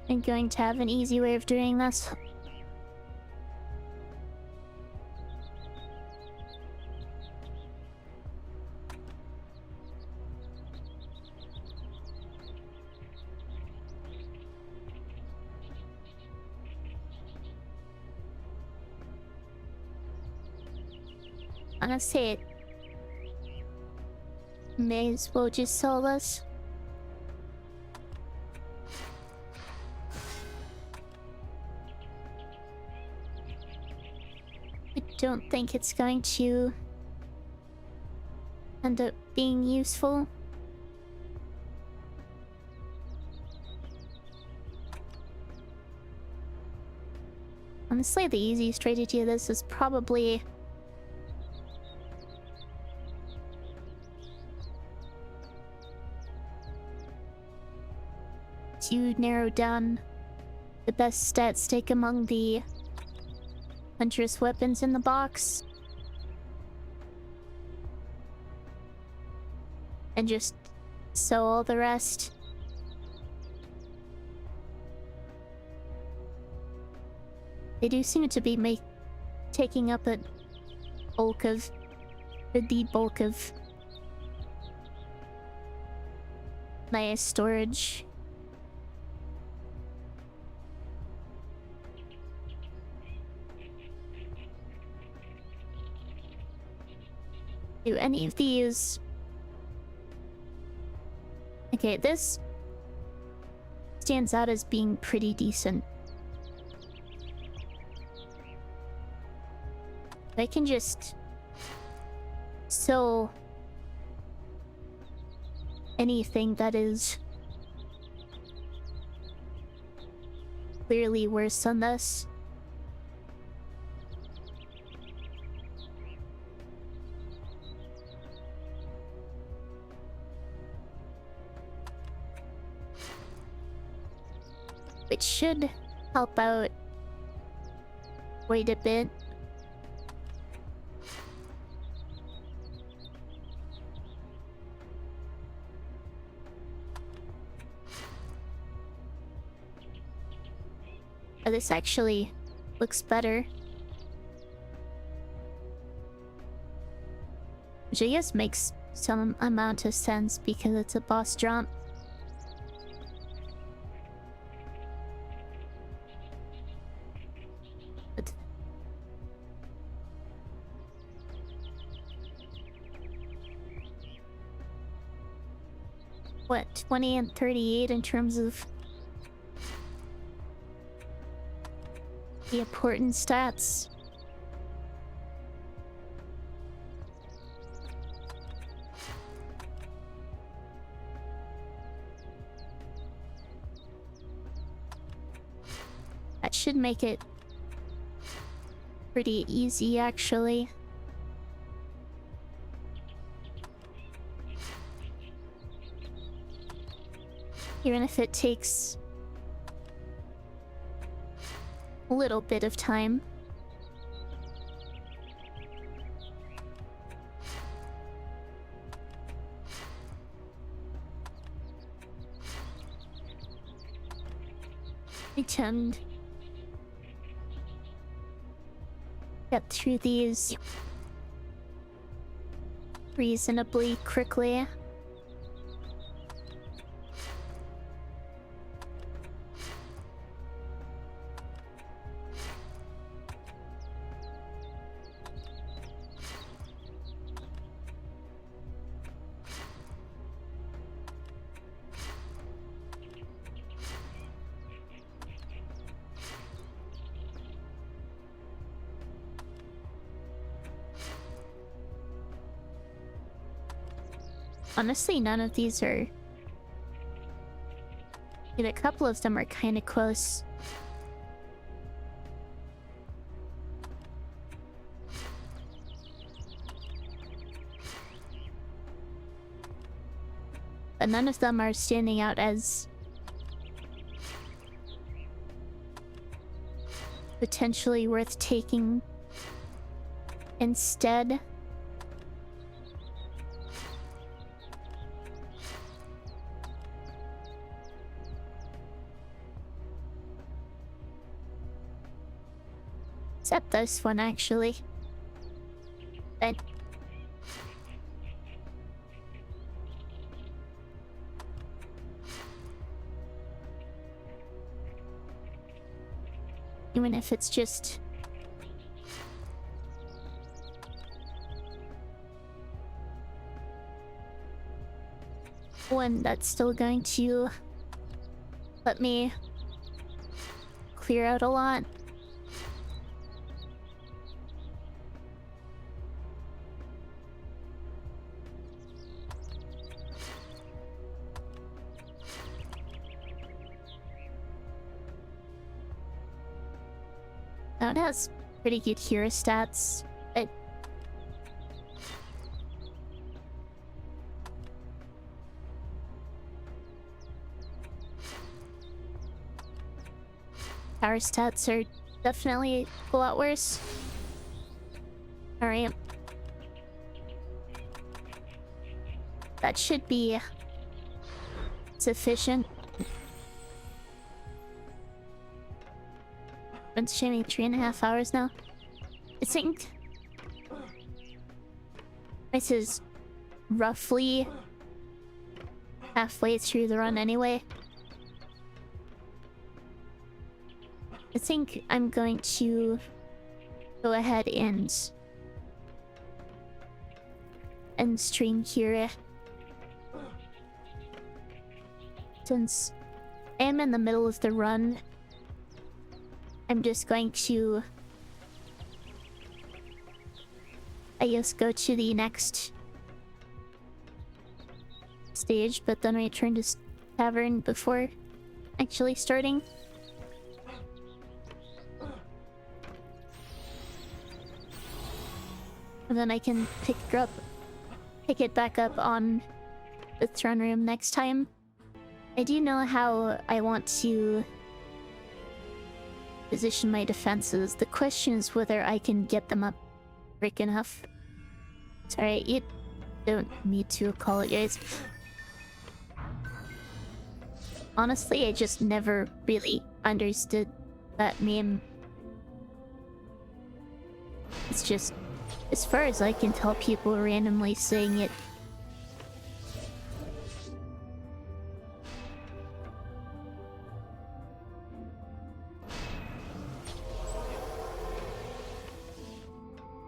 I'm going to have an easy way of doing this. I'm gonna say it. May as well just sell this. I don't think it's going to end up being useful. Honestly, the easiest way to do this is probably to narrow down the best stat stick among the huntress weapons in the box. And just sell all the rest. They do seem to be taking up a bulk of... the bulk of my storage. Do any of these... Okay, this stands out as being pretty decent. I can just sell anything that is clearly worse than this. Which should help out quite a bit. Oh, this actually looks better. Which I guess makes some amount of sense because it's a boss jump. But what, 20 and 38 in terms of the important stats? That should make it pretty easy, actually. Even if it takes a little bit of time. I tend to get through these reasonably quickly. Honestly, none of these are... a couple of them are kind of close. But none of them are standing out as potentially worth taking instead. Except this one, actually. But even if it's just one that's still going to let me clear out a lot. Now it has pretty good hero stats, but power stats are definitely a lot worse. Alright. That should be sufficient. Been streaming 3.5 hours now. I think this is roughly halfway through the run anyway. I think I'm going to go ahead and end stream here. Since I am in the middle of the run, I'm just going to, I guess, go to the next stage, but then return to tavern before actually starting. And then I can pick it back up on the throne room next time. I do know how I want to position my defenses. The question is whether I can get them up quick enough. Sorry, you don't need to apologize. Honestly, I just never really understood that meme. It's just, as far as I can tell, people randomly saying it.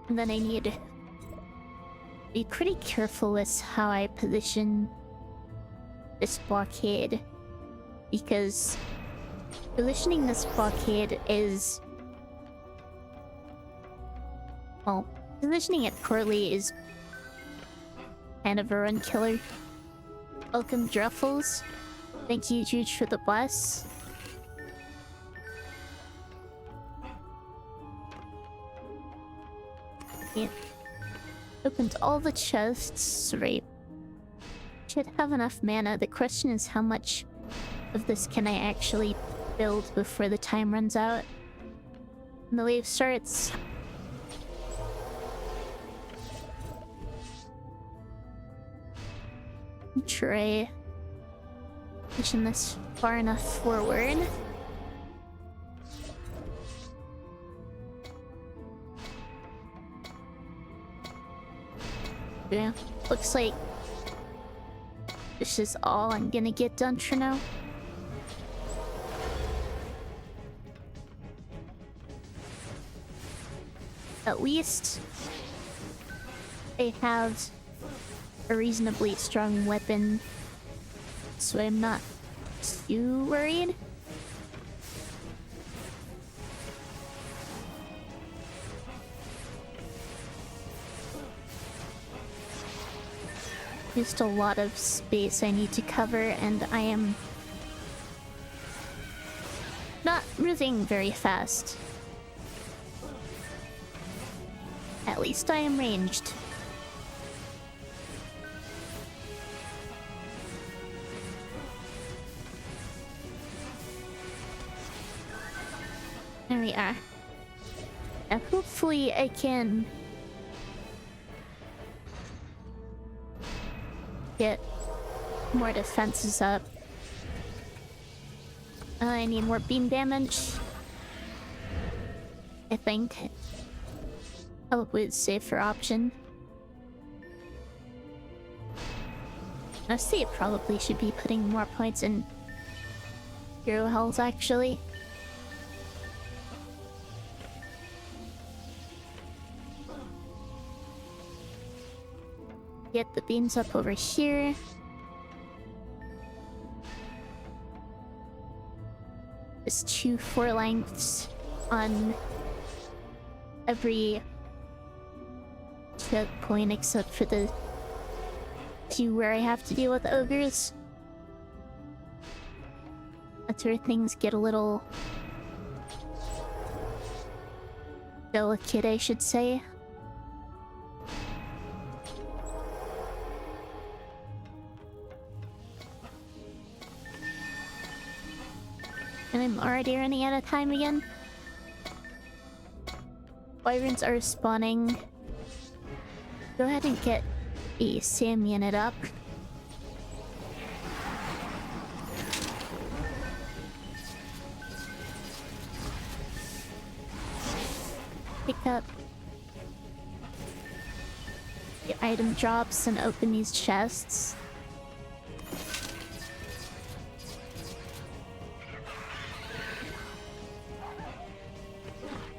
And then I need to be pretty careful with how I position this blockade, because positioning this blockade is... well, positioning it poorly is kind of a run killer. Welcome, Druffles. Thank you, Juge, for the bless. Yeah. Opened all the chests, right? Should have enough mana. The question is, how much of this can I actually build before the time runs out? And the wave starts. Try pushing this far enough forward. Yeah, looks like this is all I'm gonna get done for now. At least I have a reasonably strong weapon, so I'm not too worried. Just a lot of space I need to cover, and I am not moving very fast. At least I am ranged. There we are. And hopefully I can get more defenses up. I need more beam damage, I think. Probably the safer option. I see it probably should be putting more points in hero health, actually. Get the beams up over here. Just 2 4 lengths on every checkpoint except for the 2 where I have to deal with ogres. That's where things get a little delicate, I should say. And I'm already running out of time again. Wyverns are spawning. Go ahead and get a Sam unit up. Pick up the item drops and open these chests.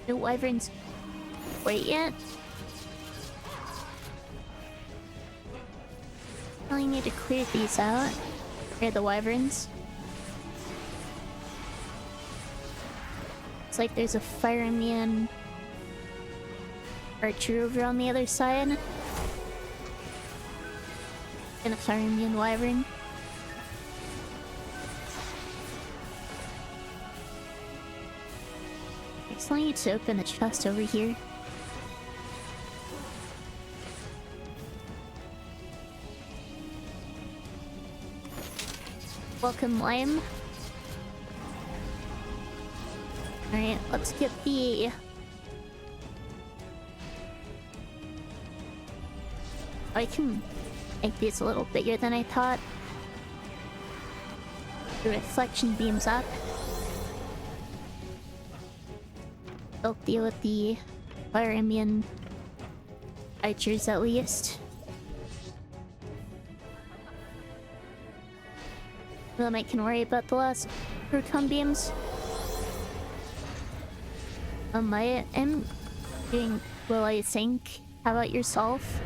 No wyverns quite yet. I only need to clear these out. Clear the wyverns. It's like there's a fire immune archer over on the other side. And a fire immune wyvern. I need to open the chest over here. Welcome, Lime. Alright, let's get the... I can make these a little bigger than I thought. The reflection beams up. They'll deal with the fire immune archers at least. Then I can worry about the last proton beams. I am doing well, I think. How about yourself?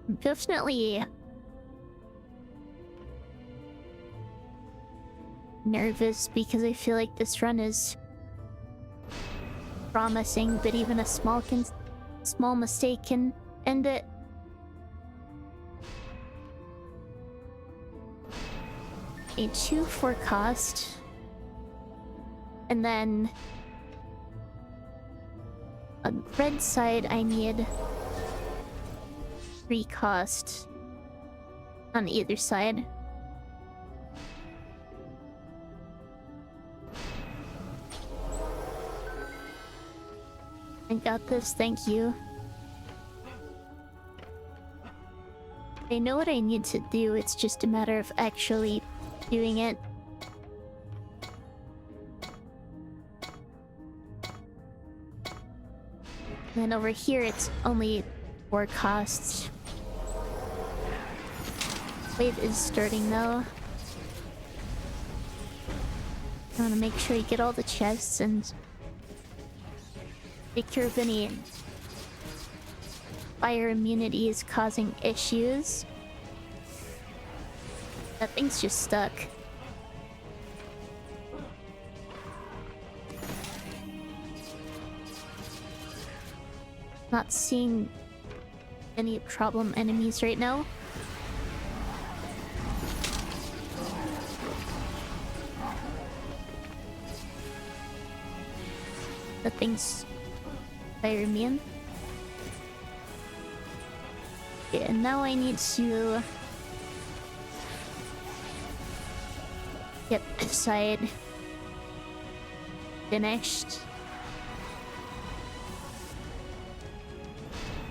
I'm definitely nervous because I feel like this run is promising, but even a small mistake can end it. A 2 for cost. And then on red side I need 3 cost on either side. I got this, thank you. I know what I need to do, it's just a matter of actually doing it. And then over here it's only 4 costs. Wave is starting though. I want to make sure you get all the chests and take care of any fire immunity is causing issues. That thing's just stuck. Not seeing any problem enemies right now. That thing's fire immune. Yeah, and now I need to get this side finished.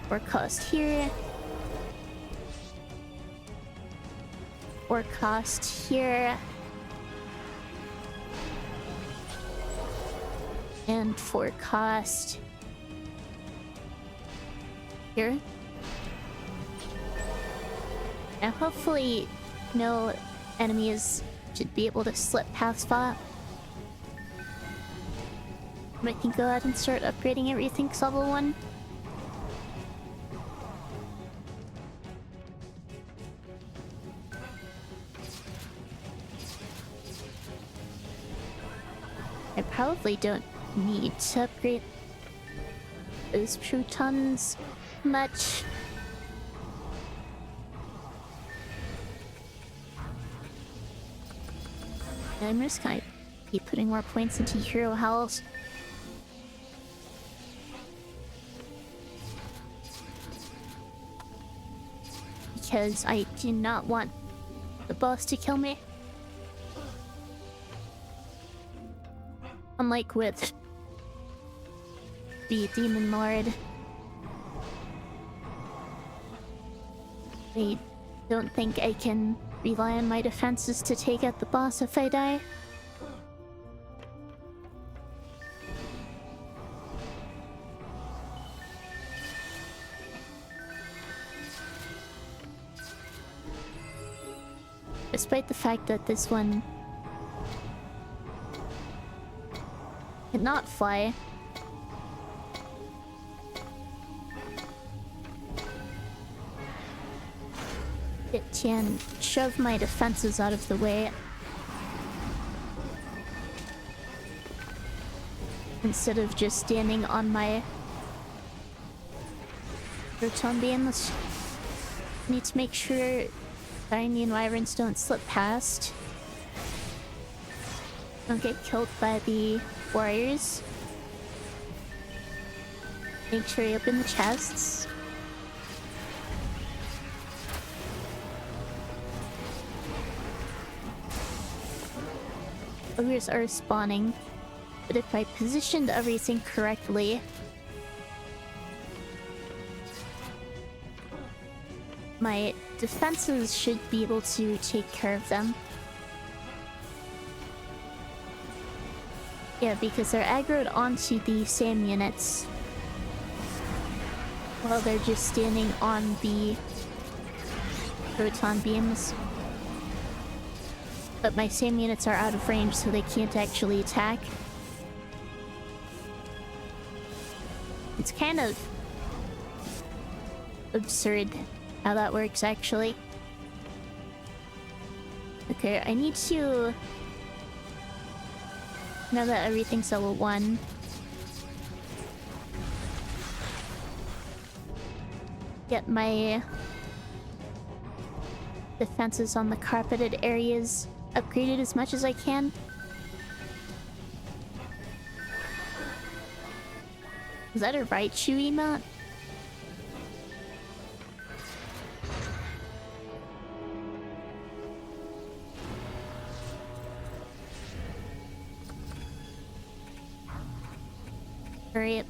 Or cost here. Or cost here. And for cost here. Now hopefully no enemies should be able to slip past that. I can go ahead and start upgrading everything to level 1. I probably don't need to upgrade those protons much. I'm just gonna keep putting more points into hero health. Because I do not want the boss to kill me. Unlike with the Demon Lord, I don't think I can rely on my defenses to take out the boss if I die. Despite the fact that this one cannot fly, it can shove my defenses out of the way instead of just standing on my proton beams. Need to make sure tiny environs don't slip past. Don't get killed by the warriors. Make sure you open the chests. Ogres are spawning, but if I positioned everything correctly, my defenses should be able to take care of them. Yeah, because they're aggroed onto the SAM units while they're just standing on the proton beams. But my SAM units are out of range, so they can't actually attack. It's kind of absurd how that works, actually. Okay, I need to... Now that everything's level 1... get my defenses on the carpeted areas upgraded as much as I can. Is that a right shoe emote? Alright,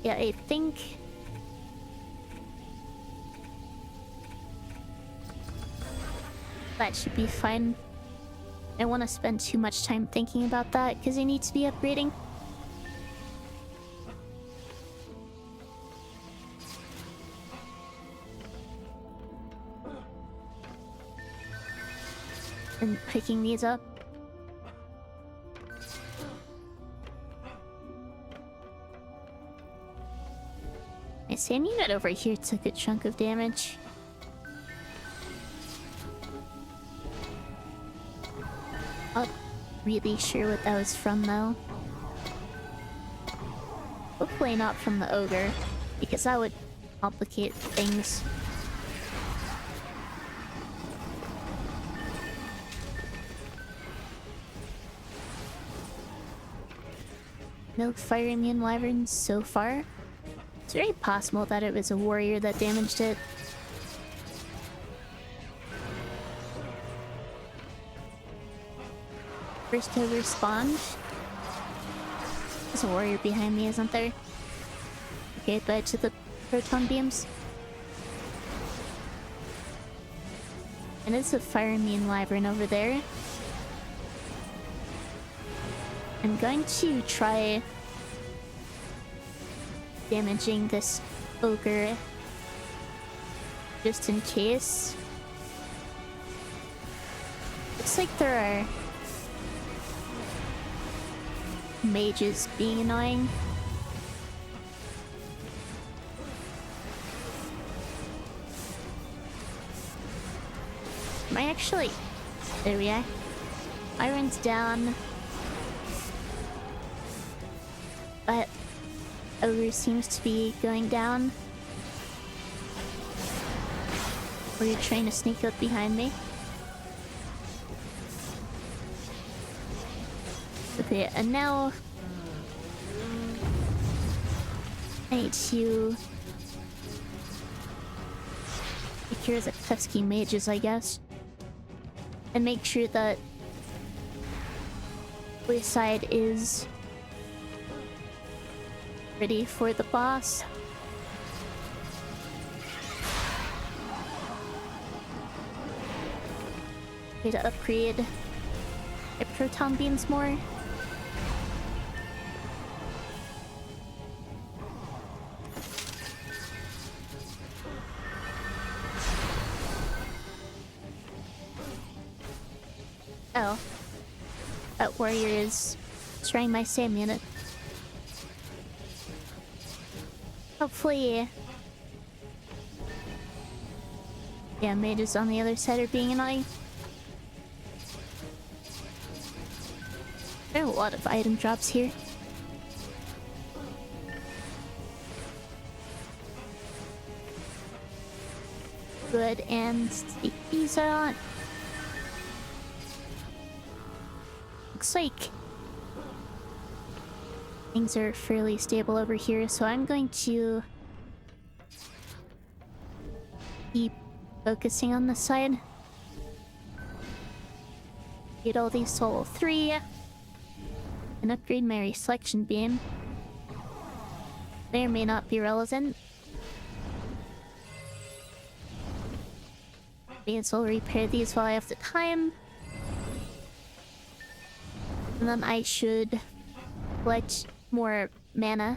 yeah, I think... that should be fine. I don't want to spend too much time thinking about that, because I need to be upgrading. And picking these up. My SAM unit over here took a chunk of damage. Not really sure what that was from, though. Hopefully not from the ogre, because that would complicate things. No fire immune wyverns so far. It's very possible that it was a warrior that damaged it. First to respond. There's a warrior behind me, isn't there? Okay, but to the proton beams. And it's a fire immune wyvern over there. I'm going to try damaging this ogre just in case. Looks like there are mages being annoying. Am I actually... There we are. Iron's down. But ogre seems to be going down. Or you're trying to sneak up behind me. Okay, and now I need to take care of the pesky mages, I guess. And make sure that Ruleset is ready for the boss. Need to upgrade my proton beams more. Oh. That warrior is destroying my SAM unit. Hopefully... Yeah, mages on the other side are being annoying. There are a lot of item drops here. Good, and take these out. Looks like things are fairly stable over here, so I'm going to keep focusing on this side. Get all these to level 3 and upgrade my reflection beam. May or may not be relevant. May as well repair these while I have the time. And then I should collect more mana.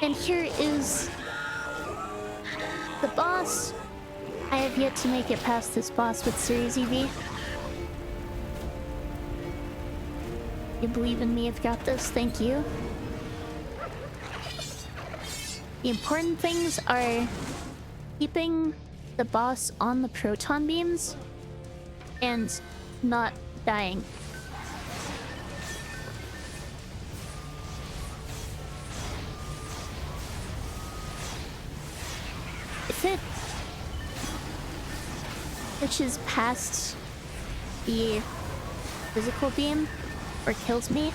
And here is the boss. I have yet to make it past this boss with Series EV. You believe in me, I've got this, thank you. The important things are keeping the boss on the proton beams and not dying. If it pushes past the physical beam or kills me,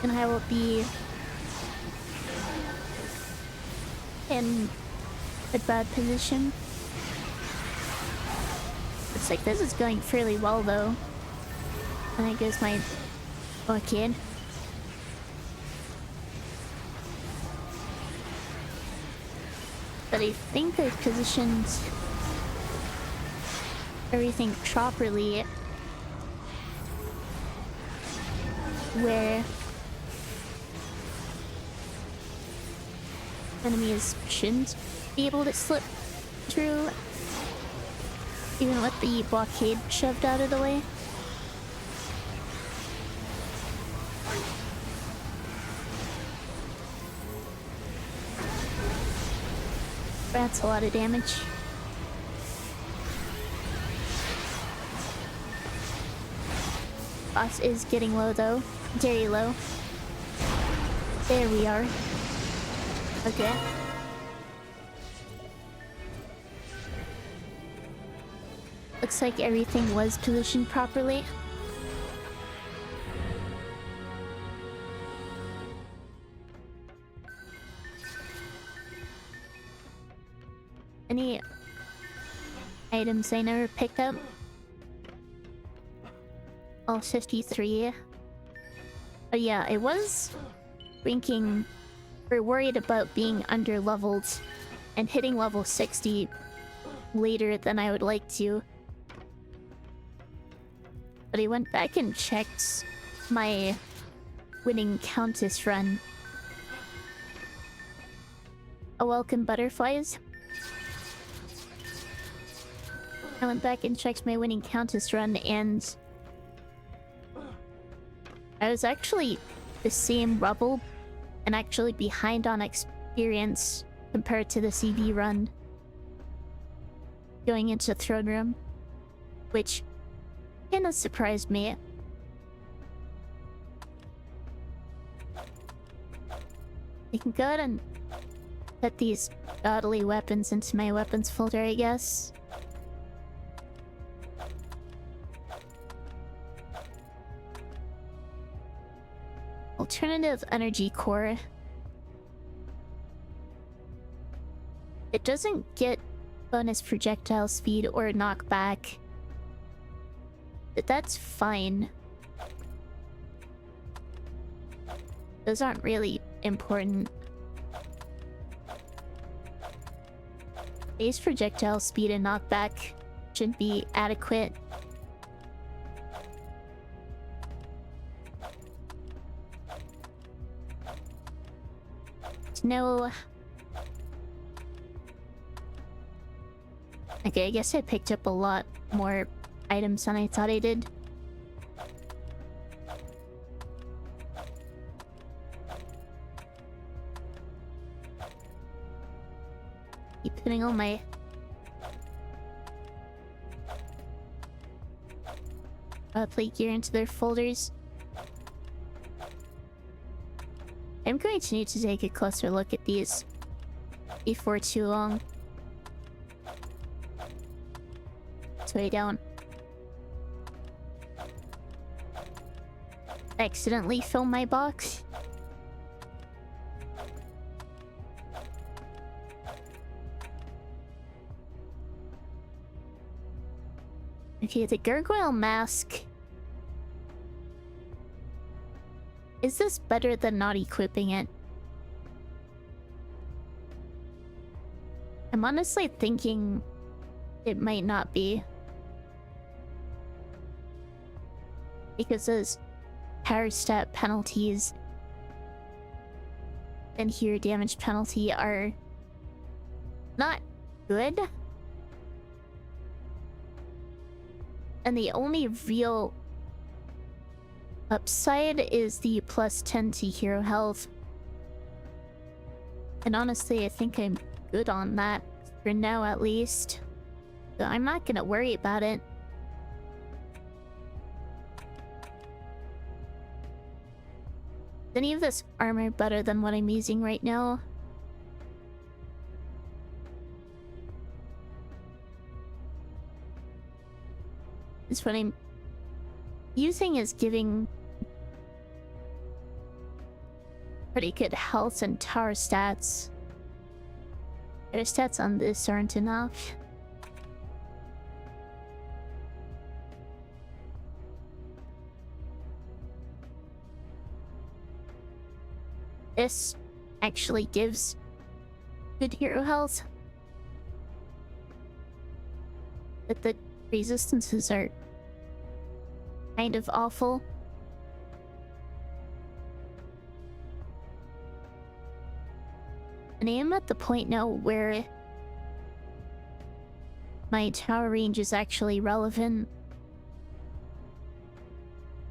then I will be in a bad position. It's like this is going fairly well though. And I guess my kid. But I think I've positioned everything properly where enemies shouldn't be able to slip through, even with the blockade shoved out of the way. That's a lot of damage. Boss is getting low though. Very low. There we are. Okay. Looks like everything was positioned properly. Any items I never picked up? All 53. Oh yeah, I was thinking or worried about being under-leveled and hitting level 60 later than I would like to. But I went back and checked my winning Countess run. A welcome, butterflies. I went back and checked my winning Countess run, and I was actually the same rubble and actually behind on experience compared to the CV run going into Throne Room, which kinda surprised me. I can go ahead and put these godly weapons into my weapons folder, I guess. Alternative energy core. It doesn't get bonus projectile speed or knockback, but that's fine. Those aren't really important. Base projectile speed and knockback should be adequate. No. Okay, I guess I picked up a lot more items than I thought I did. Keep putting all my plate gear into their folders. I'm going to need to take a closer look at these before too long. It's way down. I accidentally filled my box. Okay, the gargoyle mask. Is this better than not equipping it? I'm honestly thinking it might not be. Because those power stat penalties and hero damage penalty are not good. And the only real upside is the plus 10 to hero health. And honestly, I think I'm good on that for now at least. So I'm not gonna worry about it. Is any of this armor better than what I'm using right now? Is what I'm using is giving pretty good health and tower stats. Their stats on this aren't enough. This actually gives good hero health. But the resistances are kind of awful. And I am at the point now where my tower range is actually relevant.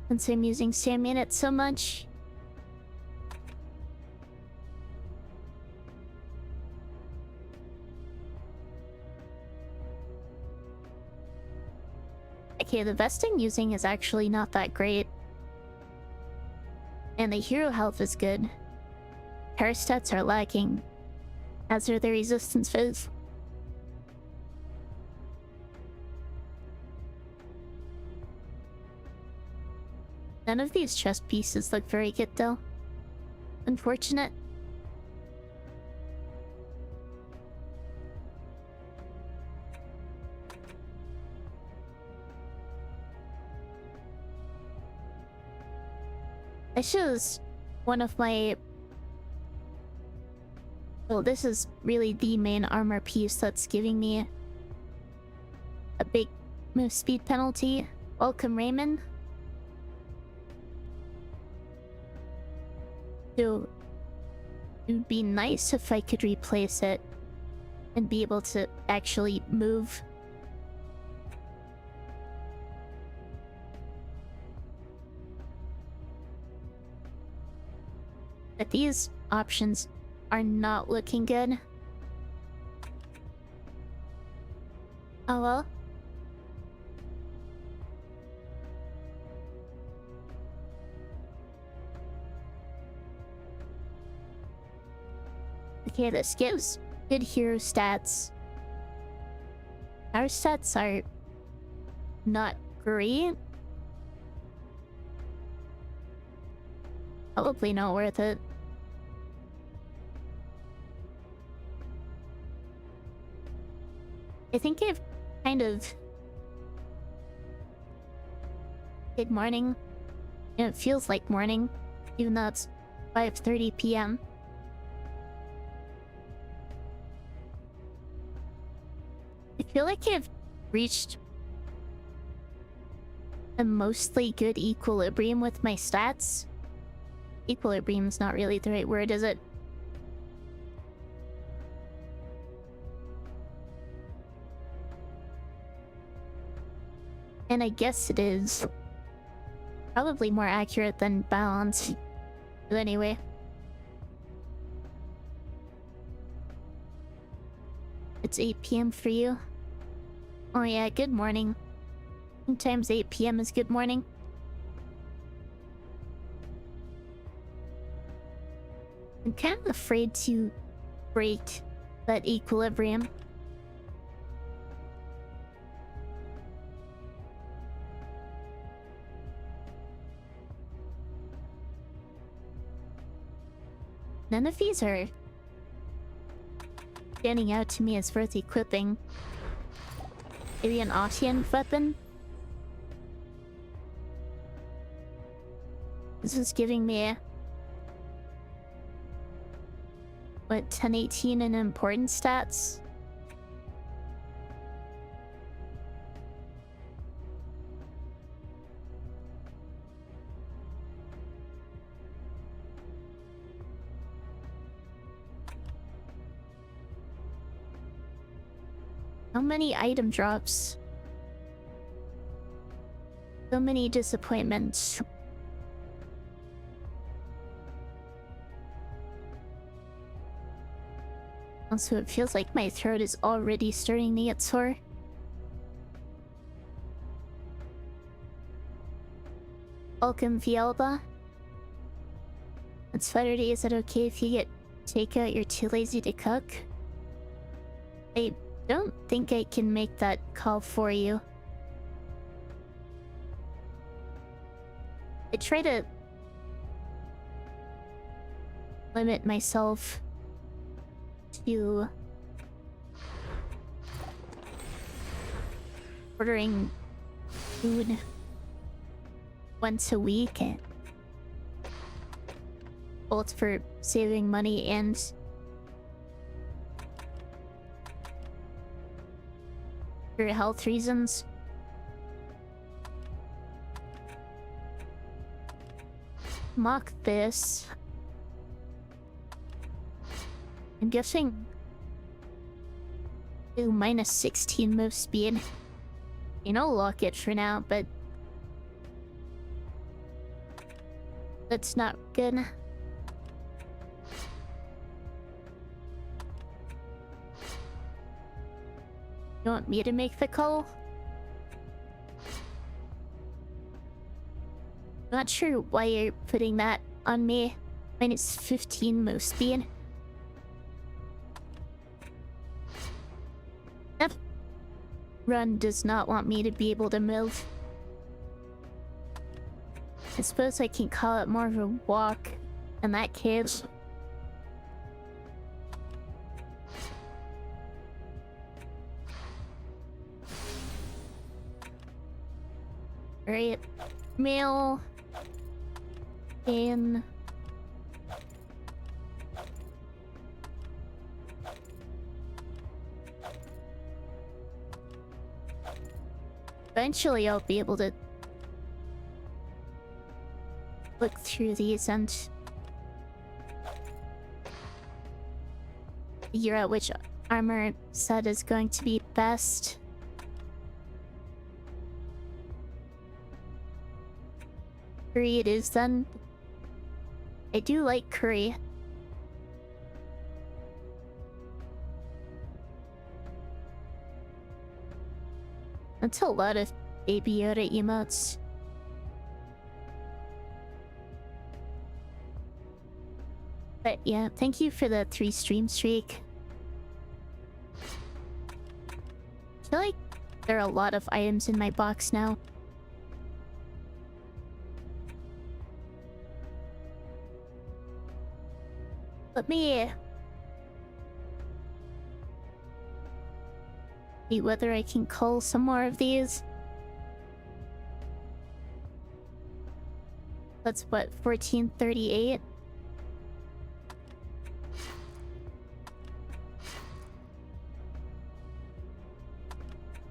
Since I'm using Stamina so much. Okay, the vest I'm using is actually not that great. And the hero health is good. Power stats are lacking, as are the resistance phase. None of these chest pieces look very good though. Unfortunate. This is one of my... Well, this is really the main armor piece that's giving me a big move speed penalty. Welcome, Raymond. So, it would be nice if I could replace it and be able to actually move. But these options are not looking good. Oh well. Okay, this gives good hero stats. Our stats are not great. Probably not worth it. I think I've kind of... Good morning. And it feels like morning, even though it's 5:30 p.m. I feel like I've reached a mostly good equilibrium with my stats. Equilibrium's not really the right word, is it? And I guess it is. Probably more accurate than balance. But anyway. It's 8 p.m. for you. Oh yeah, good morning. Sometimes 8 p.m. is good morning. I'm kind of afraid to break that equilibrium. None of these are standing out to me as worth equipping. Maybe an Ossian weapon? This is giving me... what, 1018 in important stats? How many item drops? So many disappointments. Also, it feels like my throat is already starting to get sore. Welcome, Vielba. It's Saturday. Is it okay if you get takeout? You're too lazy to cook? I don't think I can make that call for you. I try to limit myself to ordering food once a week, both for saving money and for health reasons. Mock this. I'm guessing do minus 16 move speed. You know, lock it for now, but that's not good. You want me to make the call? Not sure why you're putting that on me. Minus 15 move speed. That run does not want me to be able to move. I suppose I can call it more of a walk in that case. Alright. Mail. In. Eventually I'll be able to look through these and figure out which armor set is going to be best. Curry it is then. I do like curry. That's a lot of Baby Yoda emotes. But yeah, thank you for the 3 stream streak. I feel like there are a lot of items in my box now. Let me see whether I can cull some more of these. That's what, 1438?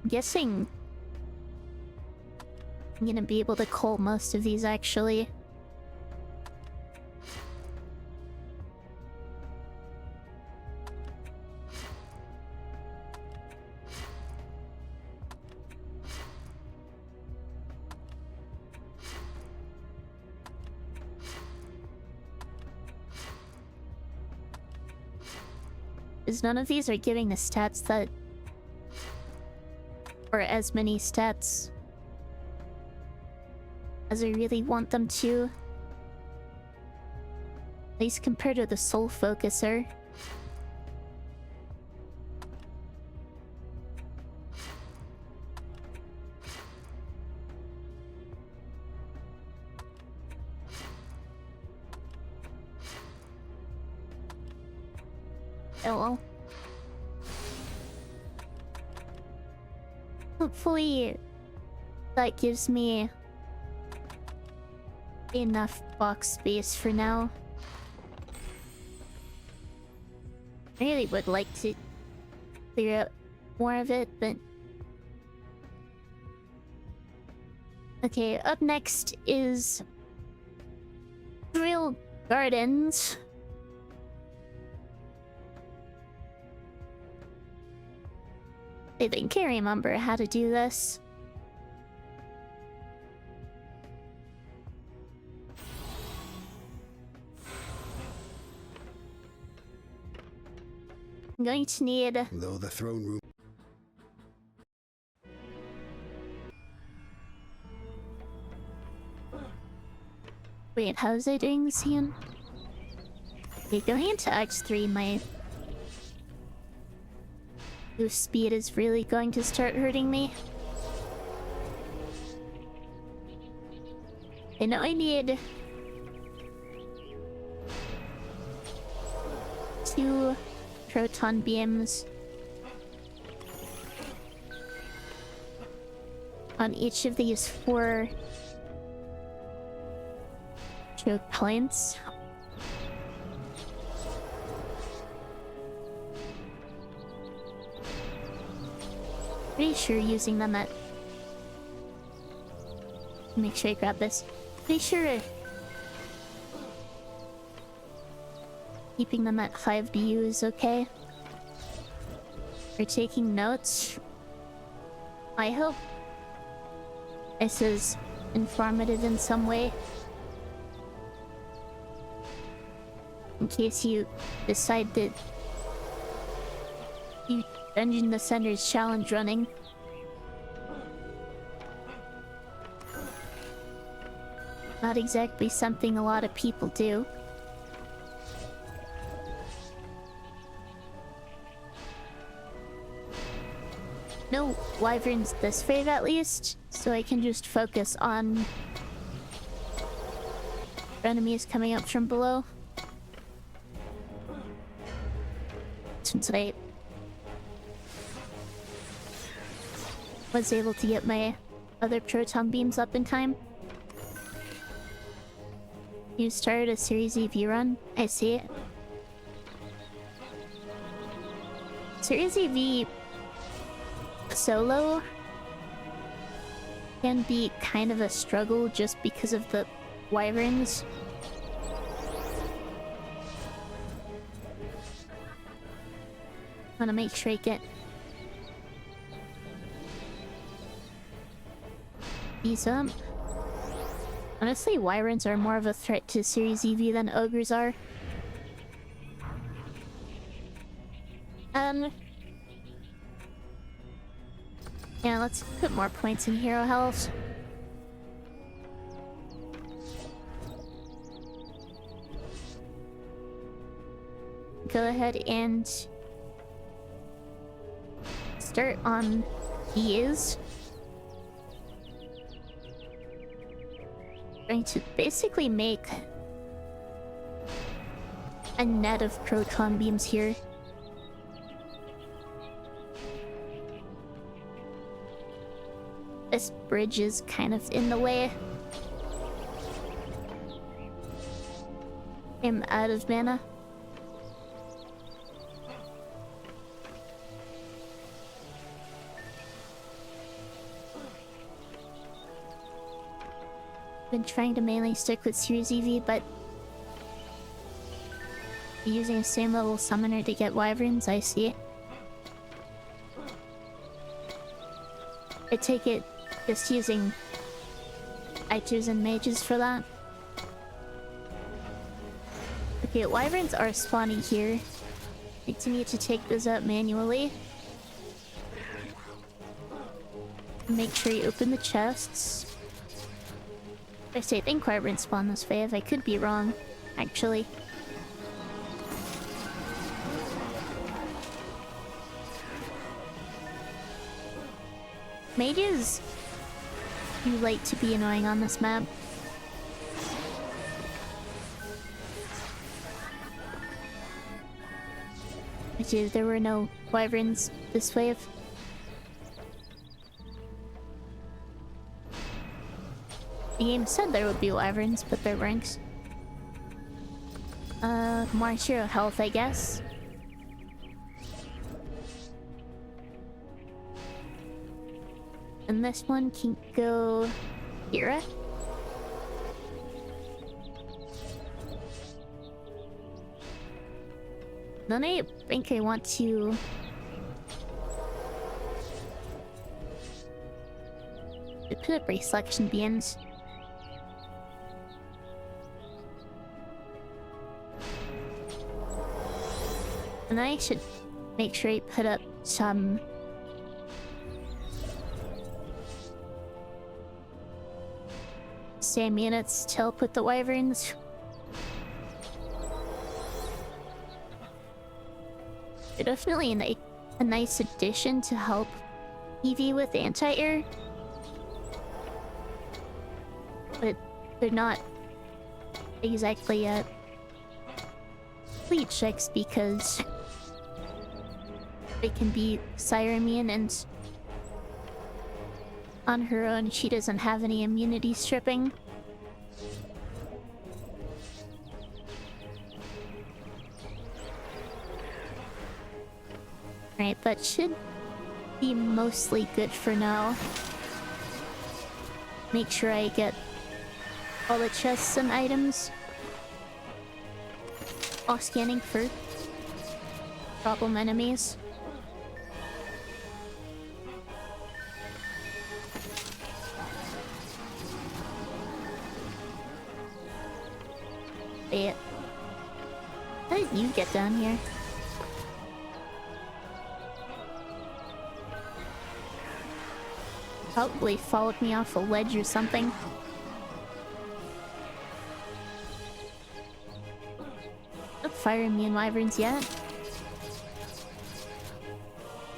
I'm guessing I'm gonna be able to cull most of these actually. Because none of these are giving the stats that... or as many stats as I really want them to. At least compared to the Soul Focuser. Oh well. Hopefully that gives me enough box space for now. I really would like to clear out more of it, but... Okay, up next is... Real Gardens. I think I remember how to do this. I'm going to need... Though the throne room... Wait, how was I doing this again? Okay, going into X3, my... move speed is really going to start hurting me. I know I need... 2 proton beams on each of these 4 choke points. Pretty sure using them at... make sure I grab this. Pretty sure keeping them at 5 BU is okay. Or taking notes. I hope this is informative in some way. In case you decide that you Dungeon Descenders challenge running. Not exactly something a lot of people do. No wyverns this wave at least, so I can just focus on enemies coming up from below. Since I was able to get my other proton beams up in time. You started a Series EV run? I see it. Series EV solo can be kind of a struggle just because of the wyverns. I want to make sure I get these up. Honestly, wyverns are more of a threat to Series EV than ogres are. Yeah, let's put more points in hero health. Go ahead and start on these. Going to basically make a net of proton beams here. This bridge is kind of in the way. I'm out of mana. Been trying to mainly stick with Series EV, but using the same level summoner to get wyverns, I see. I take it just using Ichus and mages for that. Okay, wyverns are spawning here. I need to take those out manually. Make sure you open the chests. I think wyverns spawn this wave. I could be wrong, actually. Mages do like to be annoying on this map. Actually, there were no wyverns this wave. The game said there would be wyverns, but there weren't. More hero health, I guess. And this one can go here. Then I think I want to put up reflection beams. And I should make sure I put up some SAM units to help with the wyverns. They're definitely a nice addition to help EV with anti-air. But they're not exactly fleet checks because they can be Sirenian, and on her own she doesn't have any immunity stripping. Right, that should be mostly good for now. Make sure I get all the chests and items while scanning for problem enemies. Wait, how did you get down here? Probably followed me off a ledge or something. Not fire immune wyverns yet.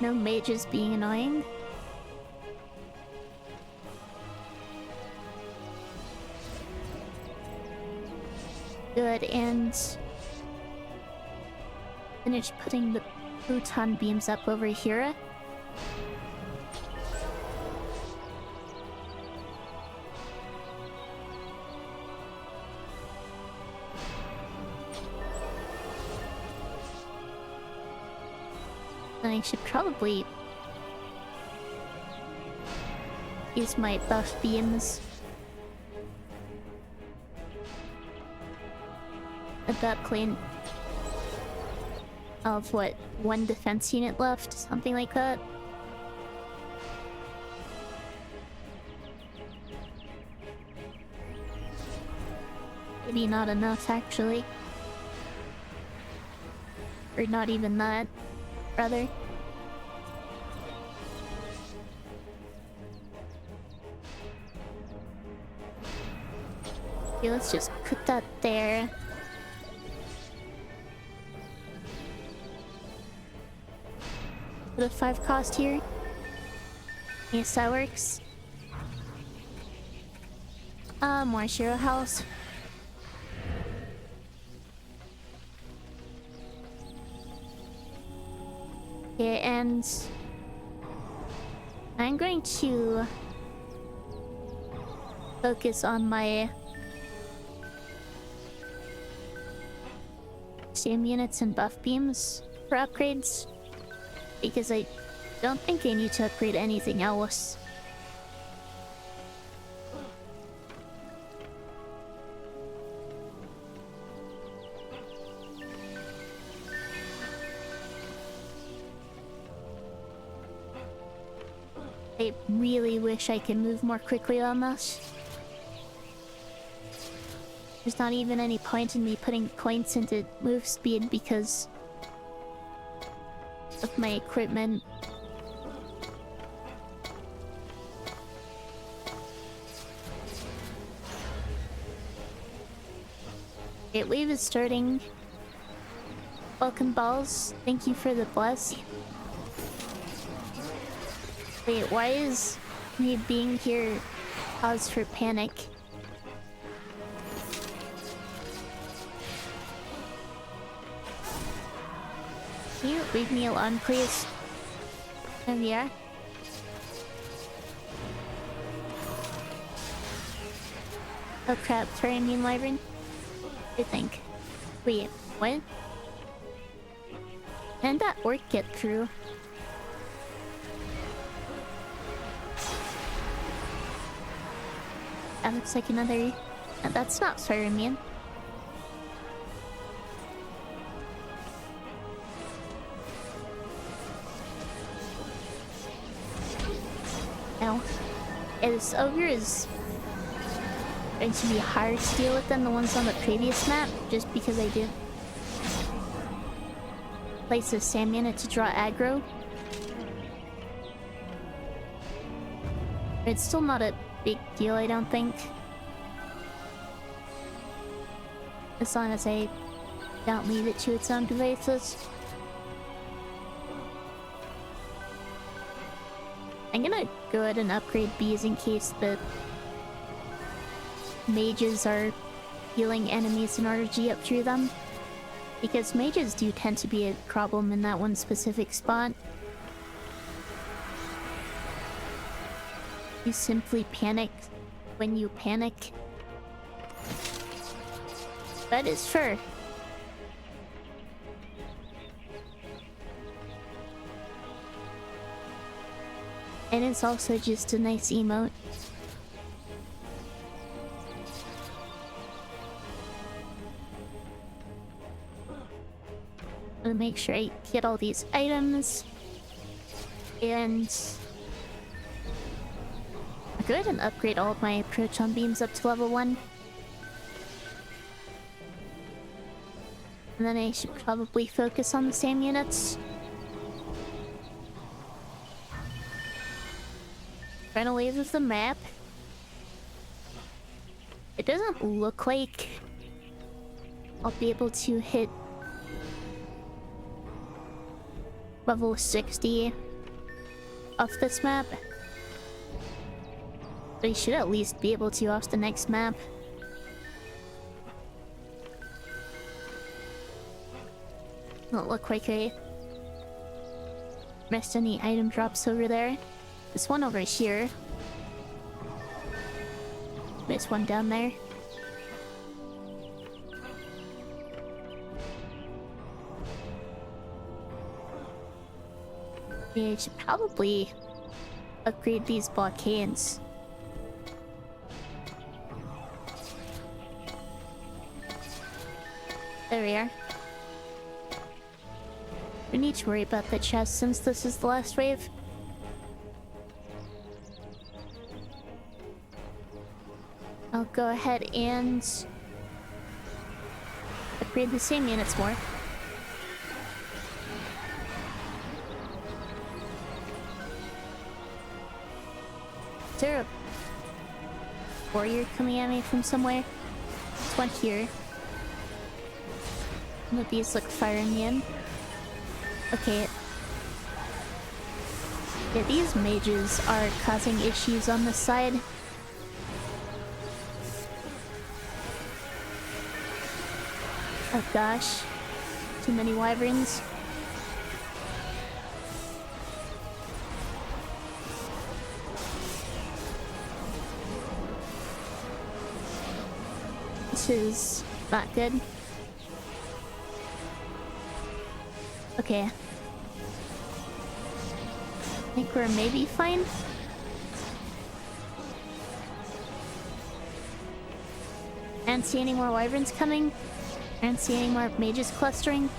No mages being annoying. Good, and finish putting the photon beams up over here. I should probably use my buff beams. At that point of what, one defense unit left, something like that. Maybe not enough, actually. Or not even that, rather. Okay, let's just put that there. Put a 5 cost here. Yes, that works. More Shiro House. Okay, and I'm going to focus on my SAM units and buff beams for upgrades, because I don't think I need to upgrade anything else. I really wish I could move more quickly on this. There's not even any point in me putting points into move speed because of my equipment. Okay, wave is starting. Welcome, balls. Thank you for the bless. Wait, why is me being here cause for panic? Can you leave me alone, please? Oh, yeah? Oh crap, Tyrannian Wyvern? I think. Wait, what? Can that orc get through? That looks like another... that's not fire immune. Ow. this ogre is going to be harder to deal with than the ones on the previous map, just because I did place a Sam unit to draw aggro. It's still not a big deal, I don't think. As long as I don't leave it to its own devices. I'm gonna go ahead and upgrade bees in case the mages are healing enemies in order to get through them. Because mages do tend to be a problem in that one specific spot. You simply panic when you panic. That is fair. And it's also just a nice emote. I'm gonna make sure I get all these items. And I'll go ahead and upgrade all of my proton beams up to level 1. And then I should probably focus on the SAM units. Run away with the map. It doesn't look like I'll be able to hit level 60 off this map. But I should at least be able to off the next map. Don't look like I missed any item drops over there. This one over here. There's one down there. Yeah, I should probably upgrade these blockades. There we are. We need to worry about the chest since this is the last wave. I'll go ahead and upgrade the same units more. Is there a warrior coming at me from somewhere? There's one here. Some of these look fire immune. Okay. Yeah, these mages are causing issues on this side. Oh gosh. Too many wyverns. This is not good. Okay. I think we're maybe fine. I don't see any more wyverns coming. I don't see any more mages clustering.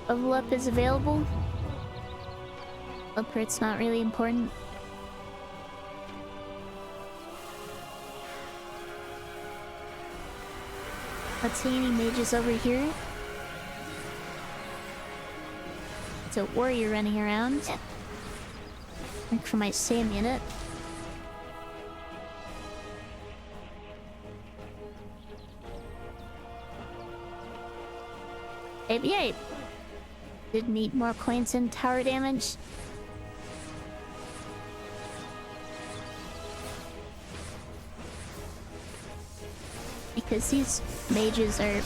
Level up is available. Upgrade's not really important. Let's see any mages over here. It's a warrior running around. Look for my SAM unit. Maybe I did need more coins and tower damage. Because these mages are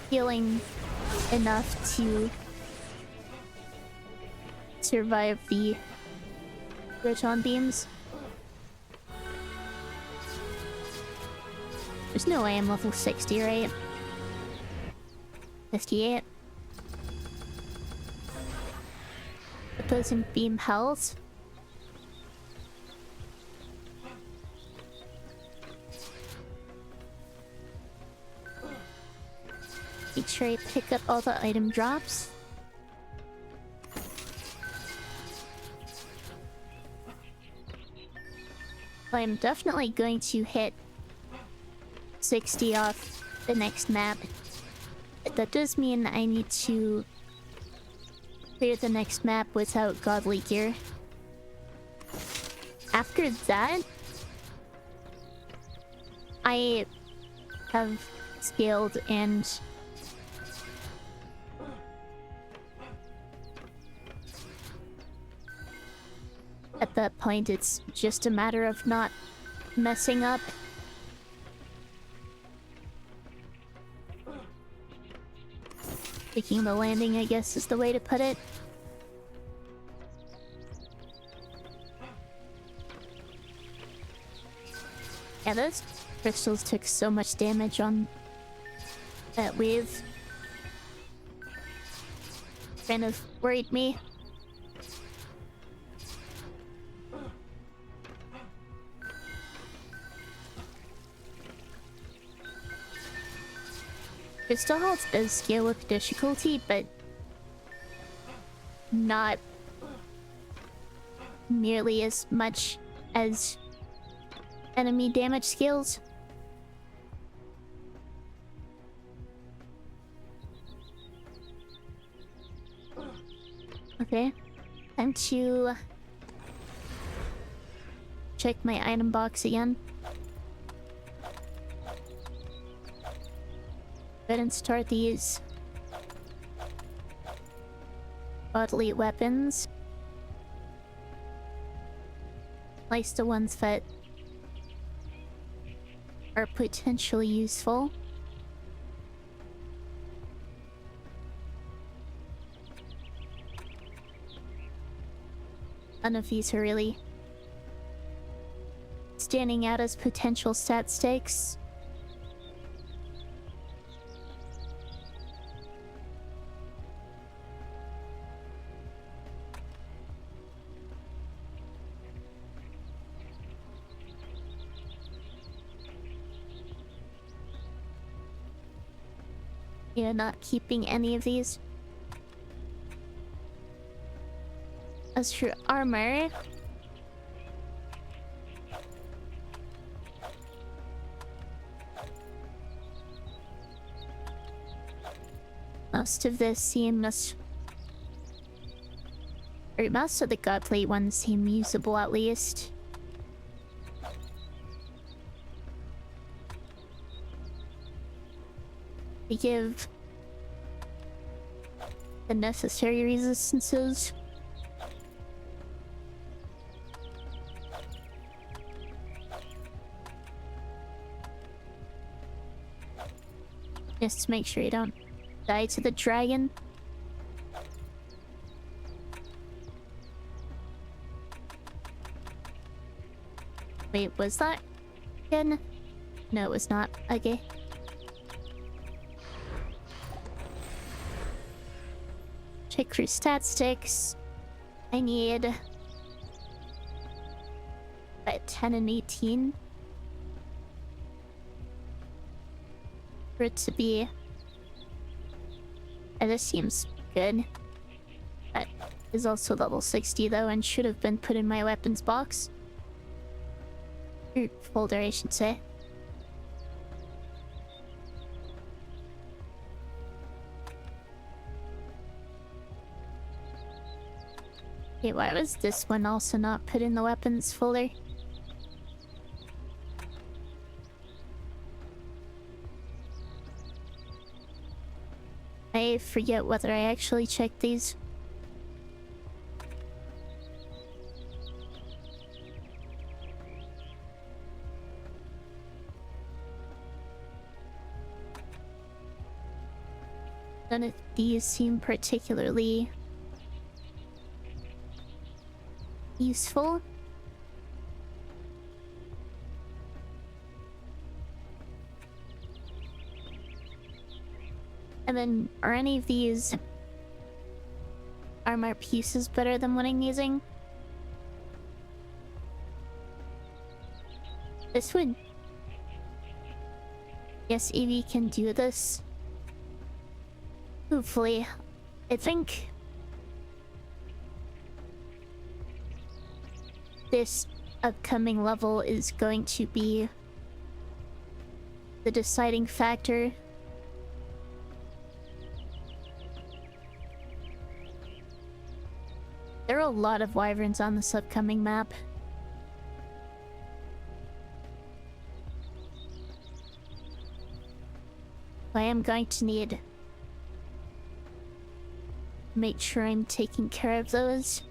healing enough to survive the proton beams. There's no way I'm level 60, right? 58. Opposing beam health. Make sure I pick up all the item drops. I'm definitely going to hit 60 off the next map. But that does mean I need to clear the next map without godly gear. After that, I have scaled, and at that point it's just a matter of not messing up. Taking the landing, I guess, is the way to put it. Yeah, those crystals took so much damage on that wave. Kind of worried me. Crystal health does scale with difficulty, but not nearly as much as enemy damage scales. Okay, time to check my item box again. Go ahead and start these bodily weapons. Place the ones that are potentially useful. None of these are really standing out as potential stat stakes. Yeah, not keeping any of these. As for armor, most of this seems, or most of the godplate ones seem usable at least. They give the necessary resistances. Just to make sure you don't die to the dragon. Wait, was that again? No, it was not. Okay. Check for stat sticks. I need a 10 and 18 for it to be. This seems good. That is also level 60 though, and should have been put in my weapons box. Or folder, I should say. Okay, why was this one also not put in the weapons folder? I forget whether I actually checked these. None of these seem particularly useful. And then, are any of these armor pieces better than what I'm using? This would... Yes, Evie can do this. Hopefully. I think this upcoming level is going to be the deciding factor. There are a lot of wyverns on this upcoming map. I am going to need to make sure I'm taking care of those.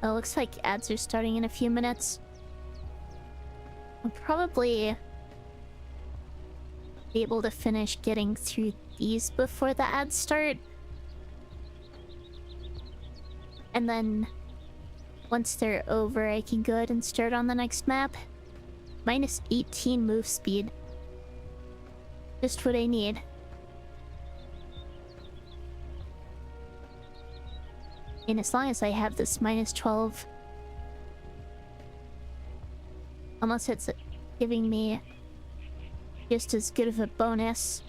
Oh, looks like ads are starting in a few minutes. I'll probably be able to finish getting through these before the ads start. And then once they're over, I can go ahead and start on the next map. Minus 18 move speed. Just what I need. And as long as I have this minus 12... Unless it's giving me just as good of a bonus,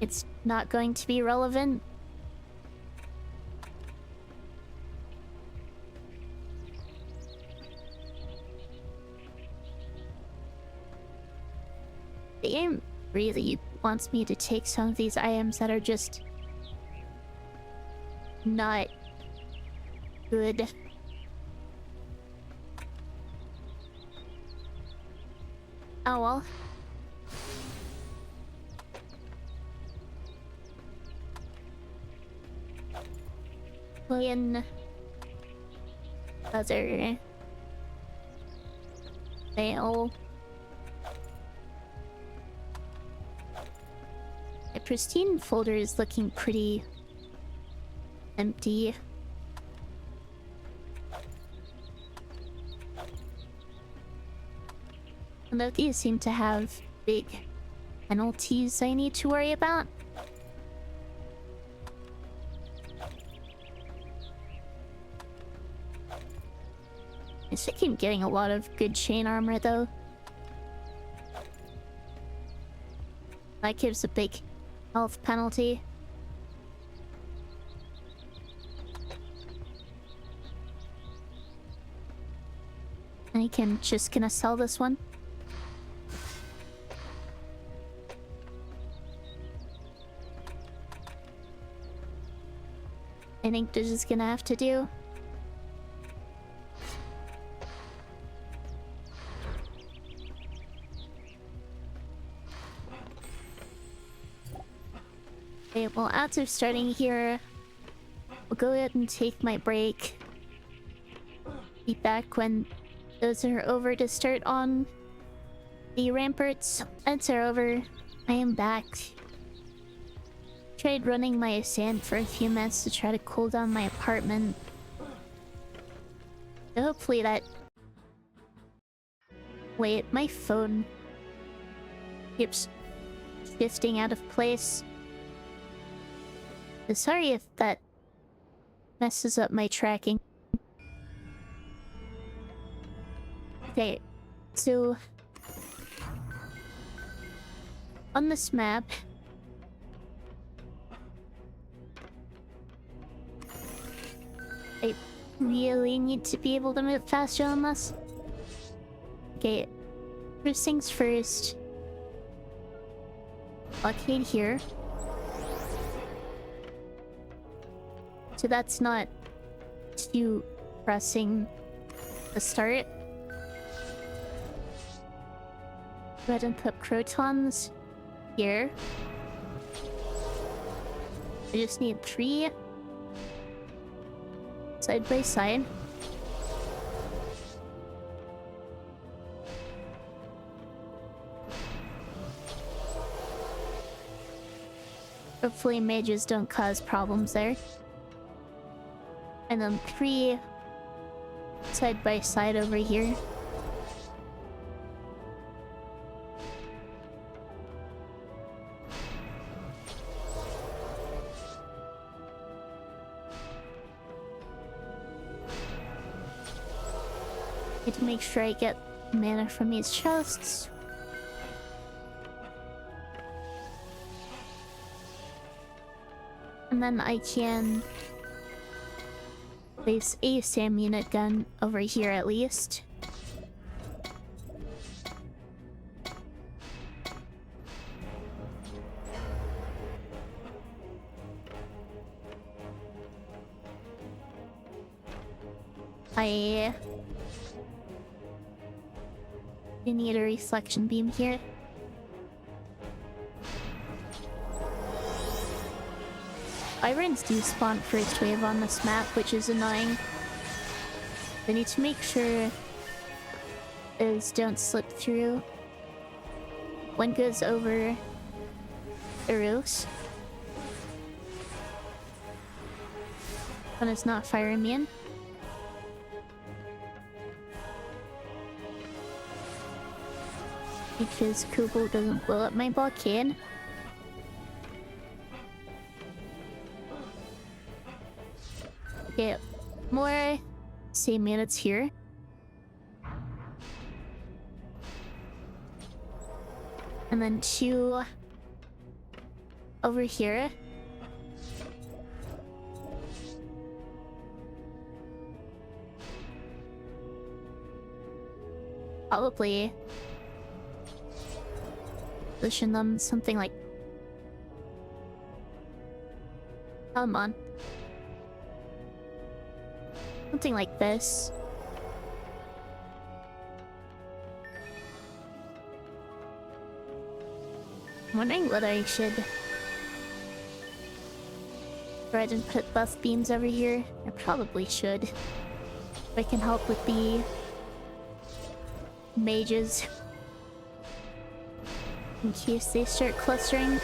it's not going to be relevant. The game really wants me to take some of these items that are just not good. Oh well. Playing other fail. My pristine folder is looking pretty empty. Although these seem to have big penalties I need to worry about. I still keep getting a lot of good chain armor though. That gives a big health penalty. I can just gonna sell this one. I think this is gonna have to do. Okay, well, after starting here, we'll go ahead and take my break. Be back when those are over to start on the ramparts. Ads are over. I am back. Tried running my sand for a few minutes to try to cool down my apartment. So hopefully that... Wait, my phone keeps shifting out of place. So sorry if that messes up my tracking. Okay, so on this map, I really need to be able to move faster on this. Okay, first things first. Blockade here. So that's not too pressing the start. Go ahead and put protons here. I just need 3 side by side. Hopefully mages don't cause problems there. And then 3 side by side over here. Need to make sure I get mana from these chests. And then I can place a SAM unit gun over here at least. I need a reflection beam here. Irons do spawn first wave on this map, which is annoying. I need to make sure those don't slip through. One goes over the roofs. One is not fire immune. Because Kubo doesn't blow up my blockade. Okay, more same units here. And then 2 over here. Probably position them something like... Come on. Something like this. I'm wondering whether I should go ahead and put buff beams over here. I probably should. If I can help with the mages. In case they start clustering.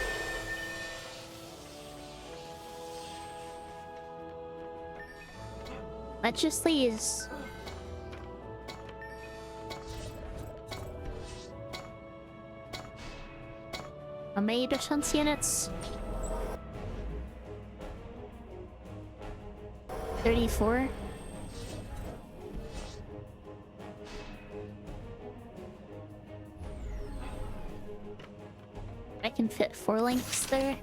That just leaves how many defense units? 34. I can fit 4 links there.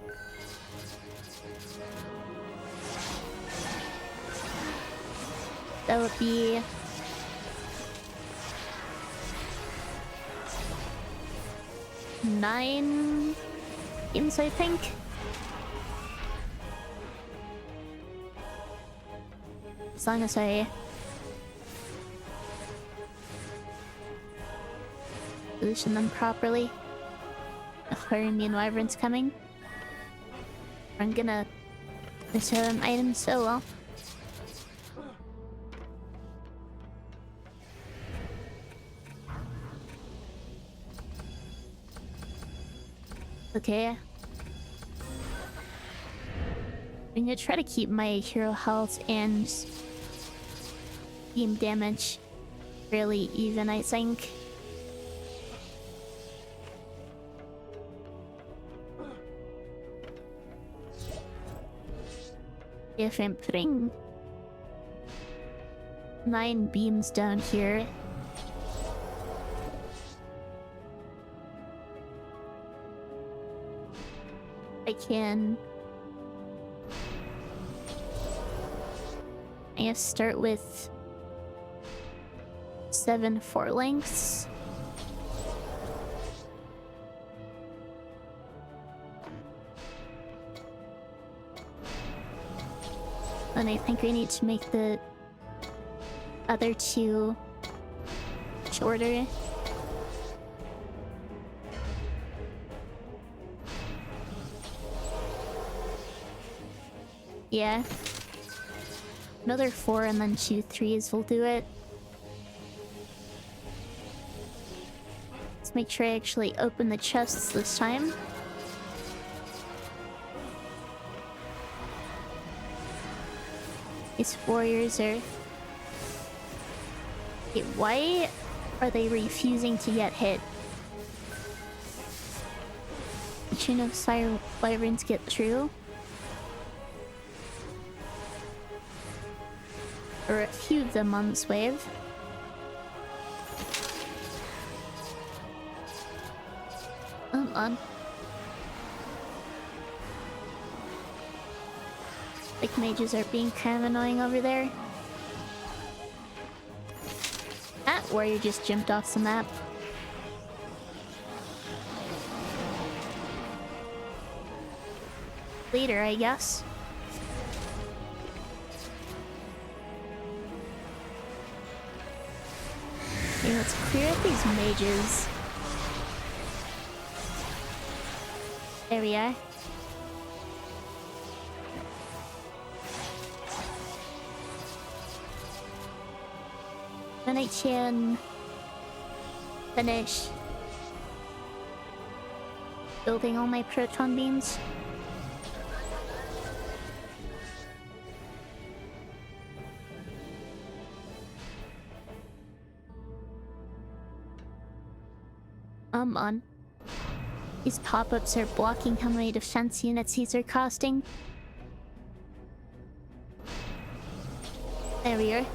That would be 9 games, I think. As long as I position them properly. Fire immune wyvern's coming. I'm gonna miss an item so well. Okay. I'm gonna try to keep my hero health and beam damage fairly even, I think. If I'm putting 9 beams down here, I can... I guess start with 7 4 lengths. And I think we need to make the other 2 shorter. Yeah. Another 4 and then 2 3s will do it. Let's make sure I actually open the chests this time. These warriors are... Wait, why are they refusing to get hit? Chain of Sire Wyverns get through? Or a few of them on this wave. on. Like, mages are being kind of annoying over there. That warrior just jumped off the map. Later, I guess. Okay, let's clear out these mages. There we are. Then I can finish building all my proton beams. On. These pop-ups are blocking how many defense units these are costing. There we are.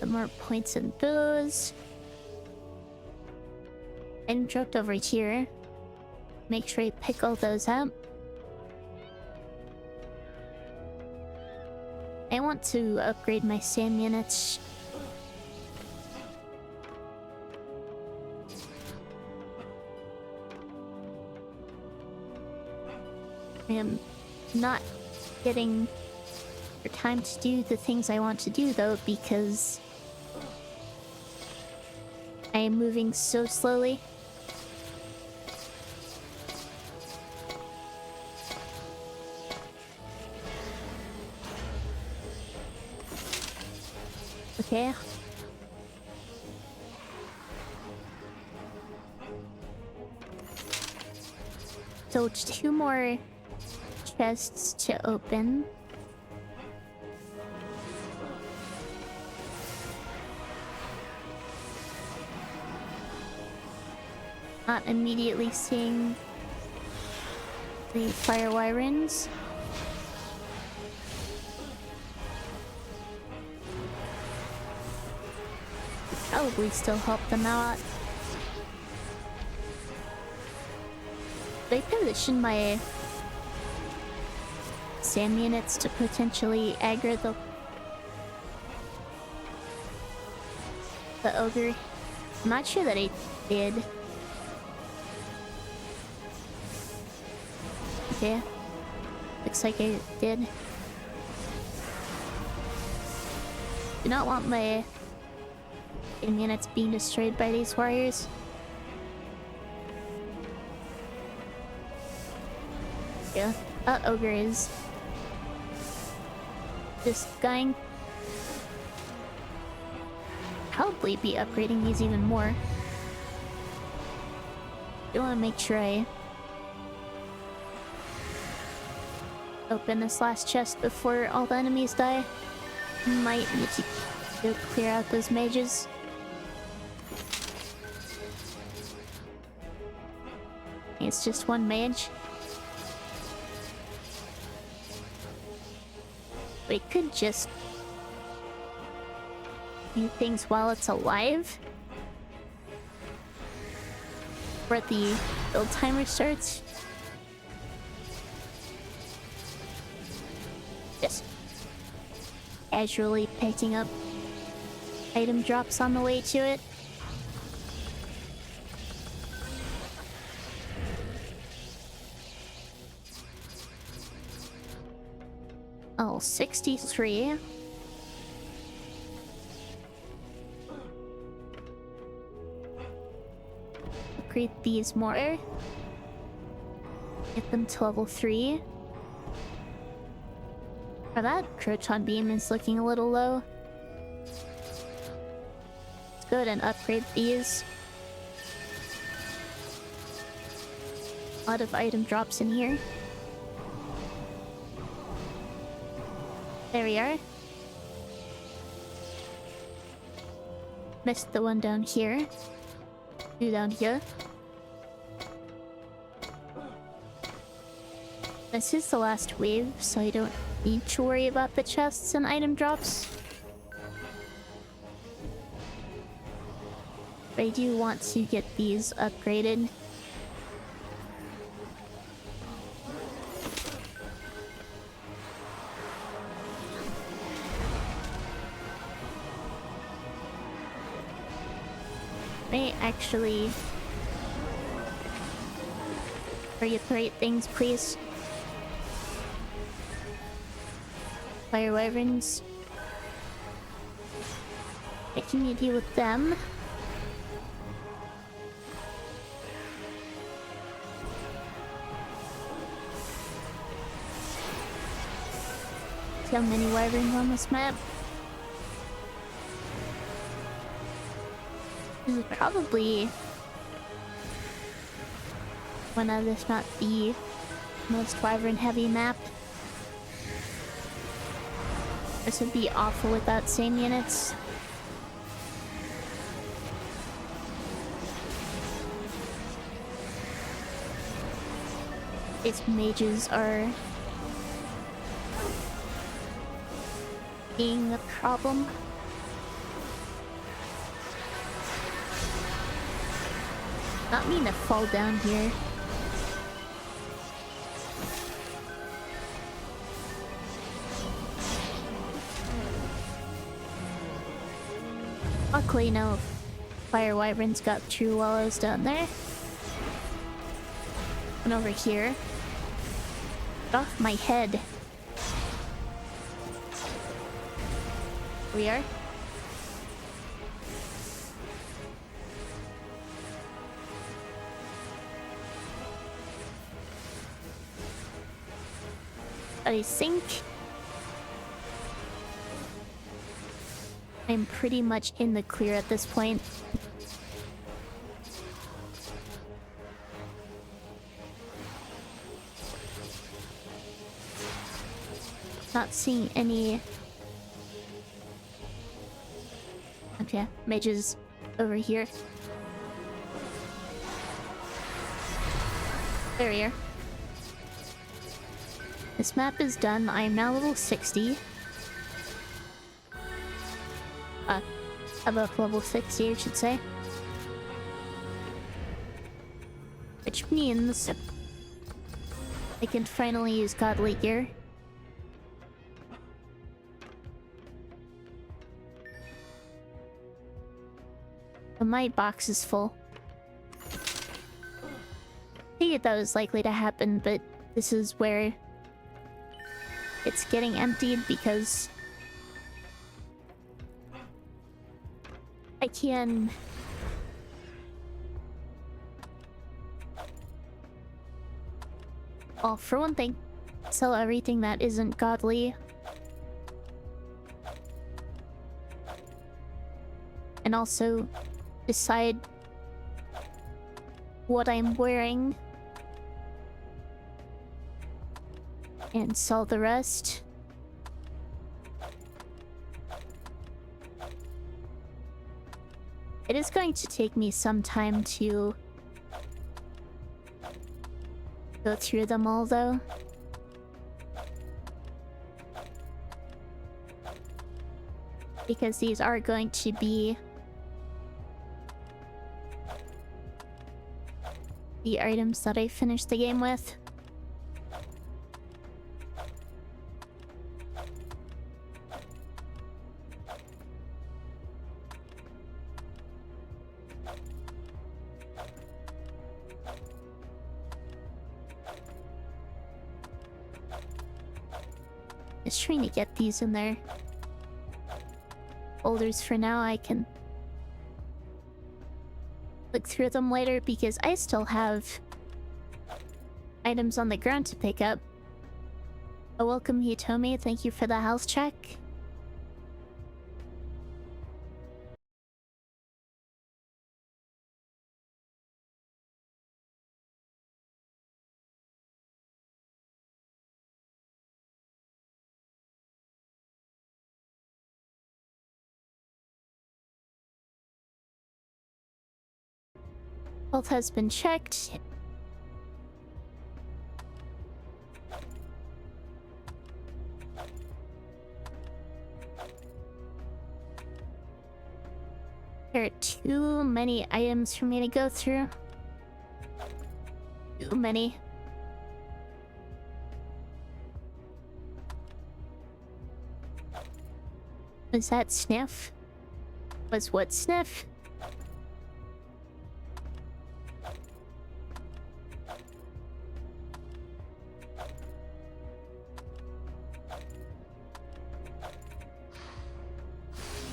Some more points in those. And dropped over here. Make sure you pick all those up. I want to upgrade my SAM units. I am not getting the time to do the things I want to do though, because I am moving so slowly. Okay. So it's 2 more chests to open. Not immediately seeing the fire wyrens. Probably still help them out. They position my SAM units to potentially aggro the ogre. I'm not sure that I did. Okay. Looks like I did. Do not want my units being destroyed by these warriors. Yeah, that ogre is just going. Probably be upgrading these even more. I want to make sure I open this last chest before all the enemies die. Might need to go clear out those mages. It's just one mage. We could just do things while it's alive. Where the build timer starts. Just casually picking up item drops on the way to it. Oh, 63. Upgrade these more. Get them to level 3. Oh, that proton beam is looking a little low. Let's go ahead and upgrade these. A lot of item drops in here. There we are. Missed the one down here. 2 down here. This is the last wave, so I don't need to worry about the chests and item drops. But I do want to get these upgraded. May actually reiterate things, please. Fire wyverns. I can deal with them. See how many wyverns on this map? This is probably one of, if not the most wyvern heavy map. This would be awful without same units. Its mages are being a problem. Not mean to fall down here. Luckily, no fire wyverns got through while I was down there. And over here. Get off my head. We are. I think I'm pretty much in the clear at this point. Not seeing any... Okay, mages over here. There we are. This map is done. I am now level 60. Above level 60, I should say. Which means I can finally use godly gear. But my box is full. I figured that was likely to happen, but this is where it's getting emptied because I can... Well, for one thing, sell everything that isn't godly. And also decide what I'm wearing. And sell the rest. It is going to take me some time to go through them all, though. Because these are going to be the items that I finished the game with. Just trying to get these in their folders for now. I can look through them later because I still have items on the ground to pick up. Oh, welcome Hitomi, thank you for the health check. Health has been checked. There are too many items for me to go through. Too many. Was that Sniff? Was what Sniff?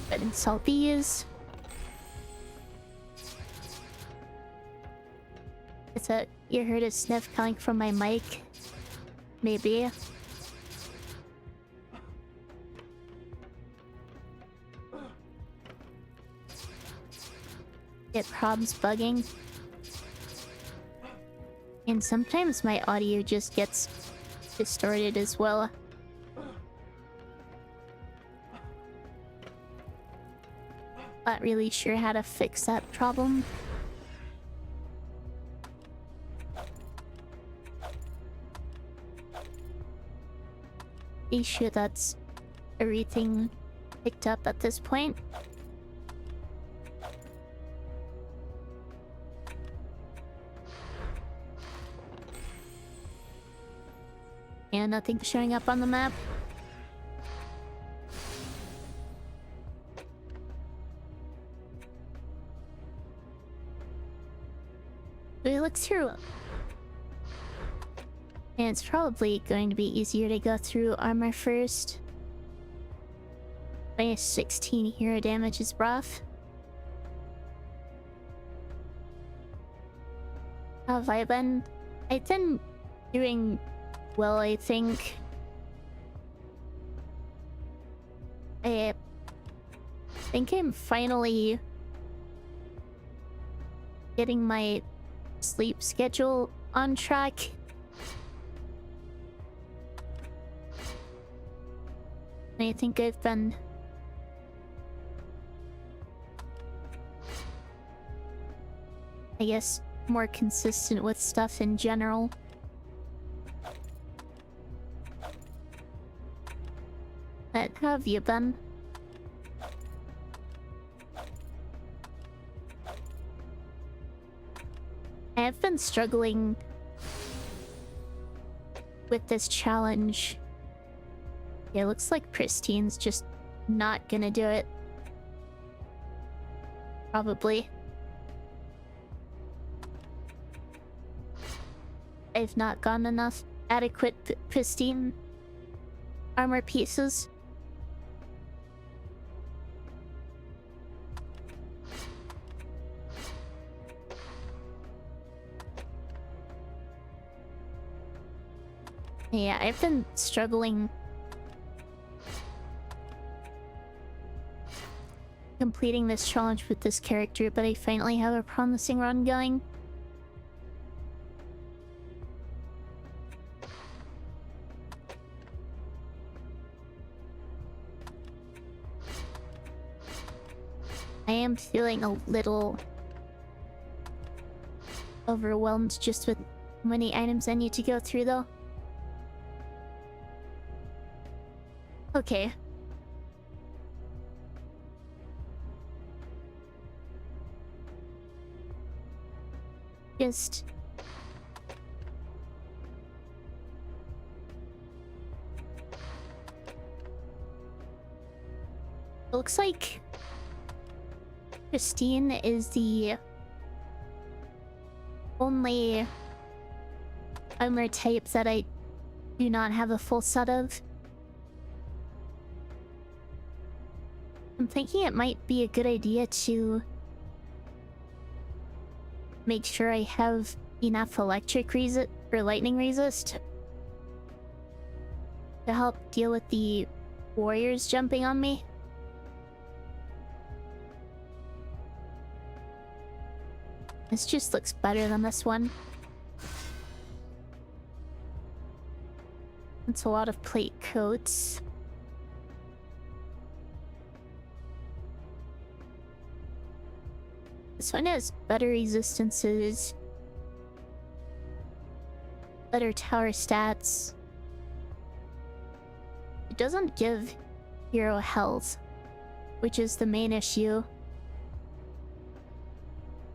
But insult these. It's a you heard a sniff coming from my mic. Maybe. Get problems bugging. And sometimes my audio just gets distorted as well. Not really sure how to fix that problem. Be sure that's everything picked up at this point. And nothing showing up on the map. We look through. And it's probably going to be easier to go through armor first. Minus 16 hero damage is rough. How have I been? I've been doing well, I think. I think I'm finally getting my sleep schedule on track. I think I've been I guess more consistent with stuff in general. But how have you been? I've been struggling with this challenge. Yeah, it looks like Pristine's just not gonna do it. Probably. I've not gotten enough adequate pristine armor pieces. Yeah, I've been struggling completing this challenge with this character, but I finally have a promising run going. I am feeling a little overwhelmed just with how many items I need to go through, though. Okay. Just looks like Christine is the only armor type that I do not have a full set of. I'm thinking it might be a good idea to make sure I have enough electric resist or lightning resist to help deal with the warriors jumping on me. This just looks better than this one. It's a lot of plate coats. This one has better resistances, better tower stats. It doesn't give hero health, which is the main issue.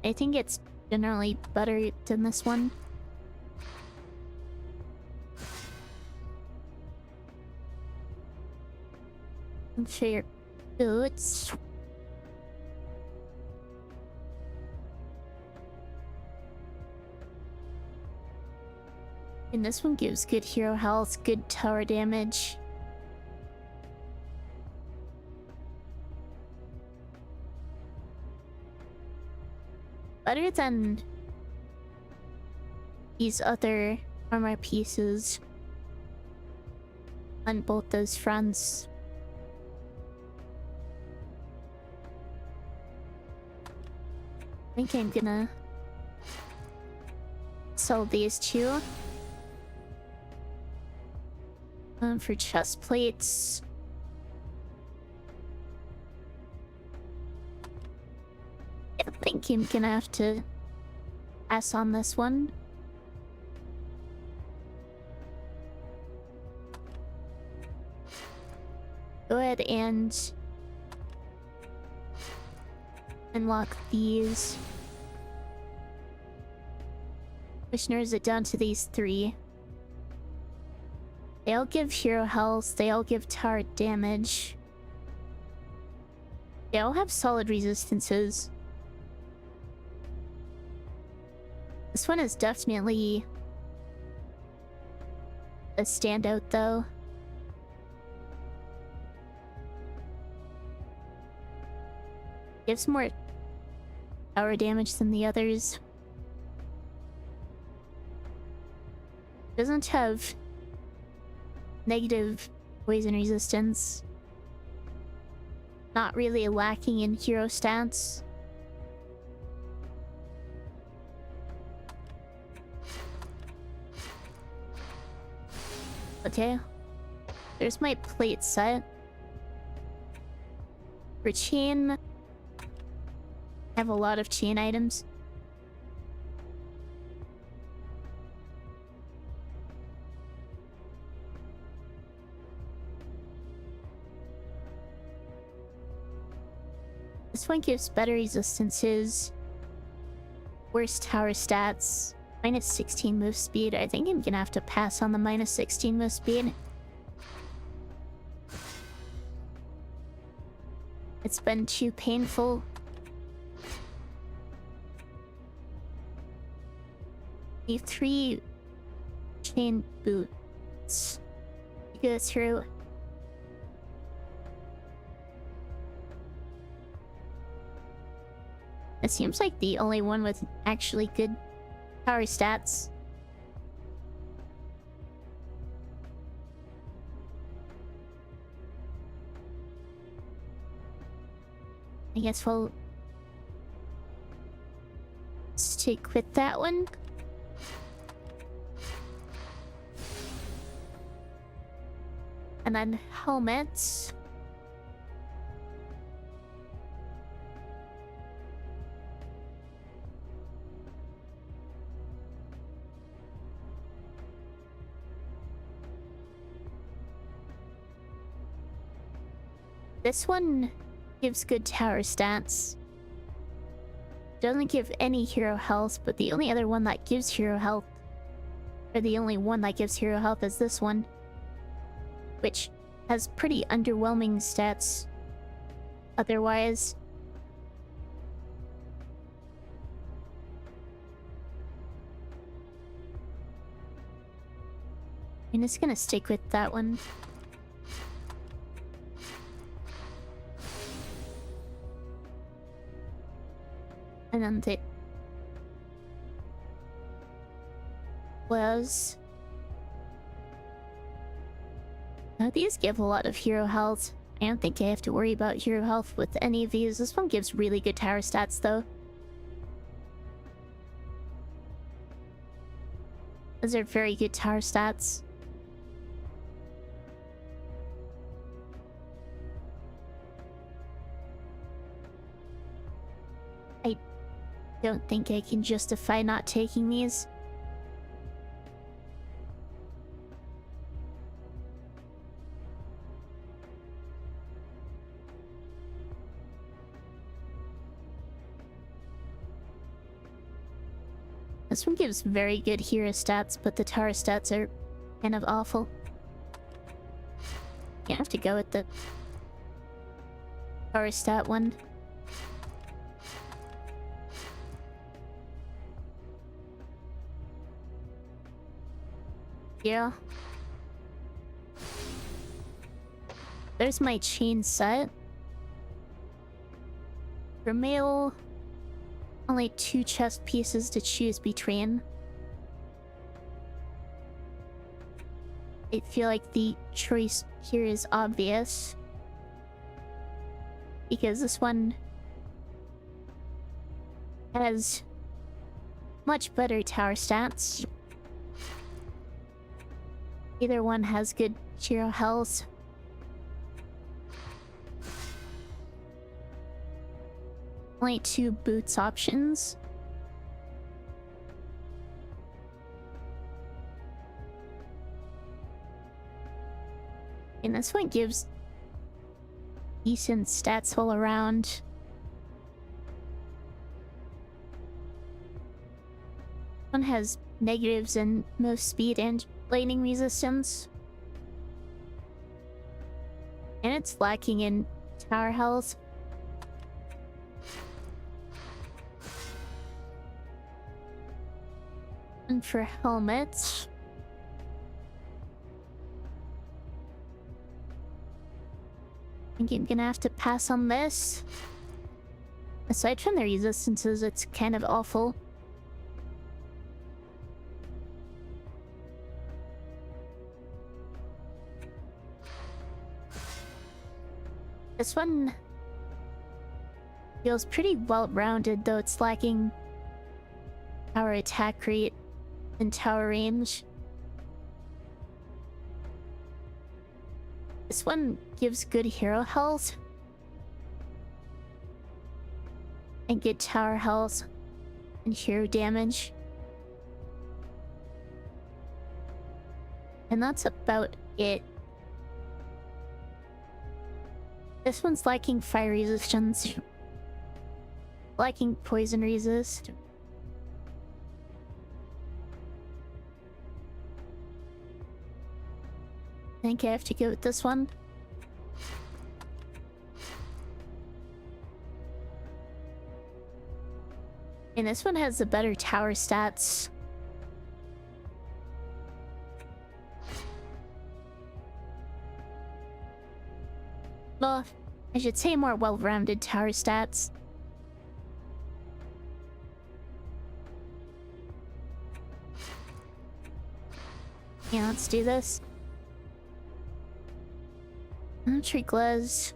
I think it's generally better than this one. For your boots. And this one gives good hero health, good tower damage. Better than these other armor pieces on both those fronts. I think I'm gonna sell these two. For chest plates. I think I'm gonna have to pass on this one. Go ahead and unlock these. Which narrows it down to these three. They all give hero health, they all give tower damage. They all have solid resistances. This one is definitely a standout though. Gives more tower damage than the others. Doesn't have negative poison resistance. Not really lacking in hero stats. Okay. There's my plate set. For chain, I have a lot of chain items. This one gives better resistances, worse tower stats, minus 16 move speed. I think I'm gonna have to pass on the minus 16 move speed. It's been too painful. The 3 chain boots to go through. It seems like the only one with actually good tower stats. I guess we'll stick with that one. And then helmets. This one gives good tower stats. Doesn't give any hero health, but the only other one that gives hero health, or the only one that gives hero health, is this one, which has pretty underwhelming stats otherwise. I'm just gonna stick with that one. And then the gloves. Now these give a lot of hero health. I don't think I have to worry about hero health with any of these. This one gives really good tower stats though. Those are very good tower stats. I don't think I can justify not taking these. This one gives very good hero stats, but the tower stats are kind of awful. You have to go with the tower stat one. Yeah. There's my chain set. For male, only 2 chest pieces to choose between. I feel like the choice here is obvious, because this one has much better tower stats. Either one has good hero health. Only 2 boots options. And this one gives decent stats all around. One has negatives in most speed and lightning resistance. And it's lacking in tower health. And for helmets, I think I'm gonna have to pass on this. Aside from the resistances, it's kind of awful. This one feels pretty well-rounded, though it's lacking tower attack rate and tower range. This one gives good hero health and good tower health and hero damage. And that's about it. This one's lacking fire resistance, lacking poison resist. I think I have to go with this one. And this one has the better tower stats. Well, I should say more well-rounded tower stats. Yeah, let's do this. Tree gloves.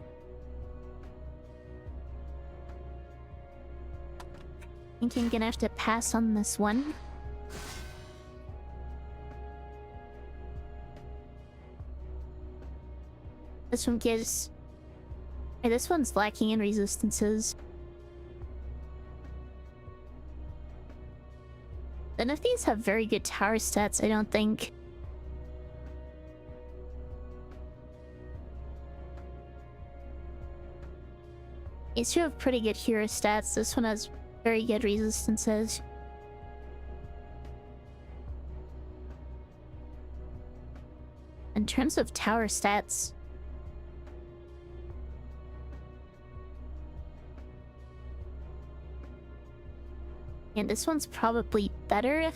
I think I'm gonna have to pass on this one. This one gives... Hey, this one's lacking in resistances. None of these have very good tower stats, I don't think. These two have pretty good hero stats. This one has very good resistances. In terms of tower stats, and this one's probably better.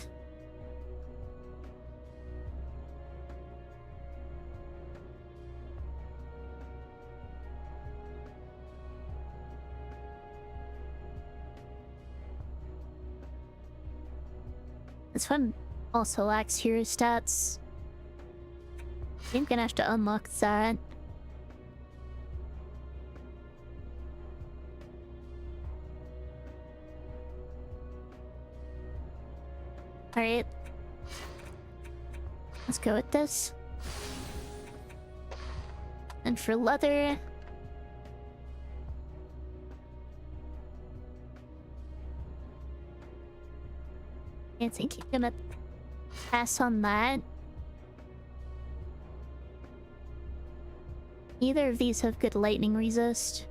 This one also lacks hero stats. I'm gonna have to unlock that. Alright. Let's go with this. And for leather... I think I'm gonna pass on that. Neither of these have good lightning resist.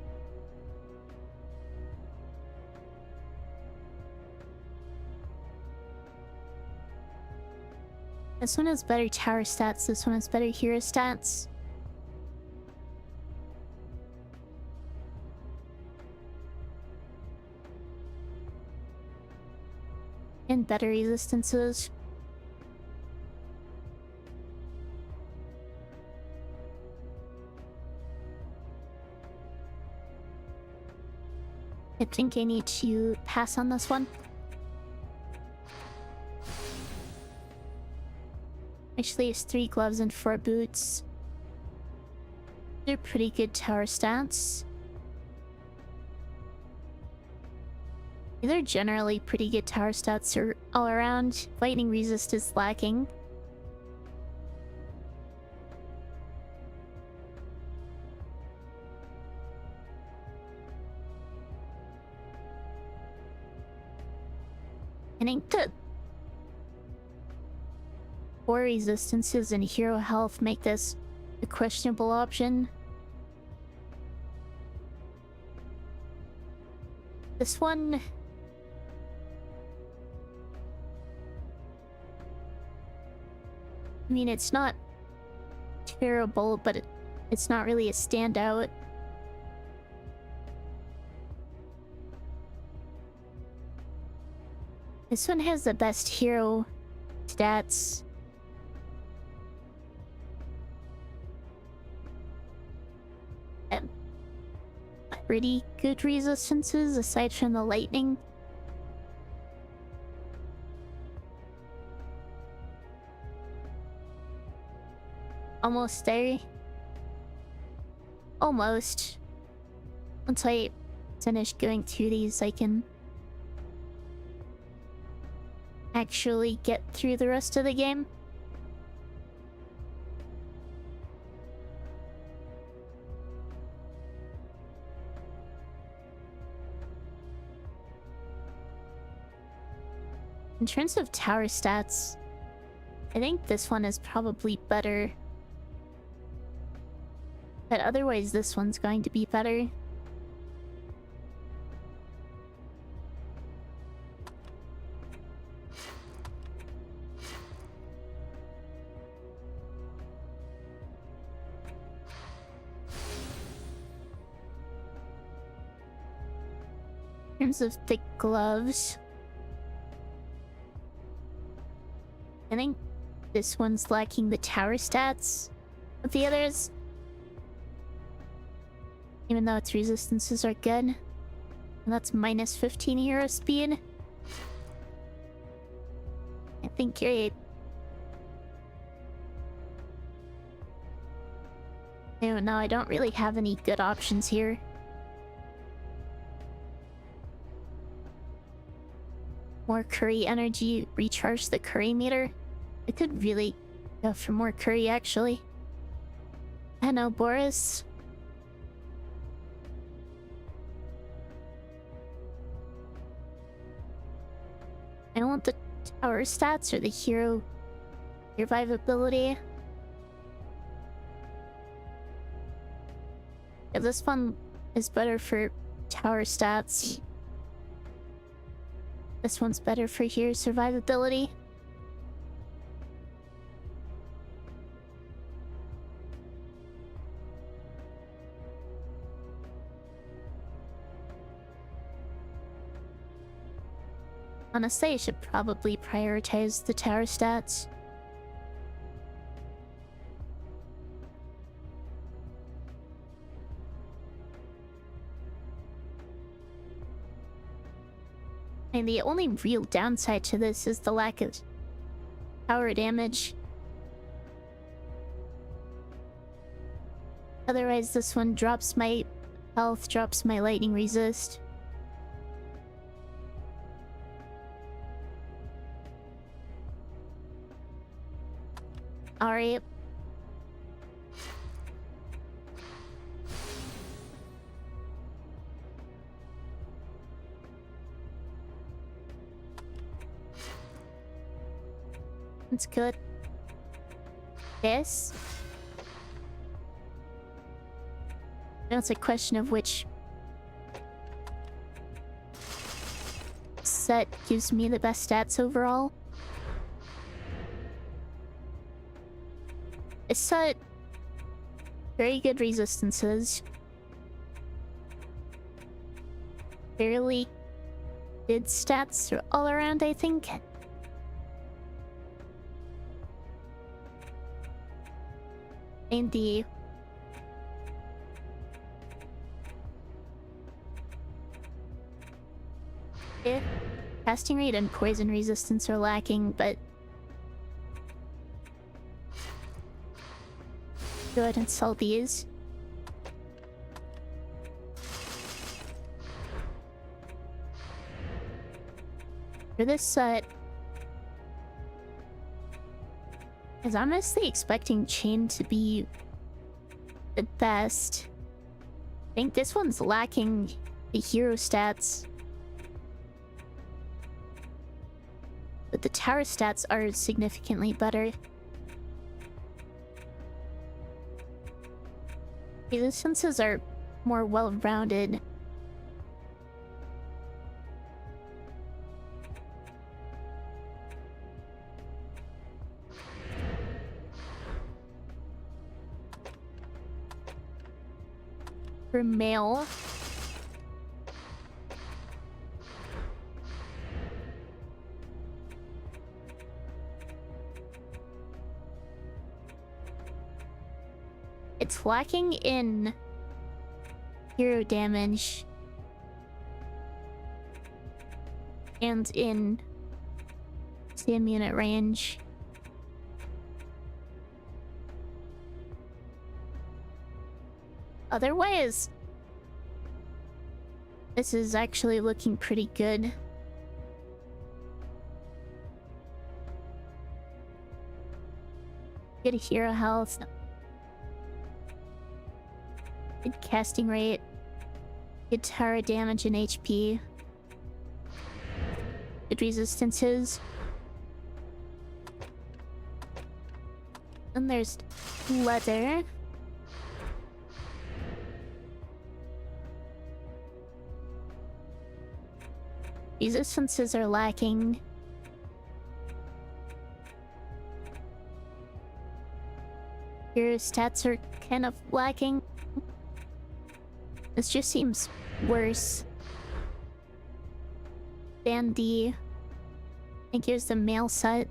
This one has better tower stats, this one has better hero stats. And better resistances. I think I need to pass on this one. Actually, it's 3 gloves and 4 boots. They're pretty good tower stats. They're generally pretty good tower stats all around. Lightning resist is lacking. I think that 4 resistances and hero health make this a questionable option. This one... I mean, it's not terrible, but it's not really a standout. This one has the best hero stats. And pretty good resistances aside from the lightning. Almost there. Almost. Once I finish going through these, I can actually get through the rest of the game. In terms of tower stats, I think this one is probably better. But otherwise, this one's going to be better. In terms of thick gloves, I think this one's lacking the tower stats of the others. Even though its resistances are good. And that's minus 15 hero speed. I think you're... No, I don't really have any good options here. More curry energy, recharge the curry meter. I could really go for more curry, actually. I know, Boris. I don't want the tower stats or the hero survivability. Yeah, this one is better for tower stats. This one's better for hero survivability. Honestly, I should probably prioritize the tower stats. And the only real downside to this is the lack of power damage. Otherwise, this one drops my health, drops my lightning resist. Alright. That's good. This? Now it's a question of which set gives me the best stats overall. I set very good resistances. Fairly good stats all around, I think. And the casting rate and poison resistance are lacking, but go ahead and sell these. For this set, I was honestly expecting Chain to be the best. I think this one's lacking the hero stats, but the tower stats are significantly better. Resistances are more well-rounded. For male, it's lacking in hero damage and in stam unit range. Otherwise, this is actually looking pretty good. Good hero health. Good casting rate. Good tower damage and HP. Good resistances. Then there's leather. Resistances are lacking. Your stats are kind of lacking. This just seems worse than the... I think here's the male set.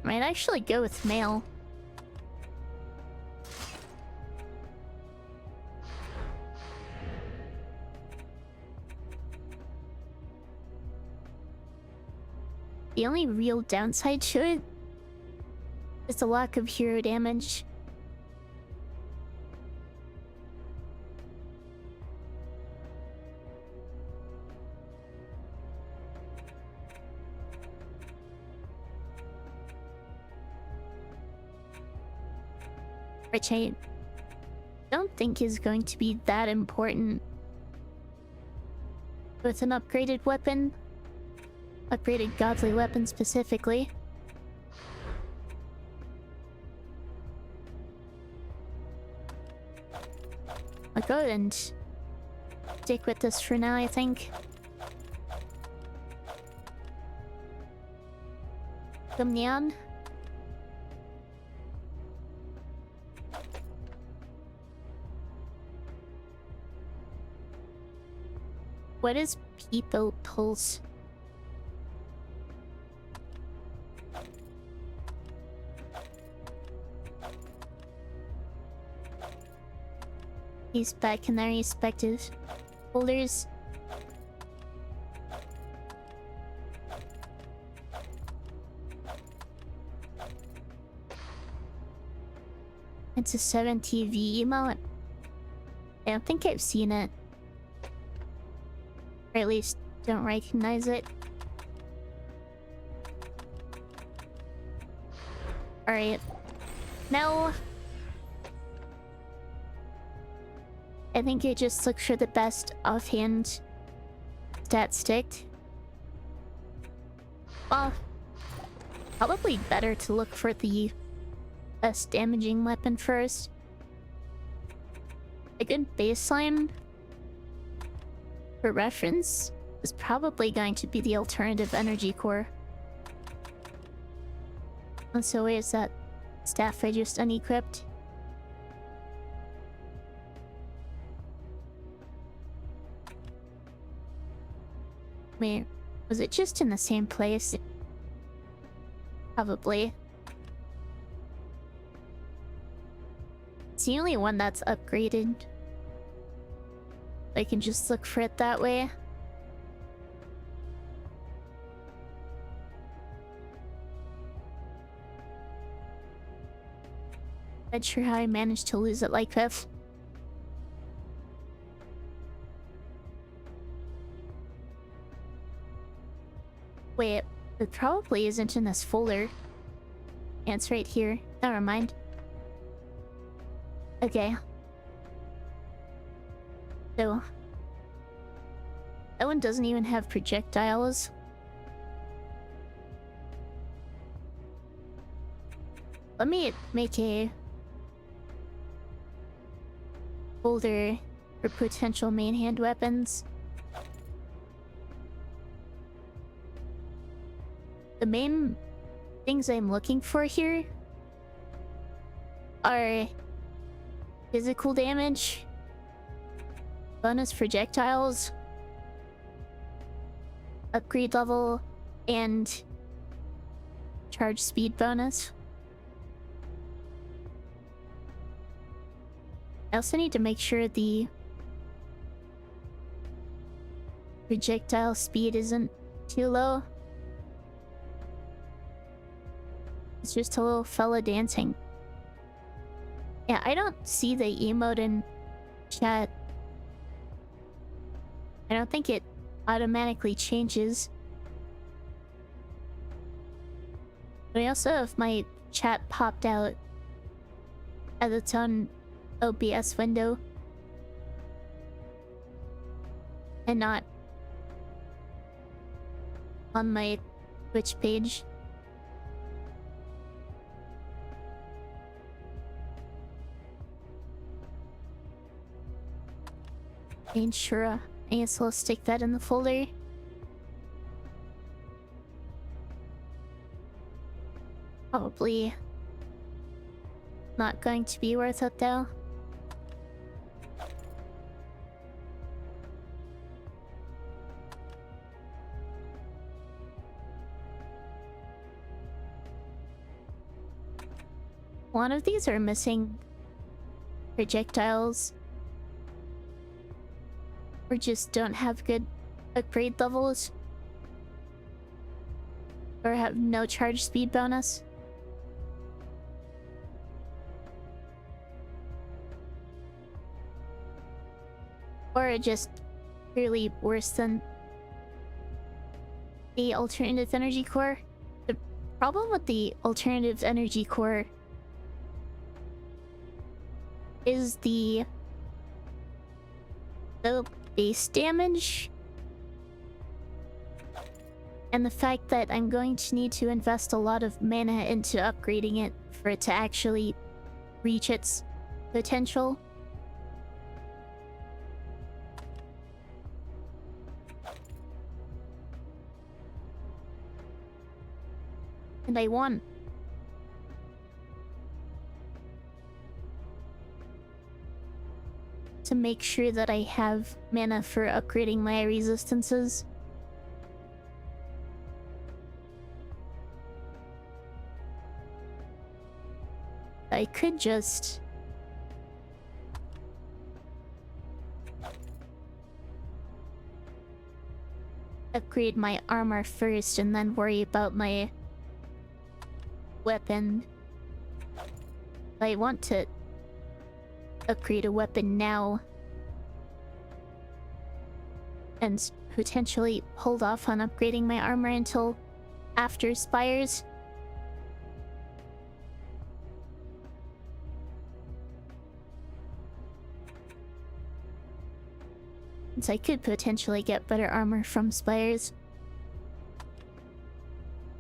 Might actually go with male. The only real downside to it is the lack of hero damage. Which I don't think is going to be that important with an upgraded weapon. Upgraded godly weapon specifically. I'll go and stick with this for now, I think. Come neon. What is people pulse? He's back in their respective holders. It's a 70 V emote. I don't think I've seen it. Or at least don't recognize it. Alright. Now I think I just look for the best offhand stat stick. Well, probably better to look for the best damaging weapon first. A good baseline for reference is probably going to be the alternative energy core. And so where's that staff I just unequipped? Wait, was it just in the same place? Probably. It's the only one that's upgraded. I can just look for it that way. Not sure how I managed to lose it like this. Wait, it probably isn't in this folder. Yeah, it's right here. Never mind. Okay. So... that one doesn't even have projectiles. Let me make a folder for potential main hand weapons. The main things I'm looking for here are physical damage, bonus projectiles, upgrade level, and charge speed bonus. I also need to make sure the projectile speed isn't too low. It's just a little fella dancing. Yeah, I don't see the emote in chat. I don't think it automatically changes. But I also have my chat popped out at its own OBS window. And not on my Twitch page. And sure, I guess I'll stick that in the folder. Probably not going to be worth it though. A lot of these are missing projectiles. Or just don't have good upgrade levels. Or have no charge speed bonus. Or are just clearly worse than the alternative energy core. The problem with the alternative energy core is the base damage and the fact that I'm going to need to invest a lot of mana into upgrading it for it to actually reach its potential. And I want to make sure that I have mana for upgrading my resistances. I could just upgrade my armor first and then worry about my weapon. I want to upgrade a weapon now and potentially hold off on upgrading my armor until after Spires. Since I could potentially get better armor from Spires.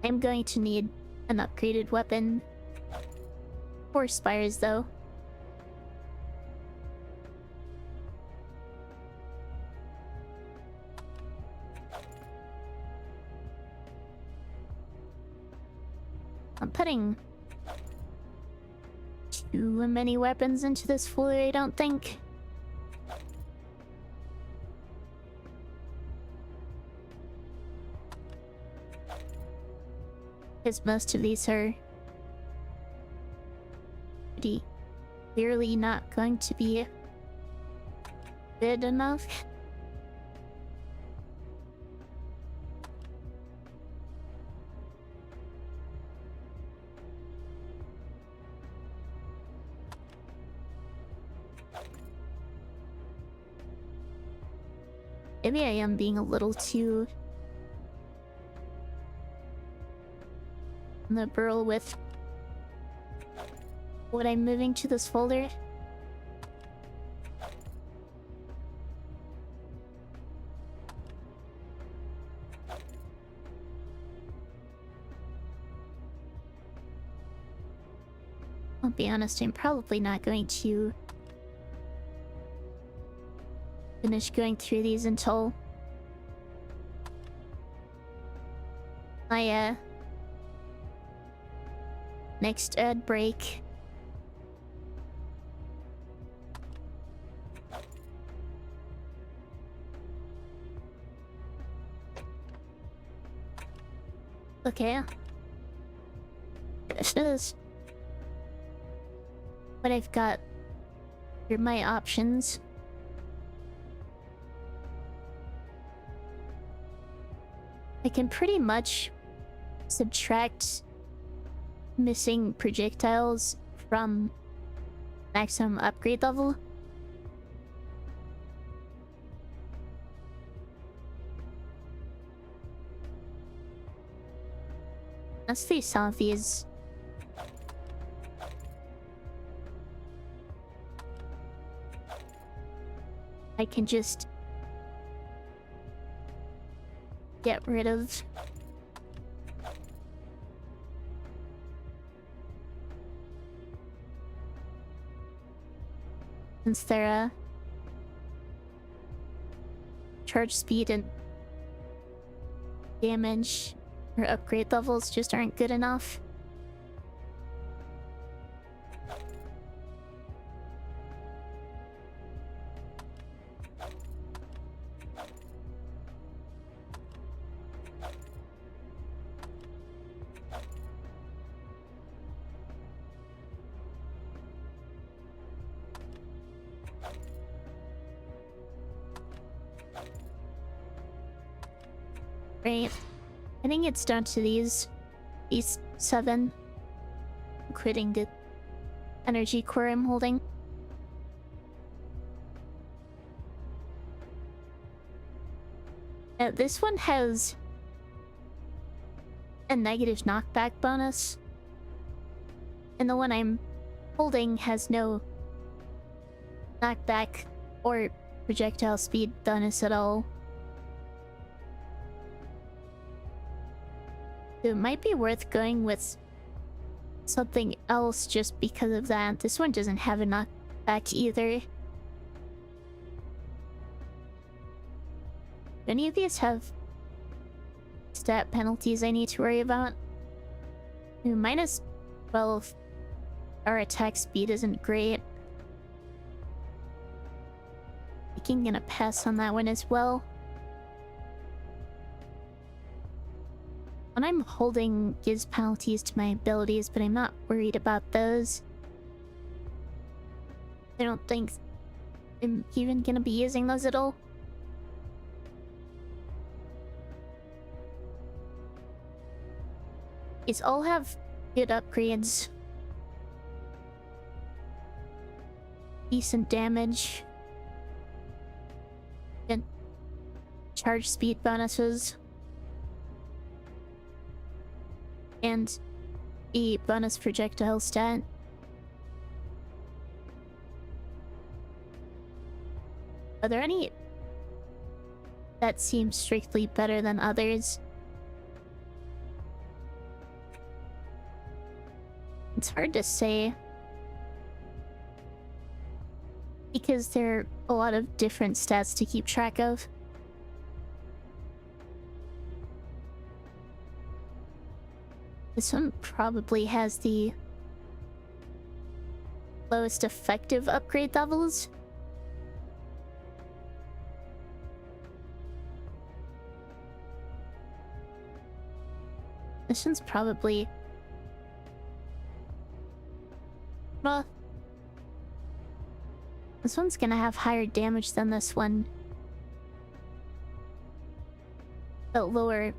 I'm going to need an upgraded weapon for Spires though. I'm putting too many weapons into this folder, I don't think. Because most of these are pretty clearly not going to be good enough. Maybe I am being a little too liberal with what I'm moving to this folder. I'll be honest, I'm probably not going to finish going through these until my next ad break. Okay. This is what I've got. Here are my options. I can pretty much subtract missing projectiles from maximum upgrade level. Let's see some of these. I can just get rid of. Since their charge speed and damage or upgrade levels just aren't good enough. Right. I think it's down to these 7. Including the energy core I'm holding. Now, this one has a negative knockback bonus. And the one I'm holding has no knockback or projectile speed bonus at all. It might be worth going with something else just because of that. This one doesn't have a knockback either. Do any of these have stat penalties I need to worry about? Ooh, minus 12. Our attack speed isn't great. I think I'm gonna pass on that one as well. When I'm holding gives penalties to my abilities, but I'm not worried about those. I don't think I'm even gonna be using those at all. These all have good upgrades. Decent damage. And charge speed bonuses. And a bonus projectile stat. Are there any that seem strictly better than others? It's hard to say. Because there are a lot of different stats to keep track of. This one probably has the lowest effective upgrade levels. This one's probably... well, this one's gonna have higher damage than this one, but lower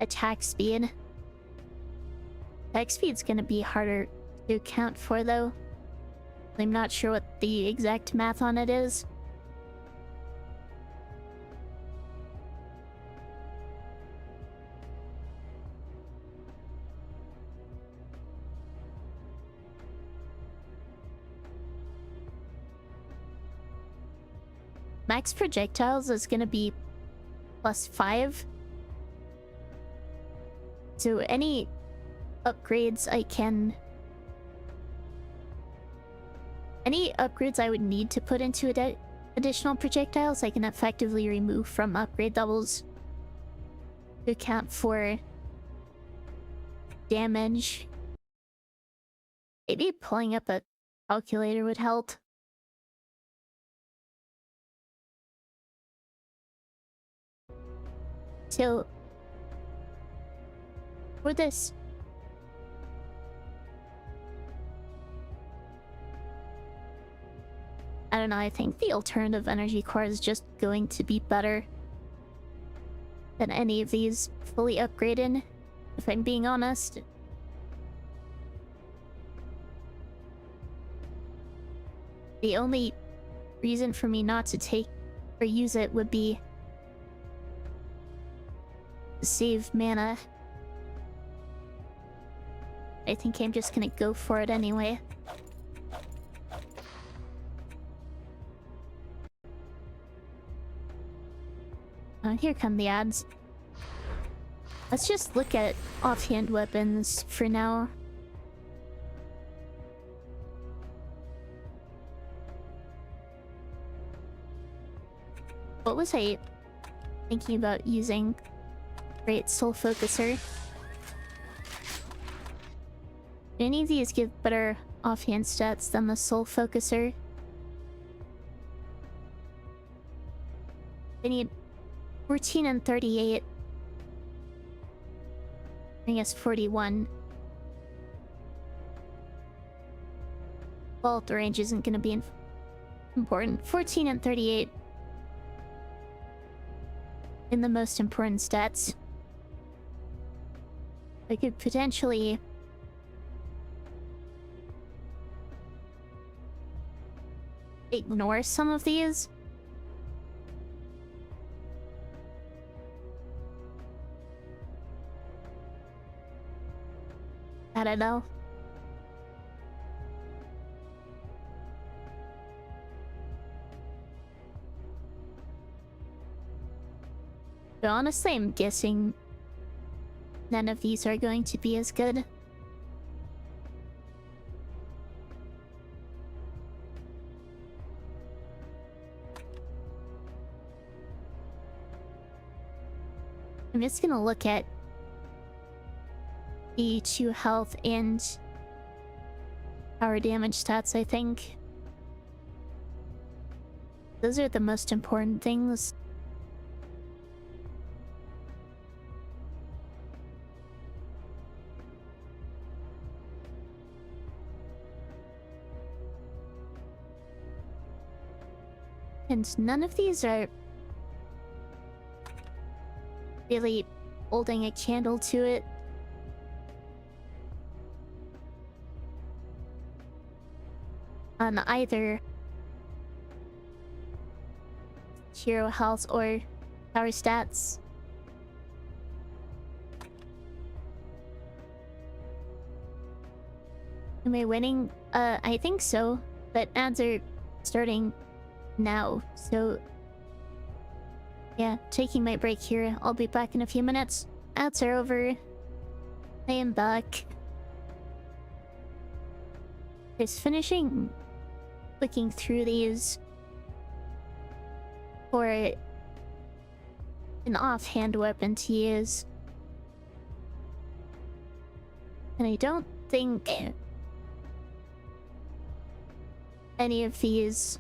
attack speed. Attack speed's gonna be harder to account for, though. I'm not sure what the exact math on it is. Max projectiles is gonna be +5. So any upgrades I would need to put into additional projectiles, I can effectively remove from upgrade levels to account for damage. Maybe pulling up a calculator would help. So, for this, I don't know, I think the alternative energy core is just going to be better than any of these fully upgraded, if I'm being honest. The only reason for me not to take or use it would be to save mana. I think I'm just gonna go for it anyway. Oh, here come the ads. Let's just look at offhand weapons for now. What was I thinking about using? Great Soul Focuser. Do any of these give better offhand stats than the Soul Focuser? I need 14 and 38. I guess 41. Well, the range isn't going to be important. 14 and 38 in the most important stats. I could potentially ignore some of these. I don't know. But honestly, I'm guessing none of these are going to be as good. I'm just gonna look at the 2 health and power damage stats, I think. Those are the most important things. And none of these are really holding a candle to it. On either hero health or power stats. Am I winning? I think so, but ads are starting now, so yeah, taking my break here. I'll be back in a few minutes. Ads are over. I am back. Just finishing looking through these for an offhand weapon to use. And I don't think any of these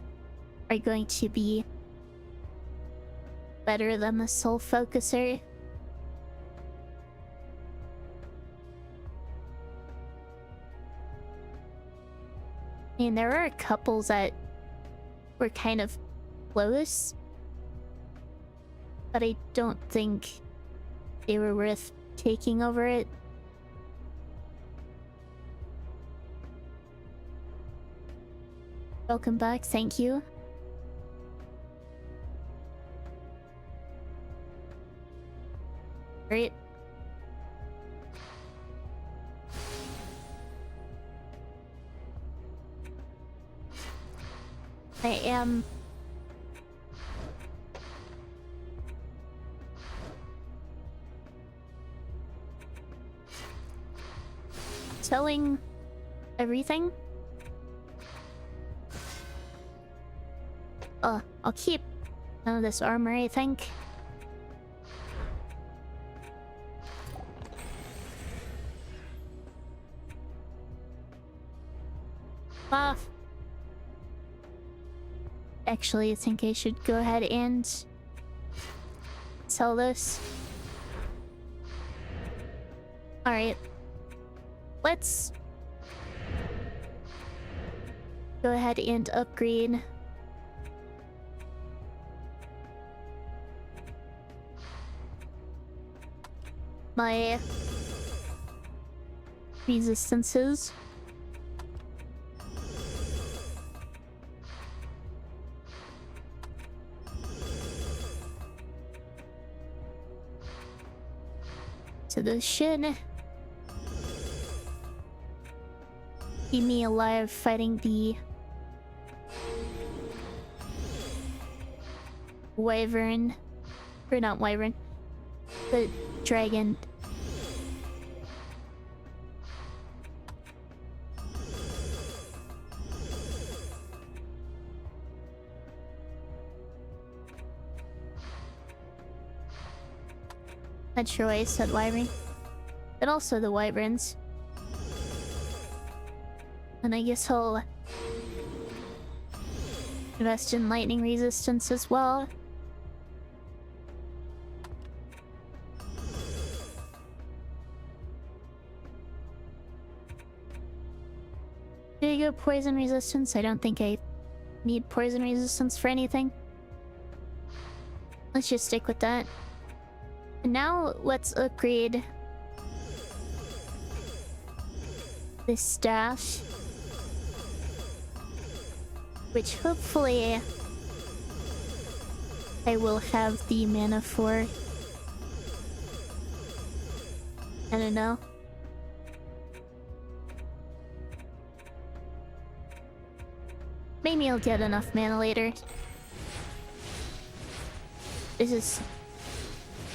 are going to be better than the Soul Focuser. I mean, there are couples that were kind of close, but I don't think they were worth taking over it. Welcome back, thank you. Great. I am selling everything. I'll keep none of this armor, I think. Actually, I think I should go ahead and sell this. Alright. Let's go ahead and upgrade my resistances. So this should keep me alive fighting the wyvern, or not wyvern, the dragon. Not sure why I said wyvern, but also the wyverns. And I guess I'll invest in lightning resistance as well. There you go, poison resistance. I don't think I need poison resistance for anything. Let's just stick with that. And now let's upgrade this staff, which hopefully I will have the mana for. I don't know. Maybe I'll get enough mana later. This is...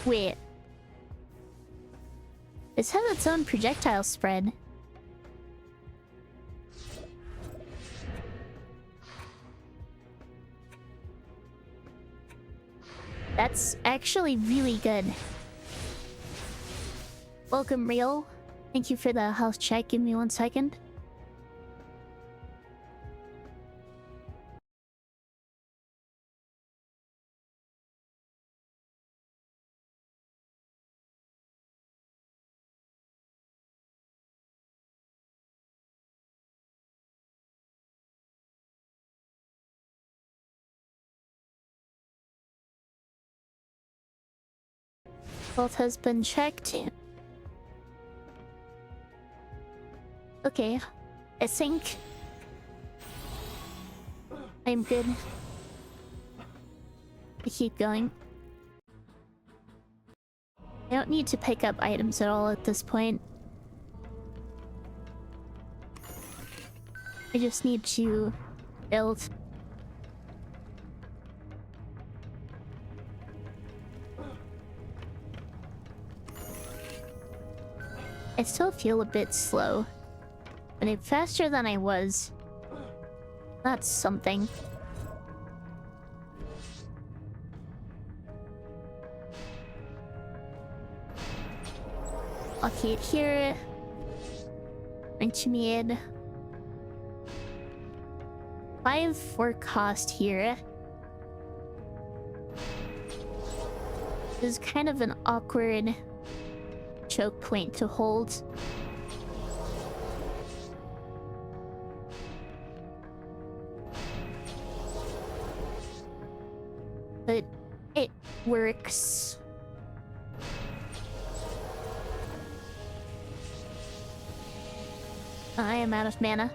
Wait. This has its own projectile spread. That's actually really good. Welcome, Real. Thank you for the health check. Give me 1 second. Health has been checked. Okay, I think I'm good. I keep going. I don't need to pick up items at all at this point. I just need to build. I still feel a bit slow, but I'm faster than I was. That's something. Okay, here. Which made 5 for cost here. This is kind of an awkward choke point to hold. But it works. I am out of mana.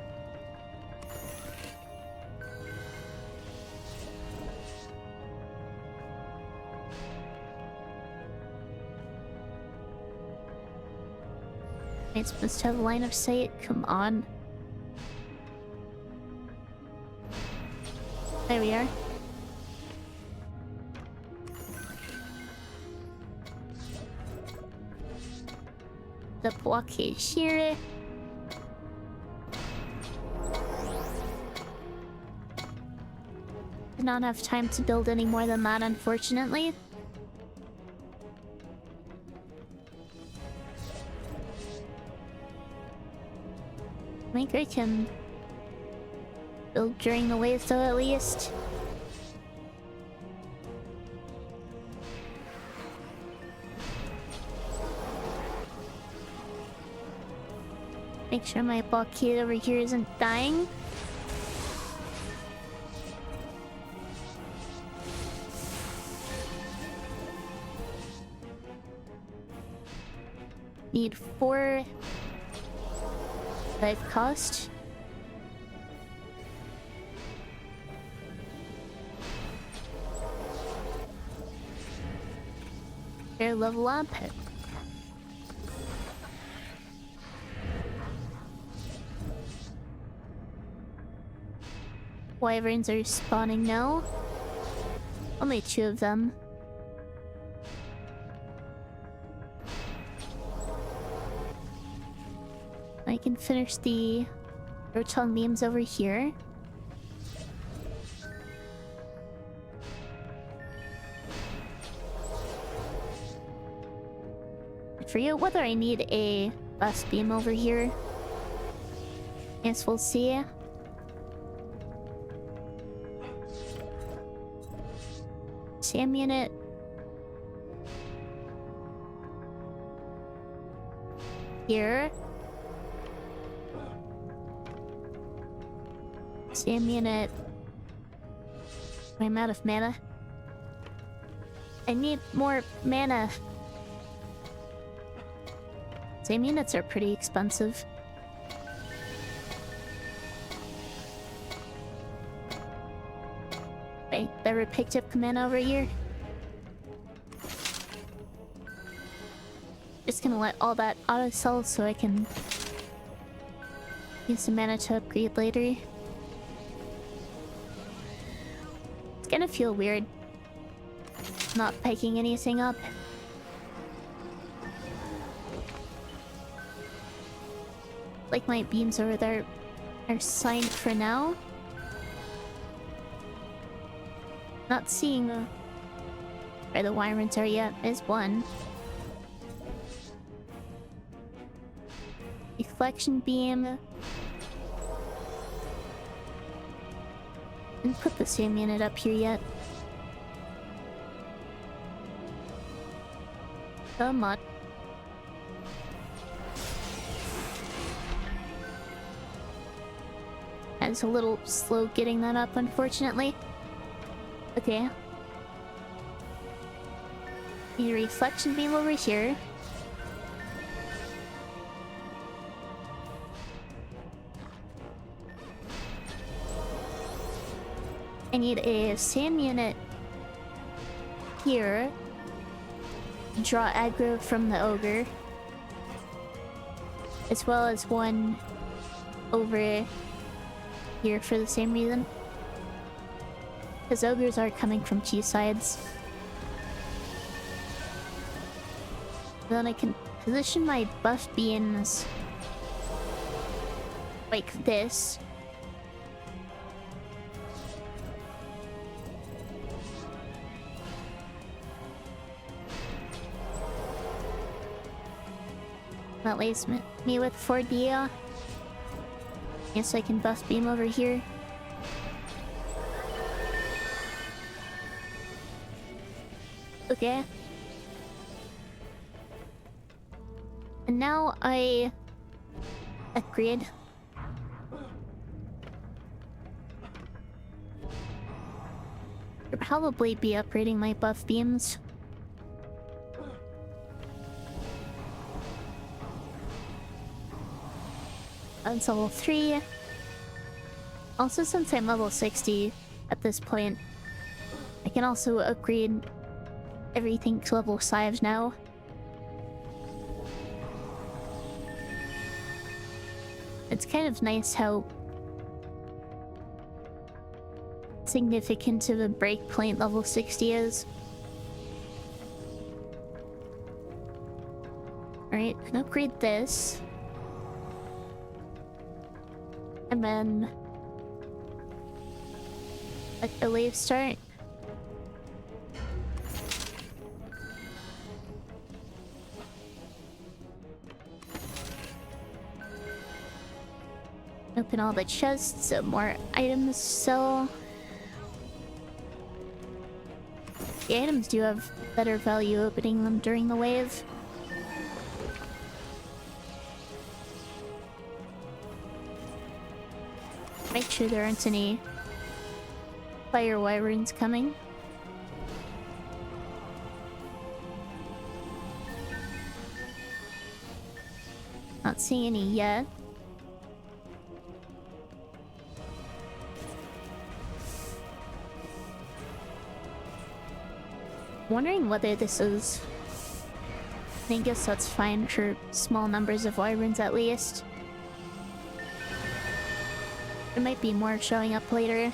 It's supposed to have line of sight. Come on. There we are. The blockade here. Did not have time to build any more than that, unfortunately. I think I can build during the wave though, at least. Make sure my blockade over here isn't dying. Need 4 life cost. Fair level up. Wyverns are spawning now. Only 2 of them. I can finish the roton beams over here. I forget whether I need a bus beam over here. Yes, we'll see. Sam unit. Here. Sam unit. I'm out of mana. I need more mana. Same units are pretty expensive. Wait, better picked up mana over here. Just gonna let all that auto sell so I can use some mana to upgrade later. It's gonna feel weird not picking anything up. Like my beams over there are signed for now. Not seeing where the Wyverns are yet. There's one. Reflection beam. Didn't put the same unit up here yet. Come on. I was a little slow getting that up, unfortunately. Okay. Need a reflection beam over here. I need a SAM unit here. Draw aggro from the ogre. As well as one over here for the same reason. Because ogres are coming from 2 sides. Then I can position my buff beams like this. That leaves me with 4D. Guess I can buff beam over here. Okay. And now I upgrade. Should probably be upgrading my buff beams. That's level 3. Also, since I'm level 60 at this point, I can also upgrade everything to level 5 now. It's kind of nice how significant of a breakpoint level 60 is. Alright, I can upgrade this. And then let the wave start. Open all the chests so more items sell. The items do have better value opening them during the wave. Make sure there aren't any fire wyverns coming. Not seeing any yet. Wondering whether this is... I guess that's fine for small numbers of wyverns at least. There might be more showing up later.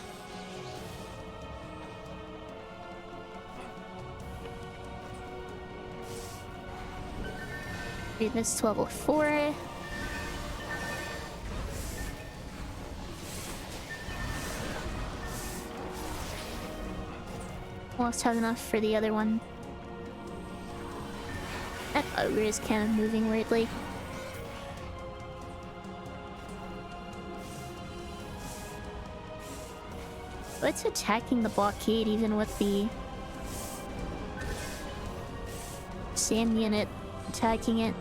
Read this to level 4. Almost have enough for the other one. That ogre is kind of moving weirdly. It's attacking the blockade even with the SAM unit attacking it.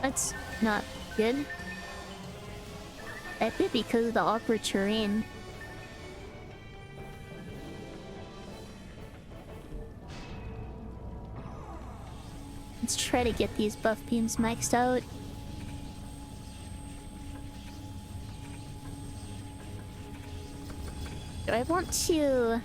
That's not good. That could be because of the awkward terrain. Let's try to get these buff beams maxed out. Do I want to...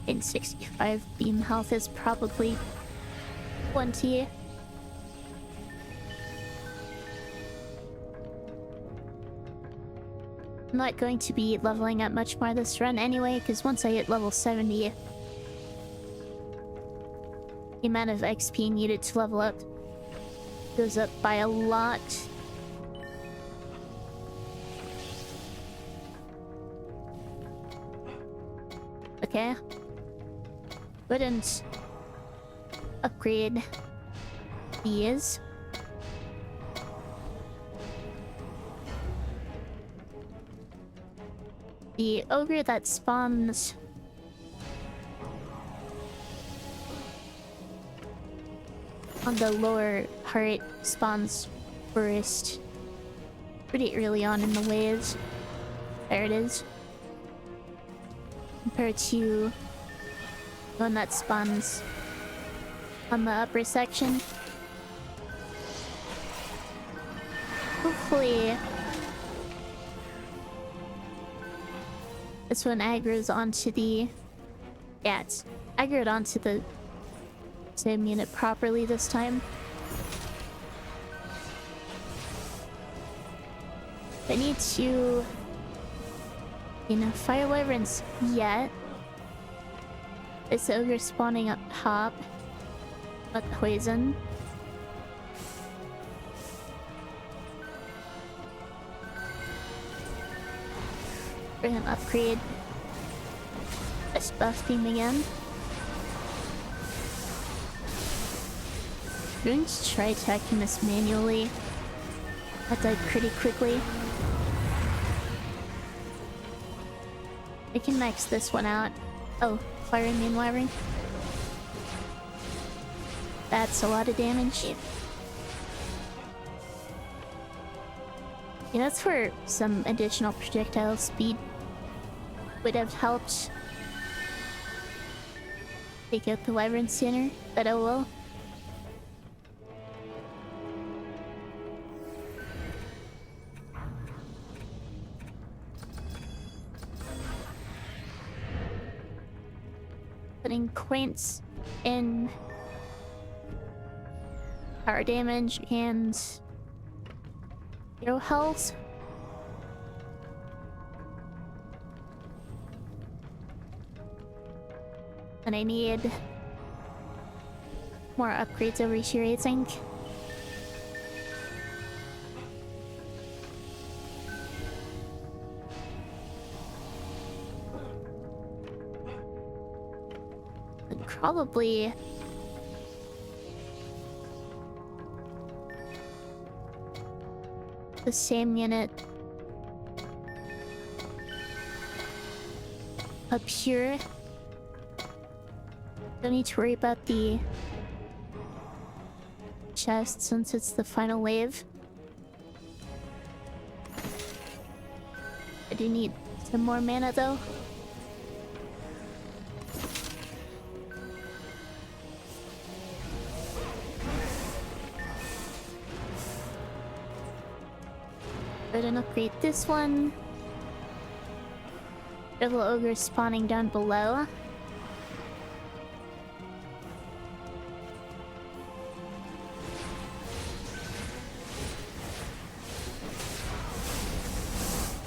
In 65 beam health is probably plenty. I'm not going to be leveling up much more this run anyway, because once I hit level 70, the amount of XP needed to level up goes up by a lot. Okay. Wouldn't upgrade these. The ogre that spawns on the lower heart spawns first pretty early on in the waves. There it is. Compared to one that spawns on the upper section. Hopefully this one aggroes onto the... Yeah, it's aggroed onto the SAM unit properly this time. I need to... fire wyverns yet. This ogre spawning up top. Not poison. We're gonna upgrade this buff beam again. I'm going to try attacking this manually. That died pretty quickly. I can max this one out. Oh, fire main wiring. That's a lot of damage. Yeah, that's where some additional projectile speed would have helped take out the wyvern sooner, but oh well. Putting points in power damage and hero health. And I need more upgrades over here, I think. And probably the same unit up here. Don't need to worry about the chest since it's the final wave. I do need some more mana though. Go ahead and upgrade this one. Devil ogre spawning down below.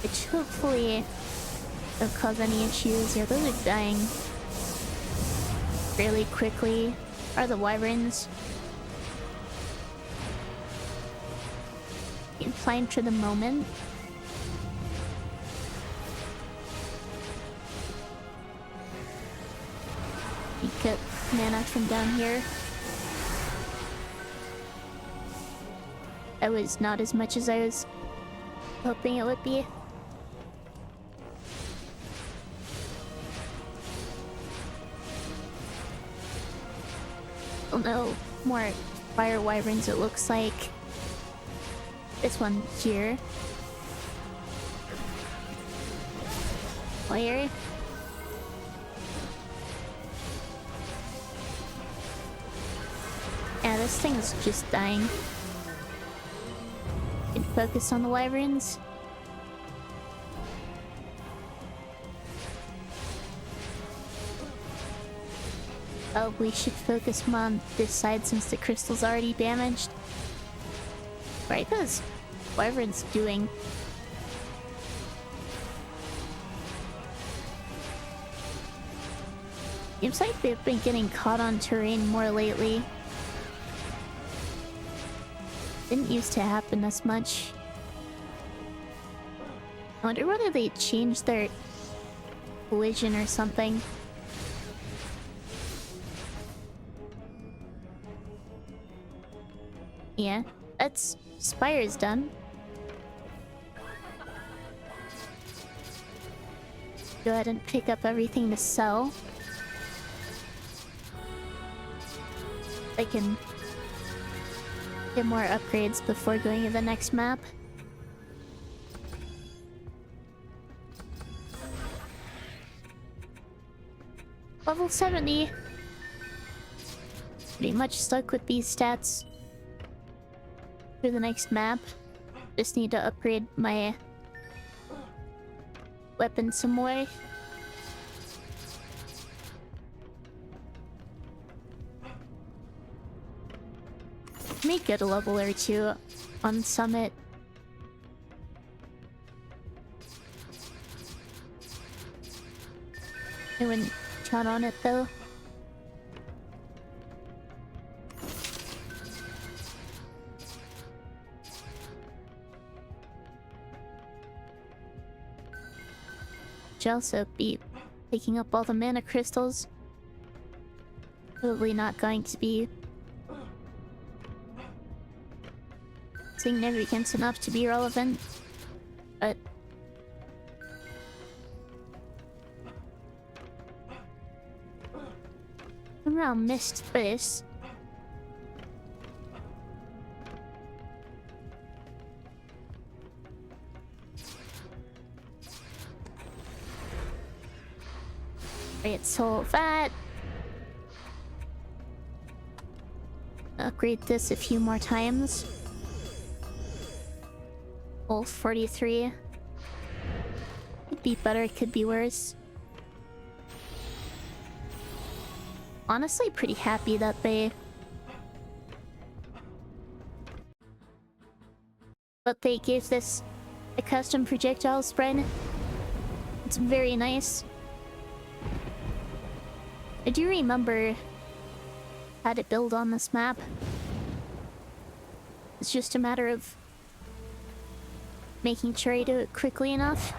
Which hopefully don't cause any issues. Yeah, those are dying fairly quickly. Are the wyverns? Fine for the moment. You get mana from down here. That was not as much as I was hoping it would be. Oh no, more fire wyverns it looks like. This one here. Fire. Yeah, this thing is just dying. Can focus on the wyverns. Oh, we should focus more on this side since the crystal's already damaged. Right, those wyverns doing? Seems like they've been getting caught on terrain more lately. Didn't used to happen as much. I wonder whether they changed their collision or something. Yeah, that's Spire's done. Go ahead and pick up everything to sell. I can get more upgrades before going to the next map. Level 70. Pretty much stuck with these stats for the next map. Just need to upgrade my weapon some more. May get a level or two on Summit. I wouldn't count on it though. Should also be picking up all the mana crystals. Probably not going to be significant enough to be relevant, but somehow missed this. Right, so that. Upgrade this a few more times. Full 43. Could be better, could be worse. Honestly, pretty happy that they gave this a custom projectile spread. It's very nice. I do remember how to build on this map. It's just a matter of making sure I do it quickly enough.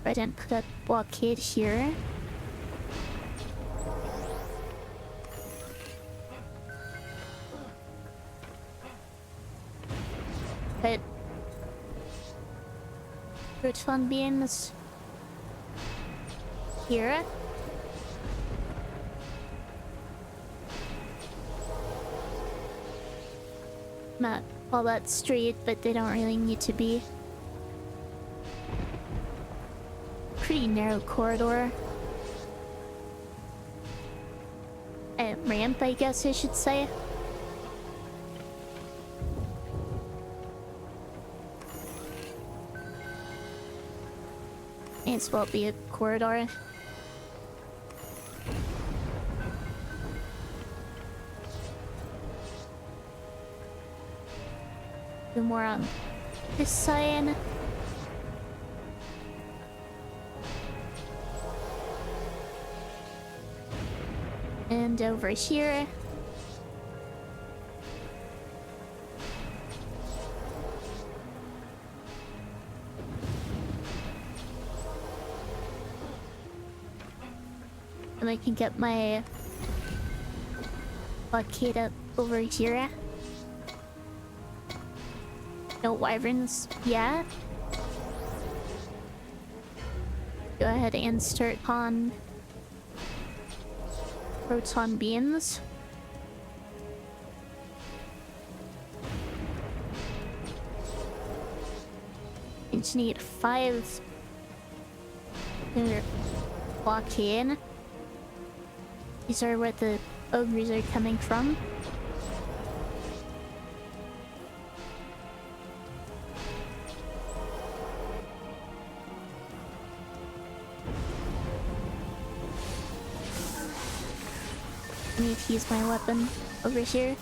I didn't put a blockade here. But Proton beams here. Not all that straight, but they don't really need to be. Pretty narrow corridor. Ramp, I guess I should say. May as well be a corridor. Do more on this side. And over here. And I can get my blockade up over here. No wyverns, yeah. Go ahead and start on proton beams. You just need 5 blockade. These are where the ogres are coming from. I need to use my weapon over here.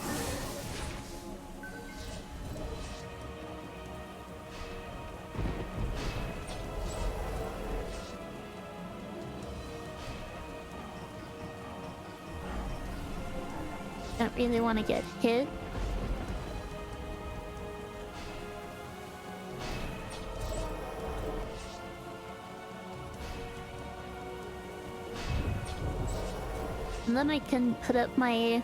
Don't really want to get hit. And then I can put up my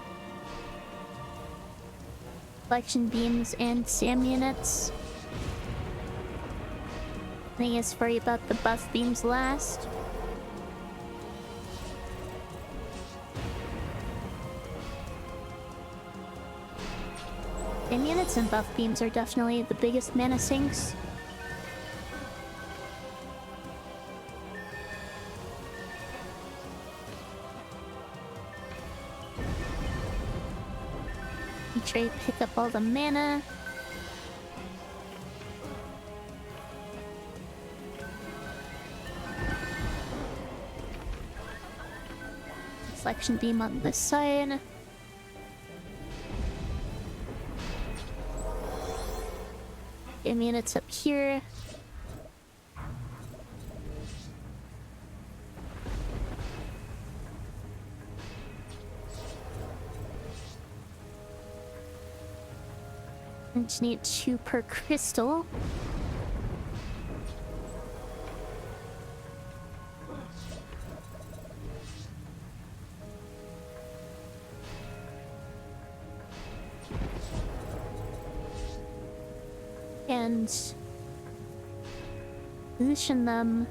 collection beams and SAM units. I think it's worry about the buff beams last. SAM units and buff beams are definitely the biggest mana sinks. Try to pick up all the mana. Reflection beam on this side. I mean, it's up here. just need 2 per crystal. And position them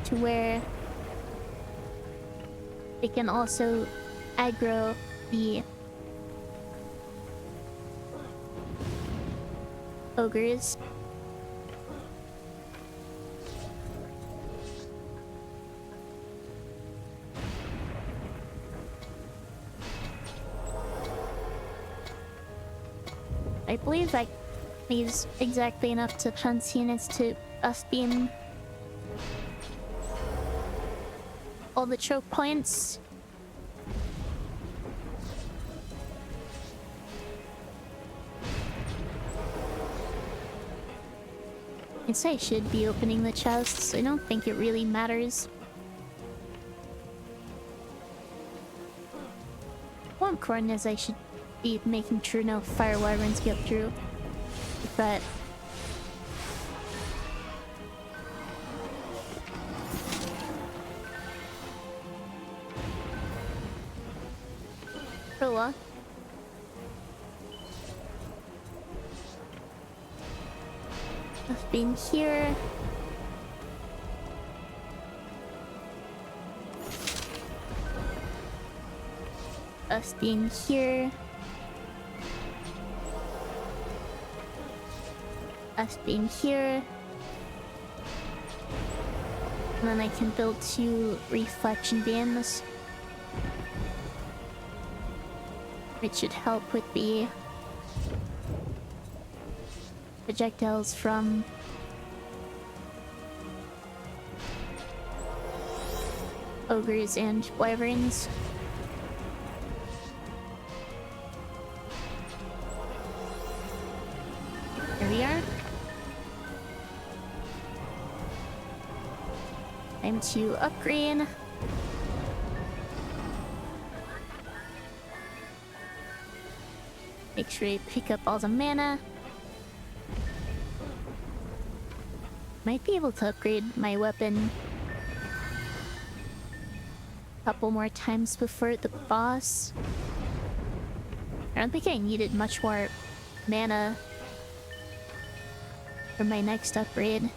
to where they can also aggro the ogres. I believe that leaves exactly enough to chance units to us beam all the choke points. I guess I should be opening the chests. I don't think it really matters. What I'm important is I should be making sure no fire wyverns get through. But Rula. I've been here. Us being here. Us being here. And then I can build 2 reflection beams, which should help with the projectiles from ogres and wyverns. There we are. Time to upgrade. Make sure I pick up all the mana. Might be able to upgrade my weapon a couple more times before the boss. I don't think I needed much more mana for my next upgrade.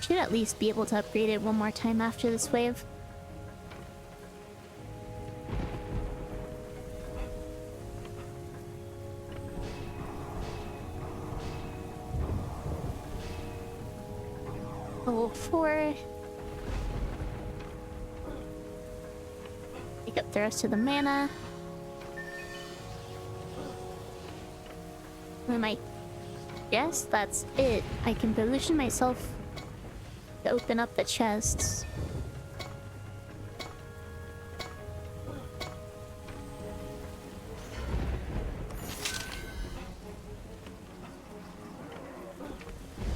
Should at least be able to upgrade it one more time after this wave. Level 4. Pick up the rest of the mana. And I guess that's it. I can position myself to open up the chests.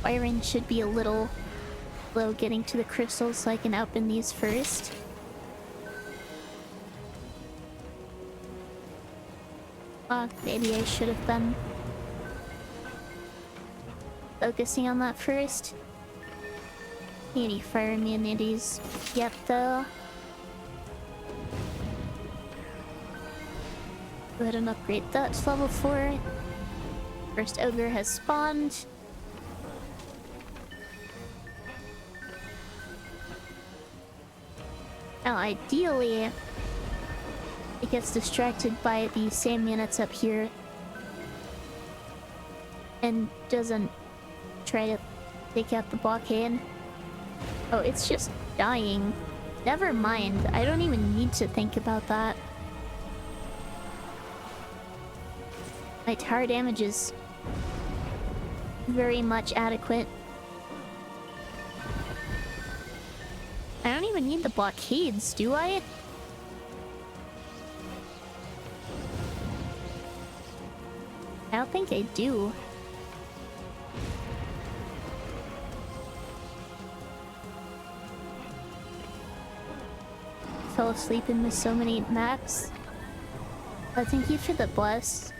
Iron should be a little slow getting to the crystals, so I can open these first. Maybe I should have been focusing on that first. Any fire immunities yet, though. Go ahead and upgrade that to level 4. First ogre has spawned. Now, ideally, it gets distracted by the same units up here and doesn't try to take out the blockade. Oh, it's just dying. Never mind. I don't even need to think about that. My tower damage is very much adequate. I don't even need the blockades, do I? I don't think I do. fell asleep and missed so many maps. But thank you for the bless.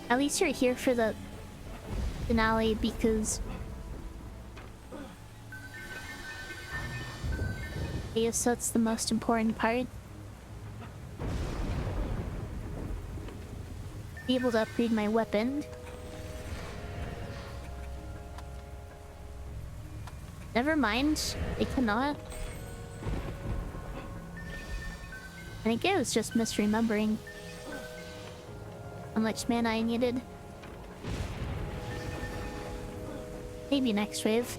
At least you're here for the finale because I guess that's the most important part. Be able to upgrade my weapon. Never mind, I cannot. I think I was just misremembering how much mana I needed. Maybe next wave.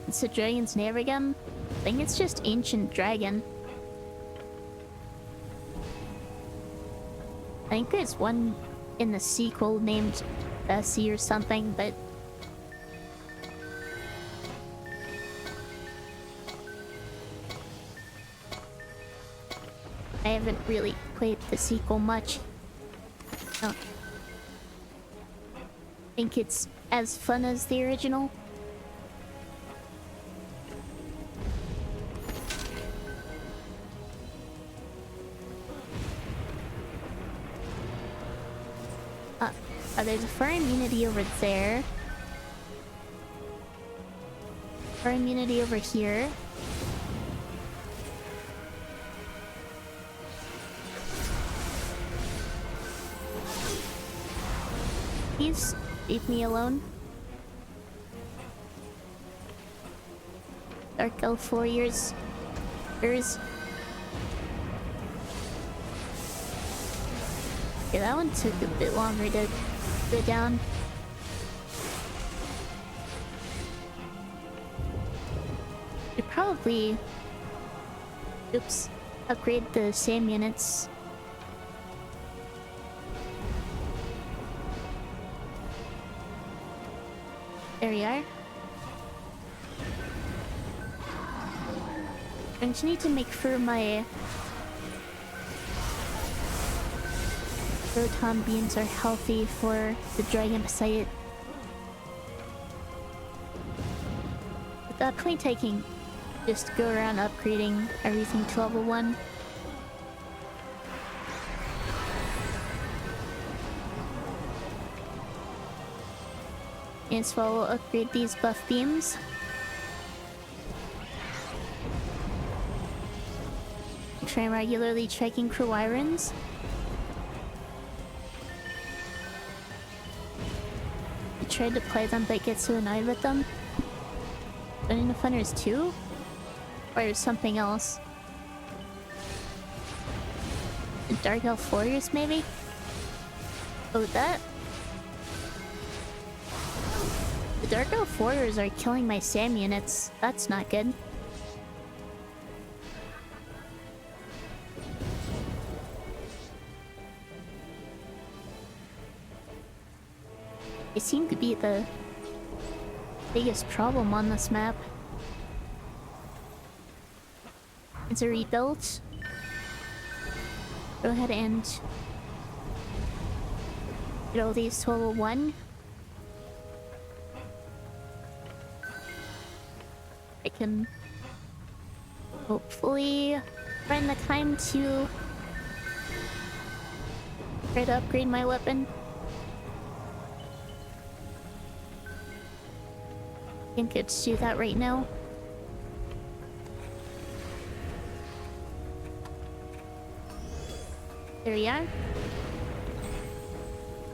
It's the dragon's name again? I think it's just Ancient Dragon. I think there's one in the sequel named Bessie or something, but I haven't really played the sequel much. I don't think it's as fun as the original. There's a fire immunity over there. Fire immunity over here. Please leave me alone. Dark Elf Warriors. There's... Yeah, that one took a bit longer to go down. Should probably... Oops. Upgrade the same units. There we are. I just need to make sure my proton beams are healthy for the dragon site. At that point I can just go around upgrading everything to level 1. And so I'll upgrade these buff beams. Try regularly checking for Wyrens. I tried to play them but get so annoyed with them. But in the fun there's 2? Or there's something else? The Dark Elf Warriors maybe? Oh, that? The Dark Elf Warriors are killing my SAM units. That's not good. They seem to be the biggest problem on this map. It's a rebuild. Go ahead and get all these to level 1. I can hopefully find the time to try to upgrade my weapon. I think it's do that right now. There we are.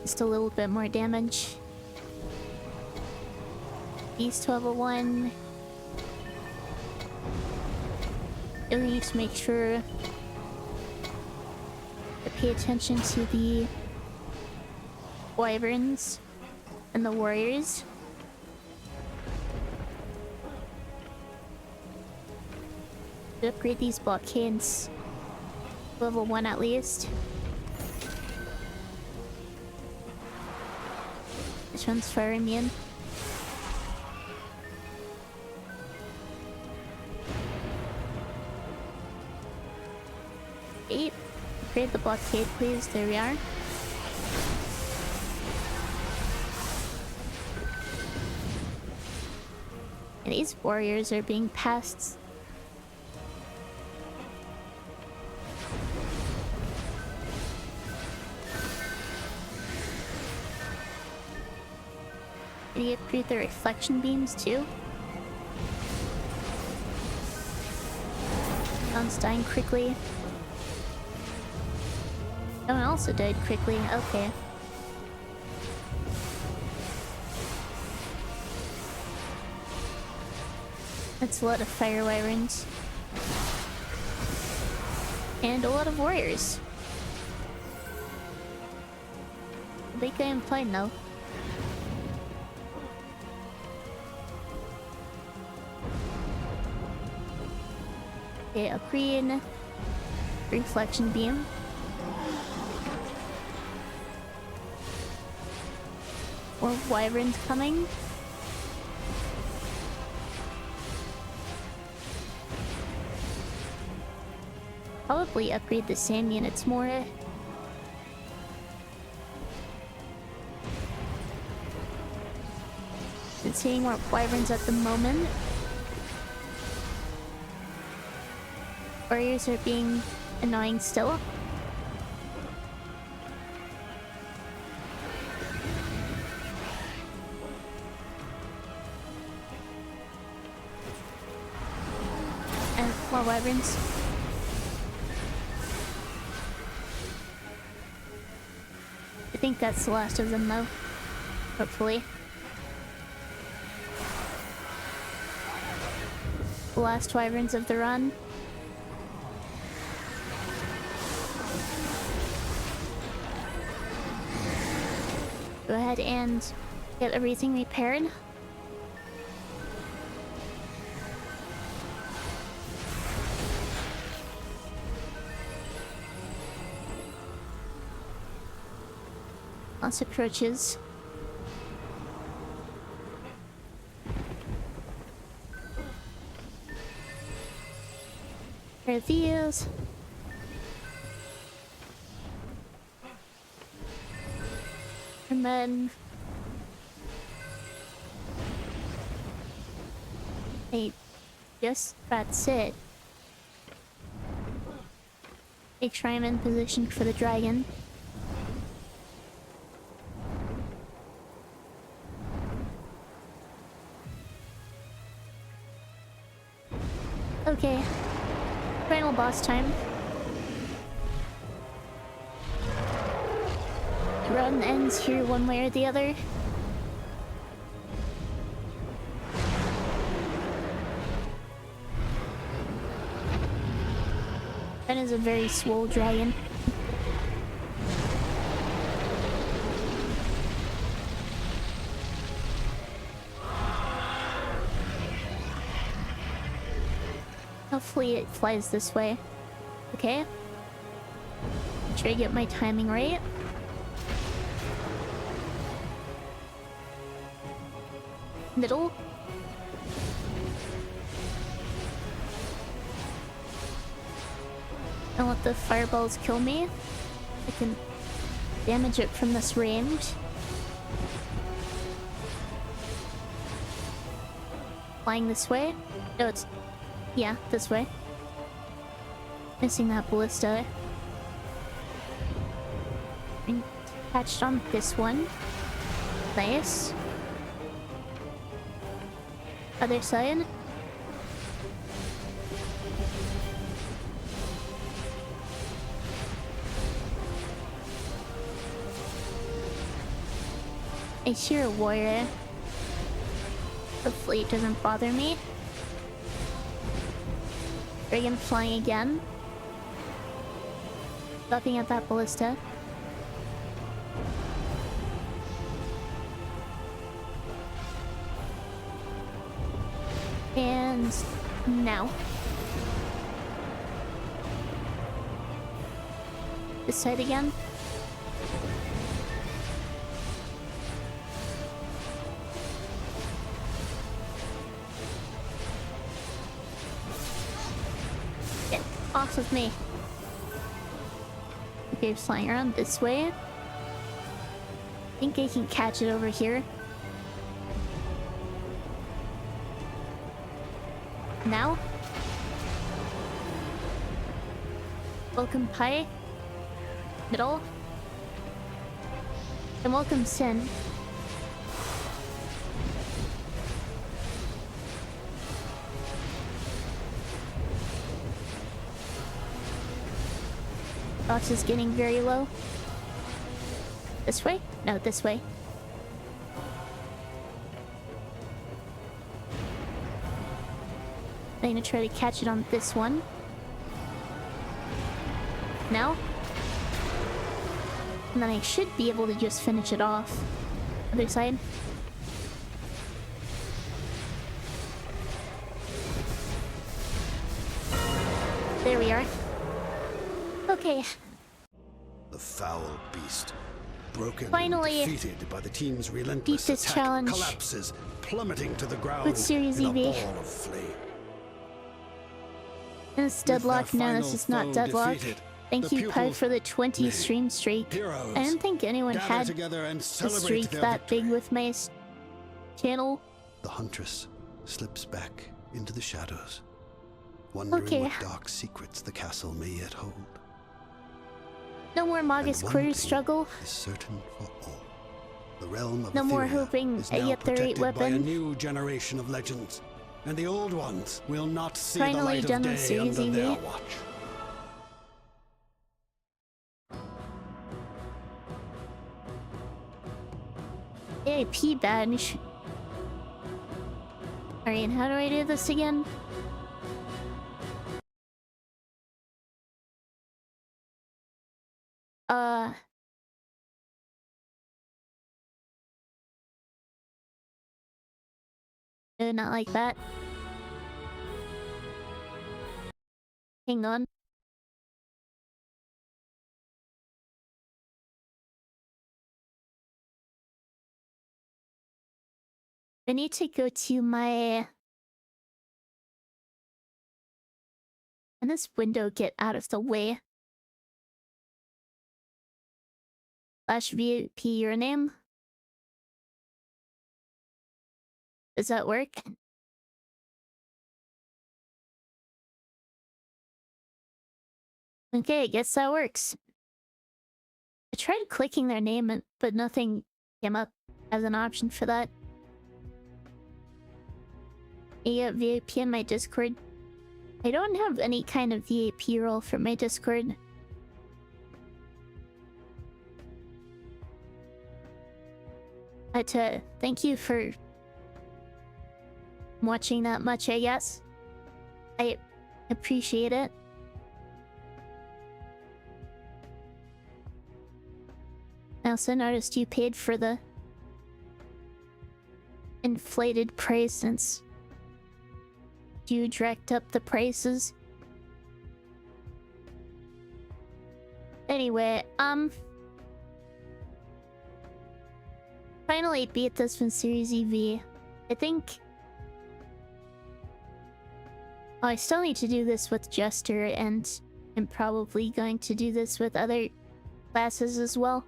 Just a little bit more damage. These to level 1. You'll need to make sure to pay attention to the wyverns and the warriors. To upgrade these blockades. Level 1 at least. This one's fire immune. Upgrade the blockade, please. There we are. And these warriors are being passed. Can you create the reflection beams too? One's dying quickly. No one also died quickly. Okay. That's a lot of fire wyverns. And a lot of warriors. I think I am fine now. Okay, a green reflection beam. More wyverns coming. Probably upgrade the sand units more. Been seeing more wyverns at the moment. Warriors are being annoying still. And more wyverns. I think that's the last of them though. Hopefully. The last wyverns of the run. Go ahead and get everything repaired. Lots of approaches. There are these. And then I guess that's it. Make sure I'm in position for the dragon. Okay, final boss time. The run ends here one way or the other. That is a very swole dragon. Hopefully it flies this way. Okay. Try to get my timing right. Middle. Don't let the fireballs kill me. I can damage it from this range. Flying this way. No, it's... yeah, this way. Missing that ballista. And attached on this one. Nice. Other side. I hear a warrior. Hopefully it doesn't bother me. Dragon flying again. Stopping at that ballista. And now. This side again. Get off of me. Okay, flying around this way. I think I can catch it over here. Now? Welcome Pi. Middle. And welcome Sin. Box is getting very low. This way? No, this way. I'm gonna try to catch it on this one. Now? And then I should be able to just finish it off. Other side. There we are. Okay. The foul beast, broken, Finally defeated by the team's relentless beat this attack, challenge collapses, plummeting to the ground with Series in a EV. ball of flame. And it's deadlock. No, this is not deadlock. Defeated, Thank you, Pug, for the 20 stream streak. I didn't think anyone had a streak that big with my channel. The huntress slips back into the shadows, wondering what dark secrets the castle may yet hold. No more Magus Quarters struggle. Is certain for all. The realm of no more Etheria hoping is I now get the right protected by a weapon. new generation of legends, and the old ones will not see Finally the light done of with day Series under their EV. watch. AP badge. Alright, and how do I do this again? No, not like that. Hang on. I need to go to my... Can this window get out of the way? Slash VIP your name? Does that work? Okay, I guess that works. I tried clicking their name, but nothing came up as an option for that. Yeah, VIP in my Discord. I don't have any kind of VIP role for my Discord. But thank you for watching that much, I guess. I appreciate it. I also noticed you paid for the inflated price since you dragged up the prices. Anyway, finally beat this one Series EV. I think... Oh, I still need to do this with Jester, and I'm probably going to do this with other classes as well.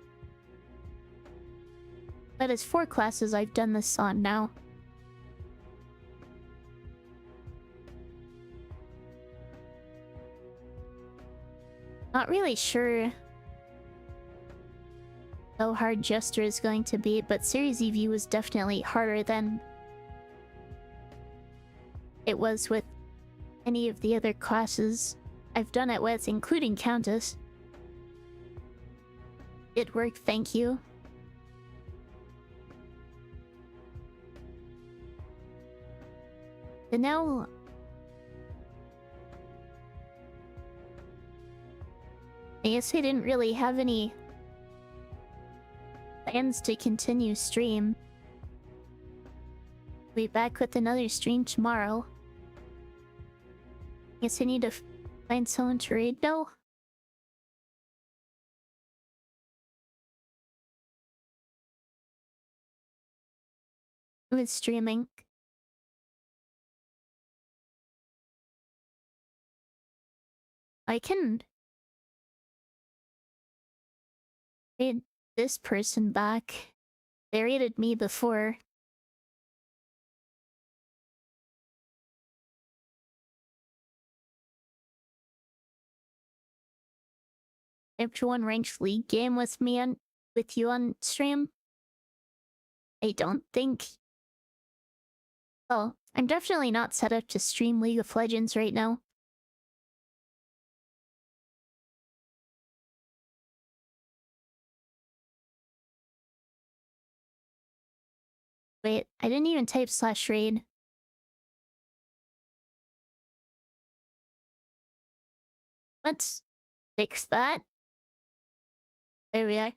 But it's 4 classes I've done this on now. Not really sure how hard Jester is going to be, but Series EV was definitely harder than it was with any of the other classes I've done it with, including Countess. It worked, thank you. And now... I guess I didn't really have any plans to continue stream. Be back with another stream tomorrow. Guess I need to find someone to raid. No. With streaming. I can raid this person back. They raided me before. everyone ranked league game with you on stream. I don't think. Well, I'm definitely not set up to stream League of Legends right now. Wait, I didn't even type /raid. Let's fix that. There we are.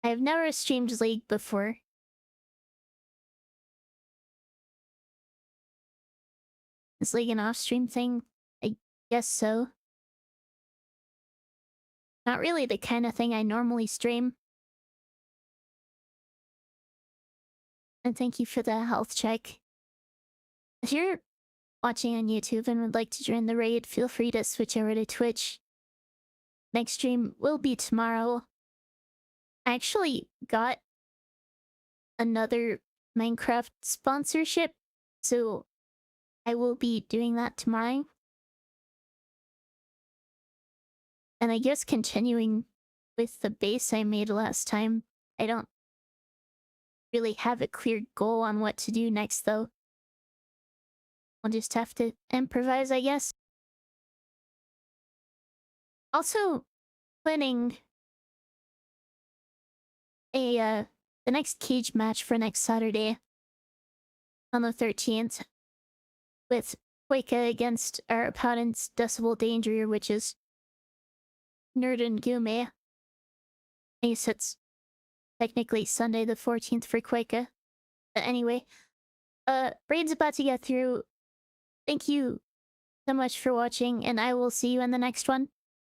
I've never streamed League before. Is League an off-stream thing? I guess so. Not really the kind of thing I normally stream. And thank you for the health check. If you're watching on YouTube and would like to join the raid, feel free to switch over to Twitch. Next stream will be tomorrow. I actually got another Minecraft sponsorship, so I will be doing that tomorrow. And I guess continuing with the base I made last time, I don't really have a clear goal on what to do next, though. I'll just have to improvise, I guess. Also, planning the next cage match for next Saturday on the 13th with Quaka against our opponent's Decibel Danger, which is Nerd and Gume. I guess it's technically Sunday the 14th for Quaka. But anyway, raid's about to get through. Thank you so much for watching, and I will see you in the next one.